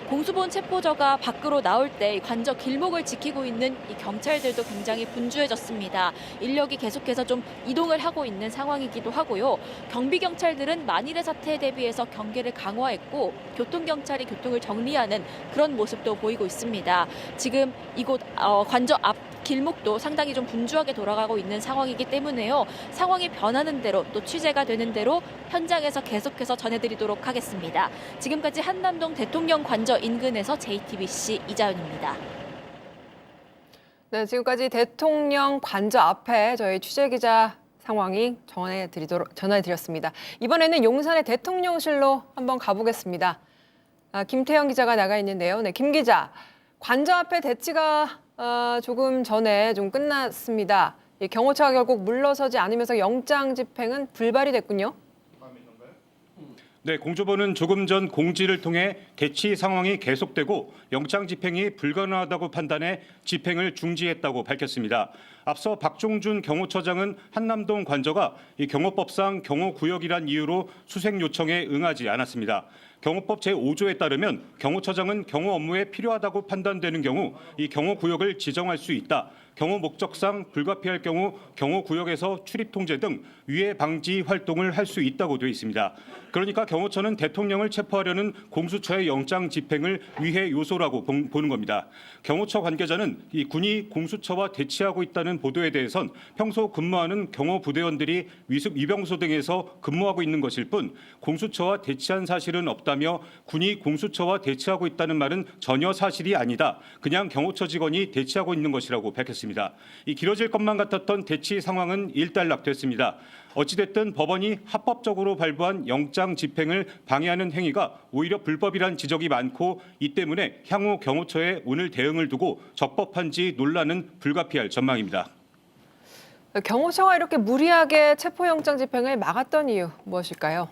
J: 공수본 체포저가 밖으로 나올 때 관저 길목을 지키고 있는 이 경찰들도 굉장히 분주해졌습니다. 인력이 계속해서 좀 이동을 하고 있는 상황이기도 하고요. 경비경찰들은 만일의 사태에 대비해서 경계를 강화했고 교통경찰이 교통을 정리하는 그런 모습도 보이고 있습니다. 지금 이곳 관저 앞 길목도 상당히 좀 분주하게 돌아가고 있는 상황이기 때문에요. 상황이 변하는 대로 또 취재가 되는 대로 현장에서 계속해서 전해드리도록 하겠습니다. 지금까지 한남동 대통령 관저 인근에서 JTBC 이자연입니다.
A: 지금까지 대통령 관저 앞에 저희 취재기자 상황이 전해드렸습니다. 이번에는 용산의 대통령실로 한번 가보겠습니다. 김태형 기자가 나가 있는데요. 네, 김 기자, 관저 앞에 대치가 조금 전에 좀 끝났습니다. 경호처가 결국 물러서지 않으면서 영장 집행은 불발이 됐군요.
D: 네, 공조본은 조금 전 공지를 통해 대치 상황이 계속되고 영장 집행이 불가능하다고 판단해 집행을 중지했다고 밝혔습니다. 앞서 박종준 경호처장은 한남동 관저가 이 경호법상 경호구역이란 이유로 수색 요청에 응하지 않았습니다. 경호법 제5조에 따르면 경호처장은 경호 업무에 필요하다고 판단되는 경우 이 경호구역을 지정할 수 있다. 경호 목적상 불가피할 경우 경호구역에서 출입 통제 등 위해 방지 활동을 할 수 있다고 되어 있습니다. 그러니까 경호처는 대통령을 체포하려는 공수처의 영장 집행을 위해 요소라고 보는 겁니다. 경호처 관계자는 이 군이 공수처와 대치하고 있다는 보도에 대해선 평소 근무하는 경호부대원들이 위습 이병소 등에서 근무하고 있는 것일 뿐 공수처와 대치한 사실은 없다며 군이 공수처와 대치하고 있다는 말은 전혀 사실이 아니다. 그냥 경호처 직원이 대치하고 있는 것이라고 밝혔습니다. 이 길어질 것만 같았던 대치 상황은 일단락됐습니다. 어찌됐든 법원이 합법적으로 발부한 영장 집행을 방해하는 행위가 오히려 불법이란 지적이 많고 이 때문에 향후 경호처의 오늘 대응을 두고 적법한지 논란은 불가피할 전망입니다.
A: 경호처가 이렇게 무리하게 체포영장 집행을 막았던 이유 무엇일까요?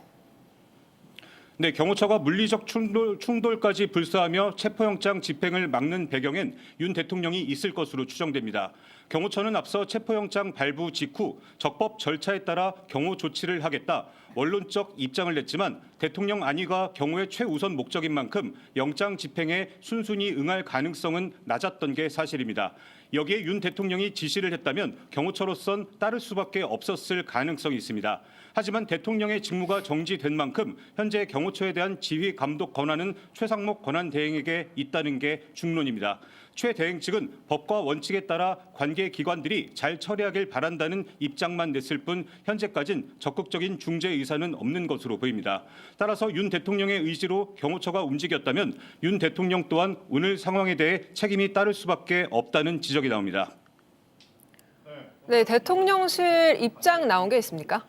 D: 네, 경호처가 물리적 충돌까지 불사하며 체포영장 집행을 막는 배경엔 윤 대통령이 있을 것으로 추정됩니다. 경호처는 앞서 체포영장 발부 직후 적법 절차에 따라 경호 조치를 하겠다. 원론적 입장을 냈지만 대통령 안위가 경호의 최우선 목적인 만큼 영장 집행에 순순히 응할 가능성은 낮았던 게 사실입니다. 여기에 윤 대통령이 지시를 했다면 경호처로선 따를 수밖에 없었을 가능성이 있습니다. 하지만 대통령의 직무가 정지된 만큼 현재 경호처에 대한 지휘 감독 권한은 최상목 권한대행에게 있다는 게 중론입니다. 최 대행 측은 법과 원칙에 따라 관계 기관들이 잘 처리하길 바란다는 입장만 냈을 뿐 현재까진 적극적인 중재 의사는 없는 것으로 보입니다. 따라서 윤 대통령의 의지로 경호처가 움직였다면 윤 대통령 또한 오늘 상황에 대해 책임이 따를 수밖에 없다는 지적이 나옵니다.
A: 네, 대통령실 입장 나온 게 있습니까?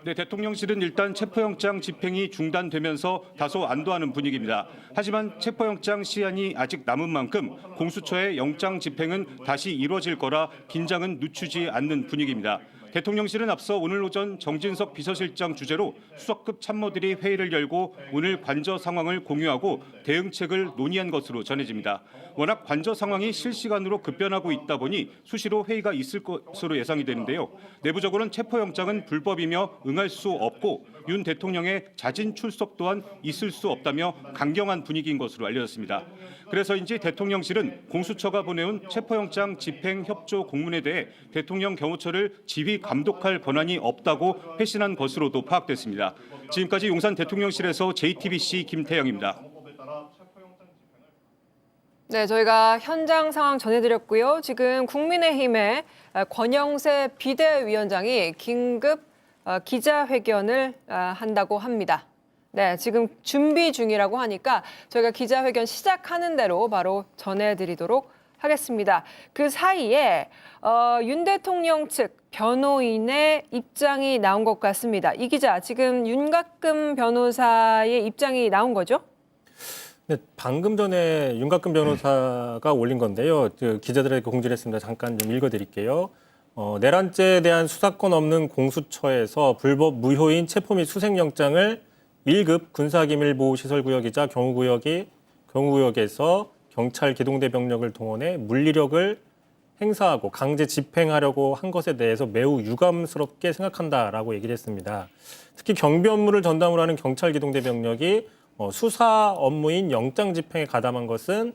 D: 네, 대통령실은 일단 체포영장 집행이 중단되면서 다소 안도하는 분위기입니다. 하지만 체포영장 시한이 아직 남은 만큼 공수처의 영장 집행은 다시 이루어질 거라 긴장은 늦추지 않는 분위기입니다. 대통령실은 앞서 오늘 오전 정진석 비서실장 주재로 수석급 참모들이 회의를 열고 오늘 관저 상황을 공유하고 대응책을 논의한 것으로 전해집니다. 워낙 관저 상황이 실시간으로 급변하고 있다 보니 수시로 회의가 있을 것으로 예상이 되는데요. 내부적으로는 체포영장은 불법이며 응할 수 없고 윤 대통령의 자진 출석 또한 있을 수 없다며 강경한 분위기인 것으로 알려졌습니다. 그래서인지 대통령실은 공수처가 보내온 체포영장 집행 협조 공문에 대해 대통령 경호처를 지휘 감독할 권한이 없다고 회신한 것으로도 파악됐습니다. 지금까지 용산 대통령실에서 JTBC 김태영입니다.
A: 네, 저희가 현장 상황 전해드렸고요. 지금 국민의힘의 권영세 비대위원장이 긴급 기자회견을 한다고 합니다. 네, 지금 준비 중이라고 하니까 저희가 기자회견 시작하는 대로 바로 전해드리도록 하겠습니다. 그 사이에 윤 대통령 측 변호인의 입장이 나온 것 같습니다. 이 기자, 지금 윤곽금 변호사의 입장이 나온 거죠?
F: 네, 방금 전에 윤곽금 변호사가 올린 건데요. 기자들에게 공지를 했습니다. 잠깐 좀 읽어드릴게요. 내란죄에 대한 수사권 없는 공수처에서 불법 무효인 체포 및 수색영장을 1급 군사기밀보호시설구역이자 경호구역에서 경찰 기동대 병력을 동원해 물리력을 행사하고 강제 집행하려고 한 것에 대해서 매우 유감스럽게 생각한다라고 얘기를 했습니다. 특히 경비 업무를 전담으로 하는 경찰 기동대 병력이 수사 업무인 영장 집행에 가담한 것은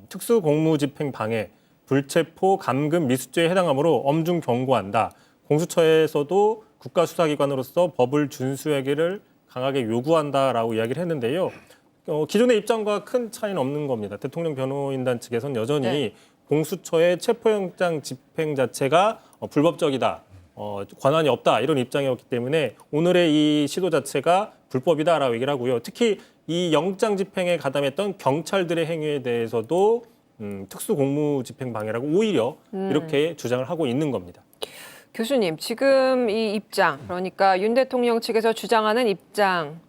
F: 특수공무집행 방해, 불체포, 감금, 미수죄에 해당하므로 엄중 경고한다. 공수처에서도 국가수사기관으로서 법을 준수하기를 강하게 요구한다라고 이야기를 했는데요. 기존의 입장과 큰 차이는 없는 겁니다. 대통령 변호인단 측에서는 여전히
A: 네.
F: 공수처의 체포영장 집행 자체가 불법적이다, 권한이 없다 이런 입장이었기 때문에 오늘의 이 시도 자체가 불법이다라고 얘기를 하고요. 특히 이 영장 집행에 가담했던 경찰들의 행위에 대해서도 특수공무집행 방해라고 오히려 이렇게 주장을 하고 있는 겁니다.
A: 교수님, 지금 이 입장, 그러니까 윤 대통령 측에서 주장하는 입장,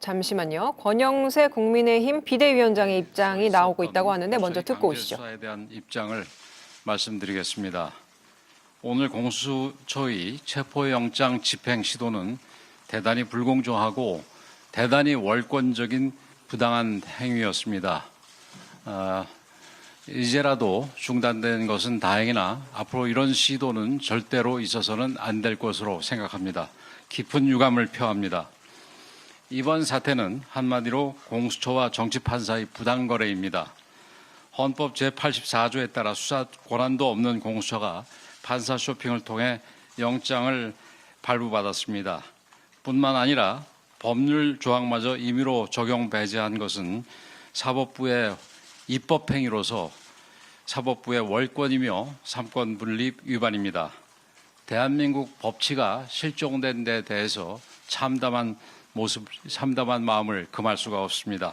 A: 잠시만요. 권영세 국민의힘 비대위원장의 입장이 나오고 있다고 하는데 먼저 듣고 오시죠.
K: 수사에 대한 입장을 말씀드리겠습니다. 오늘 공수처의 체포영장 집행 시도는 대단히 불공정하고 대단히 월권적인 부당한 행위였습니다. 이제라도 중단된 것은 다행이나 앞으로 이런 시도는 절대로 있어서는 안 될 것으로 생각합니다. 깊은 유감을 표합니다. 이번 사태는 한마디로 공수처와 정치판사의 부당거래입니다. 헌법 제84조에 따라 수사 권한도 없는 공수처가 판사 쇼핑을 통해 영장을 발부받았습니다. 뿐만 아니라 법률 조항마저 임의로 적용 배제한 것은 사법부의 입법행위로서 사법부의 월권이며 삼권 분립 위반입니다. 대한민국 법치가 실종된 데 대해서 참담한 마음을 금할 수가 없습니다.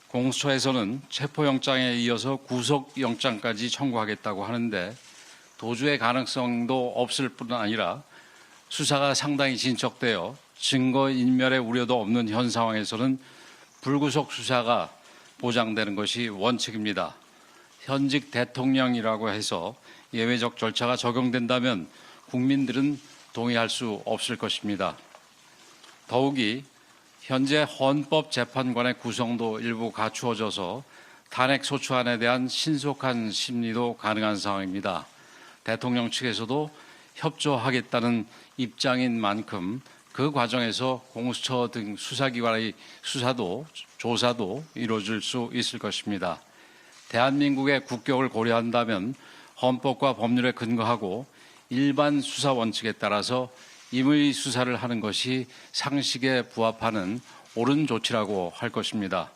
K: 공수처에서는 체포영장에 이어서 구속영장까지 청구하겠다고 하는데 도주의 가능성도 없을 뿐 아니라 수사가 상당히 진척되어 증거인멸의 우려도 없는 현 상황에서는 불구속 수사가 보장되는 것이 원칙입니다. 현직 대통령이라고 해서 예외적 절차가 적용된다면 국민들은 동의할 수 없을 것입니다. 더욱이 현재 헌법재판관의 구성도 일부 갖추어져서 탄핵 소추안에 대한 신속한 심리도 가능한 상황입니다. 대통령 측에서도 협조하겠다는 입장인 만큼 그 과정에서 공수처 등 수사기관의 수사도 조사도 이루어질 수 있을 것입니다. 대한민국의 국격을 고려한다면 헌법과 법률에 근거하고 일반 수사 원칙에 따라서 임의 수사를 하는 것이 상식에 부합하는 옳은 조치라고 할 것입니다.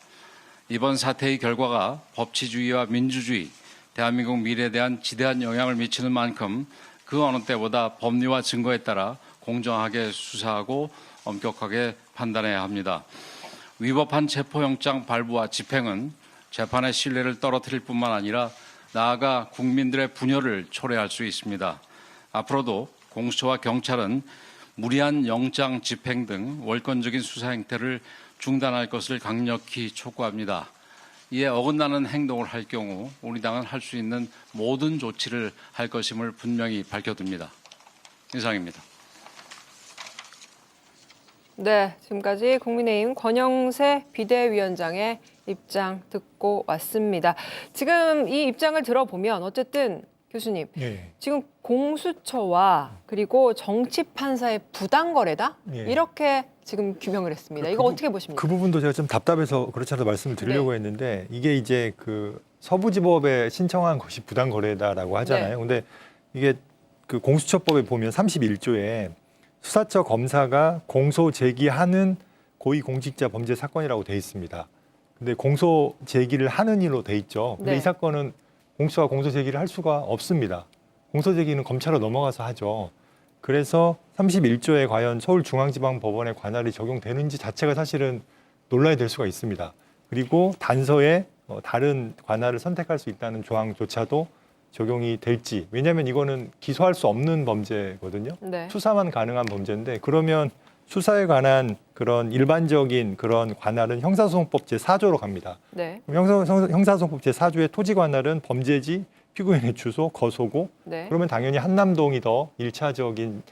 K: 이번 사태의 결과가 법치주의와 민주주의, 대한민국 미래에 대한 지대한 영향을 미치는 만큼 그 어느 때보다 법리와 증거에 따라 공정하게 수사하고 엄격하게 판단해야 합니다. 위법한 체포영장 발부와 집행은 재판의 신뢰를 떨어뜨릴 뿐만 아니라 나아가 국민들의 분열을 초래할 수 있습니다. 앞으로도 공수처와 경찰은 무리한 영장 집행 등 월권적인 수사 행태를 중단할 것을 강력히 촉구합니다. 이에 어긋나는 행동을 할 경우 우리 당은 할 수 있는 모든 조치를 할 것임을 분명히 밝혀둡니다. 이상입니다.
A: 네, 지금까지 국민의힘 권영세 비대위원장의 입장 듣고 왔습니다. 지금 이 입장을 들어보면 어쨌든 교수님,
G: 예.
A: 지금 공수처와 그리고 정치판사의 부당거래다?
G: 예.
A: 이렇게 지금 규명을 했습니다. 이거 어떻게 보십니까?
G: 그 부분도 제가 좀 답답해서 그렇지 않아도 말씀을 드리려고 했는데 이게 이제 그 서부지법에 신청한 것이 부당거래다라고 하잖아요. 근데 이게 그 공수처법에 보면 31조에 수사처 검사가 공소 제기하는 고위공직자 범죄 사건이라고 돼 있습니다. 근데 공소 제기를 하는 일로 돼 있죠. 근데
A: 네.
G: 이 사건은 공수처가 공소 제기를 할 수가 없습니다. 공소 제기는 검찰로 넘어가서 하죠. 그래서 31조에 과연 서울중앙지방법원의 관할이 적용되는지 자체가 사실은 논란이 될 수가 있습니다. 그리고 단서에 다른 관할을 선택할 수 있다는 조항조차도 적용이 될지. 왜냐하면 이거는 기소할 수 없는 범죄거든요.
A: 네.
G: 수사만 가능한 범죄인데 그러면 수사에 관한 그런 일반적인 그런 관할은 형사소송법 제4조로 갑니다.
A: 네.
G: 형사소송법 제4조의 토지 관할은 범죄지, 피고인의 주소, 거소고.
A: 네.
G: 그러면 당연히 한남동이 더 일차적인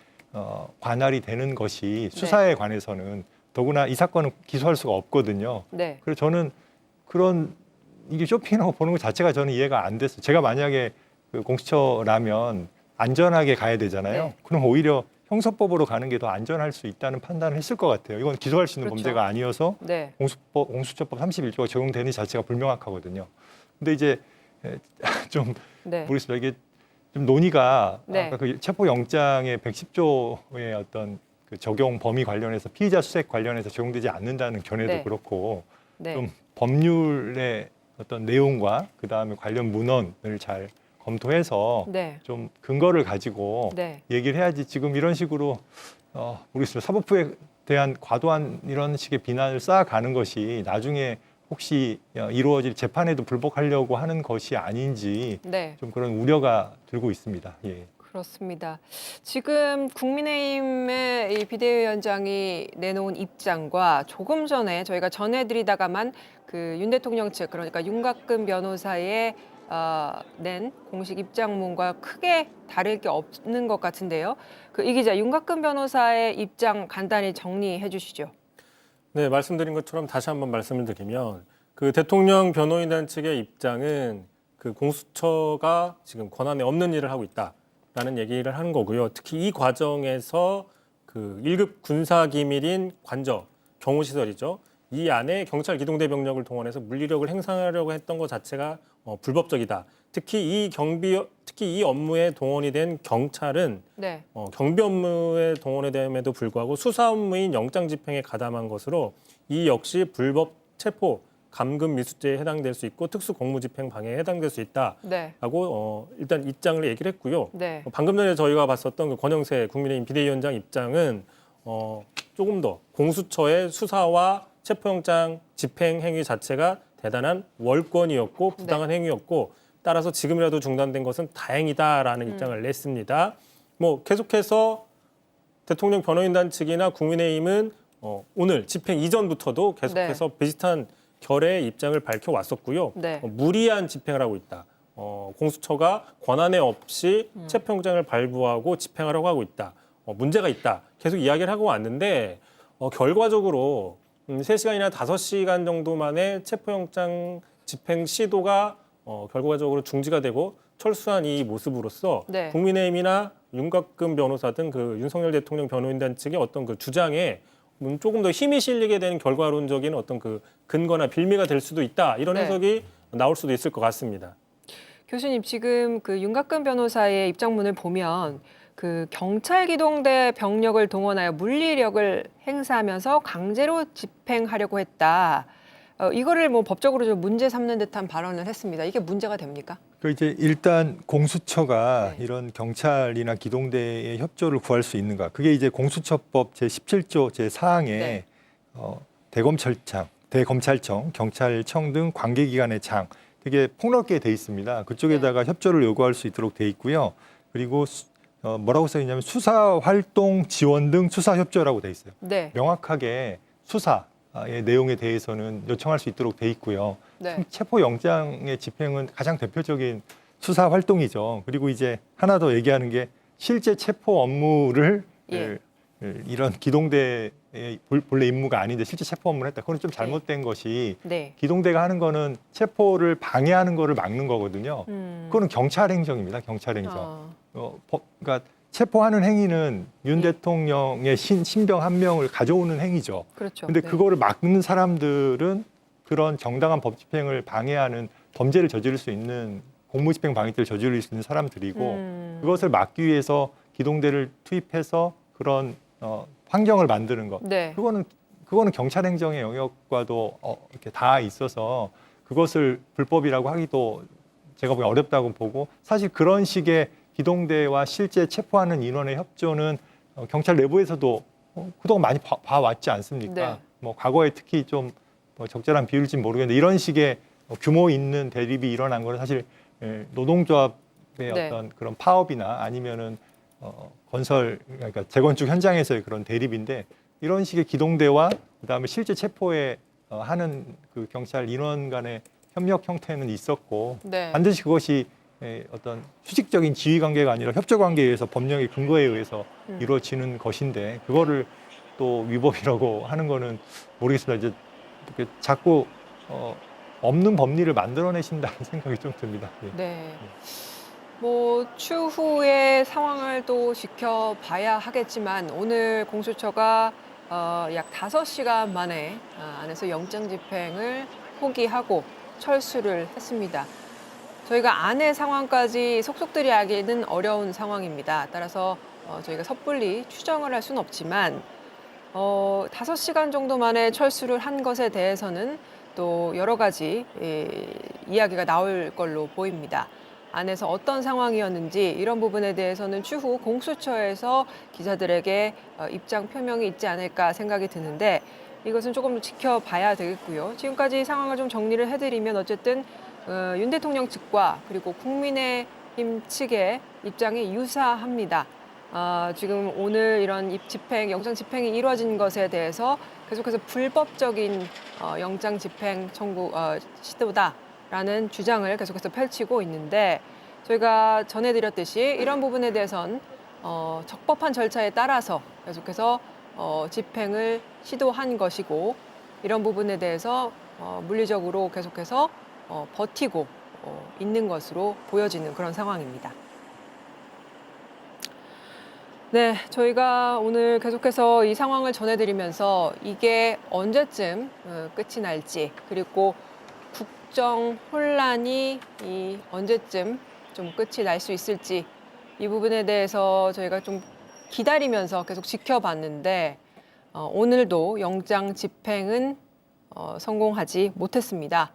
G: 관할이 되는 것이 수사에 관해서는 더구나 이 사건은 기소할 수가 없거든요.
A: 네.
G: 그래서 저는 그런 이게 쇼핑하고 보는 것 자체가 저는 이해가 안 됐어요. 제가 만약에 그 공수처라면 안전하게 가야 되잖아요.
A: 네.
G: 그럼 오히려 형사법으로 가는 게 더 안전할 수 있다는 판단을 했을 것 같아요. 이건 기소할 수 있는
A: 그렇죠.
G: 범죄가 아니어서
A: 네.
G: 공수처법 31조가 적용되는 자체가 불명확하거든요. 근데 이제 좀
A: 네.
G: 모르겠습니다. 이게 좀 논의가
A: 네.
G: 아까 그 체포영장의 110조의 어떤 그 적용 범위 관련해서 피의자 수색 관련해서 적용되지 않는다는 견해도
A: 네.
G: 그렇고
A: 네.
G: 좀 법률의 어떤 내용과 그 다음에 관련 문헌을 잘 검토해서
A: 네.
G: 좀 근거를 가지고
A: 네.
G: 얘기를 해야지 지금 이런 식으로 모르겠습니다. 사법부에 대한 과도한 이런 식의 비난을 쌓아가는 것이 나중에 혹시 이루어질 재판에도 불복하려고 하는 것이 아닌지
A: 네.
G: 좀 그런 우려가 들고 있습니다. 예.
A: 그렇습니다. 지금 국민의힘의 이 비대위원장이 내놓은 입장과 조금 전에 저희가 전해드리다가만 그 윤 대통령 측 그러니까 윤곽근 변호사의 낸 공식 입장문과 크게 다를 게 없는 것 같은데요. 이 기자 윤곽근 변호사의 입장 간단히 정리해 주시죠.
F: 네, 말씀드린 것처럼 다시 한번 말씀을 드리면 그 대통령 변호인단 측의 입장은 그 공수처가 지금 권한에 없는 일을 하고 있다라는 얘기를 하는 거고요. 특히 이 과정에서 그 1급 군사기밀인 관저, 경호시설이죠. 이 안에 경찰 기동대 병력을 동원해서 물리력을 행사하려고 했던 것 자체가 불법적이다. 특히 이 업무에 동원이 된 경찰은
A: 네.
F: 경비 업무에 동원이 됨에도 불구하고 수사 업무인 영장 집행에 가담한 것으로 이 역시 불법 체포, 감금 미수죄에 해당될 수 있고 특수 공무집행 방해에 해당될 수 있다라고
A: 네.
F: 일단 입장을 얘기를 했고요.
A: 네.
F: 방금 전에 저희가 봤었던 그 권영세 국민의힘 비대위원장 입장은 조금 더 공수처의 수사와 체포영장 집행 행위 자체가 대단한 월권이었고 부당한 행위였고 따라서 지금이라도 중단된 것은 다행이다라는 입장을 냈습니다. 뭐 계속해서 대통령 변호인단 측이나 국민의힘은 오늘 집행 이전부터도 계속해서 비슷한 결의 입장을 밝혀왔었고요.
A: 네.
F: 무리한 집행을 하고 있다. 공수처가 권한에 없이 체포영장을 발부하고 집행하려고 하고 있다. 문제가 있다. 계속 이야기를 하고 왔는데 결과적으로 3시간이나 5시간 정도만에 체포영장 집행 시도가 결과적으로 중지가 되고 철수한 이 모습으로서
A: 네.
F: 국민의힘이나 윤곽근 변호사 등 그 윤석열 대통령 변호인단 측의 어떤 그 주장에 조금 더 힘이 실리게 되는 결과론적인 어떤 그 근거나 빌미가 될 수도 있다. 이런
A: 네.
F: 해석이 나올 수도 있을 것 같습니다.
A: 교수님, 지금 그 윤곽근 변호사의 입장문을 보면 그 경찰 기동대 병력을 동원하여 물리력을 행사하면서 강제로 집행하려고 했다. 이거를 뭐 법적으로 좀 문제 삼는 듯한 발언을 했습니다. 이게 문제가 됩니까?
G: 그 이제 일단 공수처가
A: 네.
G: 이런 경찰이나 기동대의 협조를 구할 수 있는가? 그게 이제 공수처법 제17조 제4항에
A: 네.
G: 대검찰청, 경찰청 등 관계기관의 장 되게 폭넓게 돼 있습니다. 그쪽에다가 협조를 요구할 수 있도록 돼 있고요. 그리고 뭐라고 써 있냐면 수사활동 지원 등 수사협조라고 돼 있어요.
A: 네.
G: 명확하게 수사의 내용에 대해서는 요청할 수 있도록 돼 있고요.
A: 네.
G: 체포영장의 집행은 가장 대표적인 수사 활동이죠. 그리고 이제 하나 더 얘기하는 게 실제 체포 업무를
A: 예.
G: 이런 기동대의 본래 임무가 아닌데 실제 체포 업무를 했다. 그건 좀 잘못된 것이
A: 네.
G: 기동대가 하는 거는 체포를 방해하는 거를 막는 거거든요. 그거는 경찰 행정입니다. 경찰 행정. 그러니까 체포하는 행위는 윤 대통령의 신병 한 명을 가져오는 행위죠.
A: 그렇죠.
G: 근데
A: 네.
G: 그거를 막는 사람들은 그런 정당한 법 집행을 방해하는 범죄를 저지를 수 있는 공무집행 방해죄를 저지를 수 있는 사람들이고 그것을 막기 위해서 기동대를 투입해서 그런 환경을 만드는 것.
A: 네.
G: 그거는 경찰 행정의 영역과도 이렇게 다 있어서 그것을 불법이라고 하기도 제가 보기엔 어렵다고 보고 사실 그런 식의 기동대와 실제 체포하는 인원의 협조는 경찰 내부에서도 그동안 많이 봐왔지 않습니까?
A: 네.
G: 뭐 과거에 특히 좀 적절한 비율일지는 모르겠는데 이런 식의 규모 있는 대립이 일어난 거는 사실 노동조합의
A: 네.
G: 어떤 그런 파업이나 아니면은 건설 그러니까 재건축 현장에서의 그런 대립인데 이런 식의 기동대와 그다음에 실제 체포에 하는 그 경찰 인원 간의 협력 형태는 있었고
A: 네.
G: 반드시 그것이 어떤 수직적인 지휘 관계가 아니라 협조 관계에 의해서 법령의 근거에 의해서 이루어지는 것인데 그거를 또 위법이라고 하는 거는 모르겠습니다. 이제 이렇게 자꾸 없는 법리를 만들어내신다는 생각이 좀 듭니다. 예.
A: 네. 뭐 추후의 상황을 또 지켜봐야 하겠지만 오늘 공수처가 약 5시간 만에 안에서 영장 집행을 포기하고 철수를 했습니다. 저희가 안의 상황까지 속속들이 알기는 어려운 상황입니다. 따라서 저희가 섣불리 추정을 할 수는 없지만 5시간 정도 만에 철수를 한 것에 대해서는 또 여러 가지 이야기가 나올 걸로 보입니다. 안에서 어떤 상황이었는지 이런 부분에 대해서는 추후 공수처에서 기자들에게 입장 표명이 있지 않을까 생각이 드는데 이것은 조금 지켜봐야 되겠고요. 지금까지 상황을 좀 정리를 해드리면 어쨌든 윤 대통령 측과 그리고 국민의힘 측의 입장이 유사합니다. 지금 오늘 이런 영장 집행이 이루어진 것에 대해서 계속해서 불법적인 영장 집행 청구 시도다. 라는 주장을 계속해서 펼치고 있는데 저희가 전해드렸듯이 이런 부분에 대해선 적법한 절차에 따라서 계속해서 집행을 시도한 것이고 이런 부분에 대해서 물리적으로 계속해서 버티고 있는 것으로 보여지는 그런 상황입니다. 네, 저희가 오늘 계속해서 이 상황을 전해드리면서 이게 언제쯤 끝이 날지 그리고 국정 혼란이 언제쯤 좀 끝이 날 수 있을지 이 부분에 대해서 저희가 좀 기다리면서 계속 지켜봤는데 오늘도 영장 집행은 성공하지 못했습니다.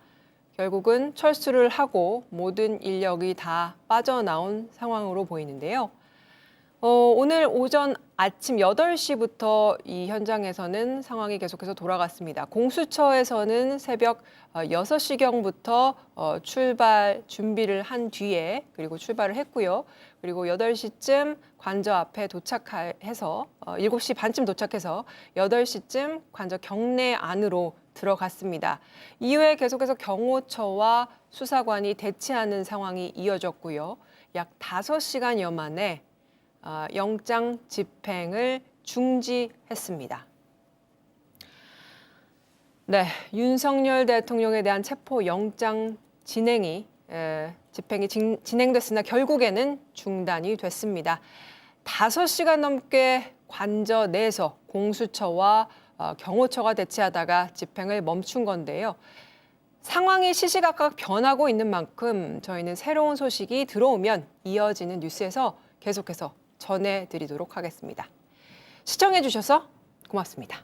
A: 결국은 철수를 하고 모든 인력이 다 빠져나온 상황으로 보이는데요. 오늘 오전 아침 8시부터 이 현장에서는 상황이 계속해서 돌아갔습니다. 공수처에서는 새벽 6시경부터 출발 준비를 한 뒤에 그리고 출발을 했고요. 그리고 8시쯤 관저 앞에 도착해서 7시 반쯤 도착해서 8시쯤 관저 경내 안으로 들어갔습니다. 이후에 계속해서 경호처와 수사관이 대치하는 상황이 이어졌고요. 약 5시간여 만에 영장 집행을 중지했습니다. 네, 윤석열 대통령에 대한 체포 영장 집행이 진행됐으나 결국에는 중단이 됐습니다. 5시간 넘게 관저 내에서 공수처와 경호처가 대치하다가 집행을 멈춘 건데요. 상황이 시시각각 변하고 있는 만큼 저희는 새로운 소식이 들어오면 이어지는 뉴스에서 계속해서 전해드리도록 하겠습니다. 시청해주셔서 고맙습니다.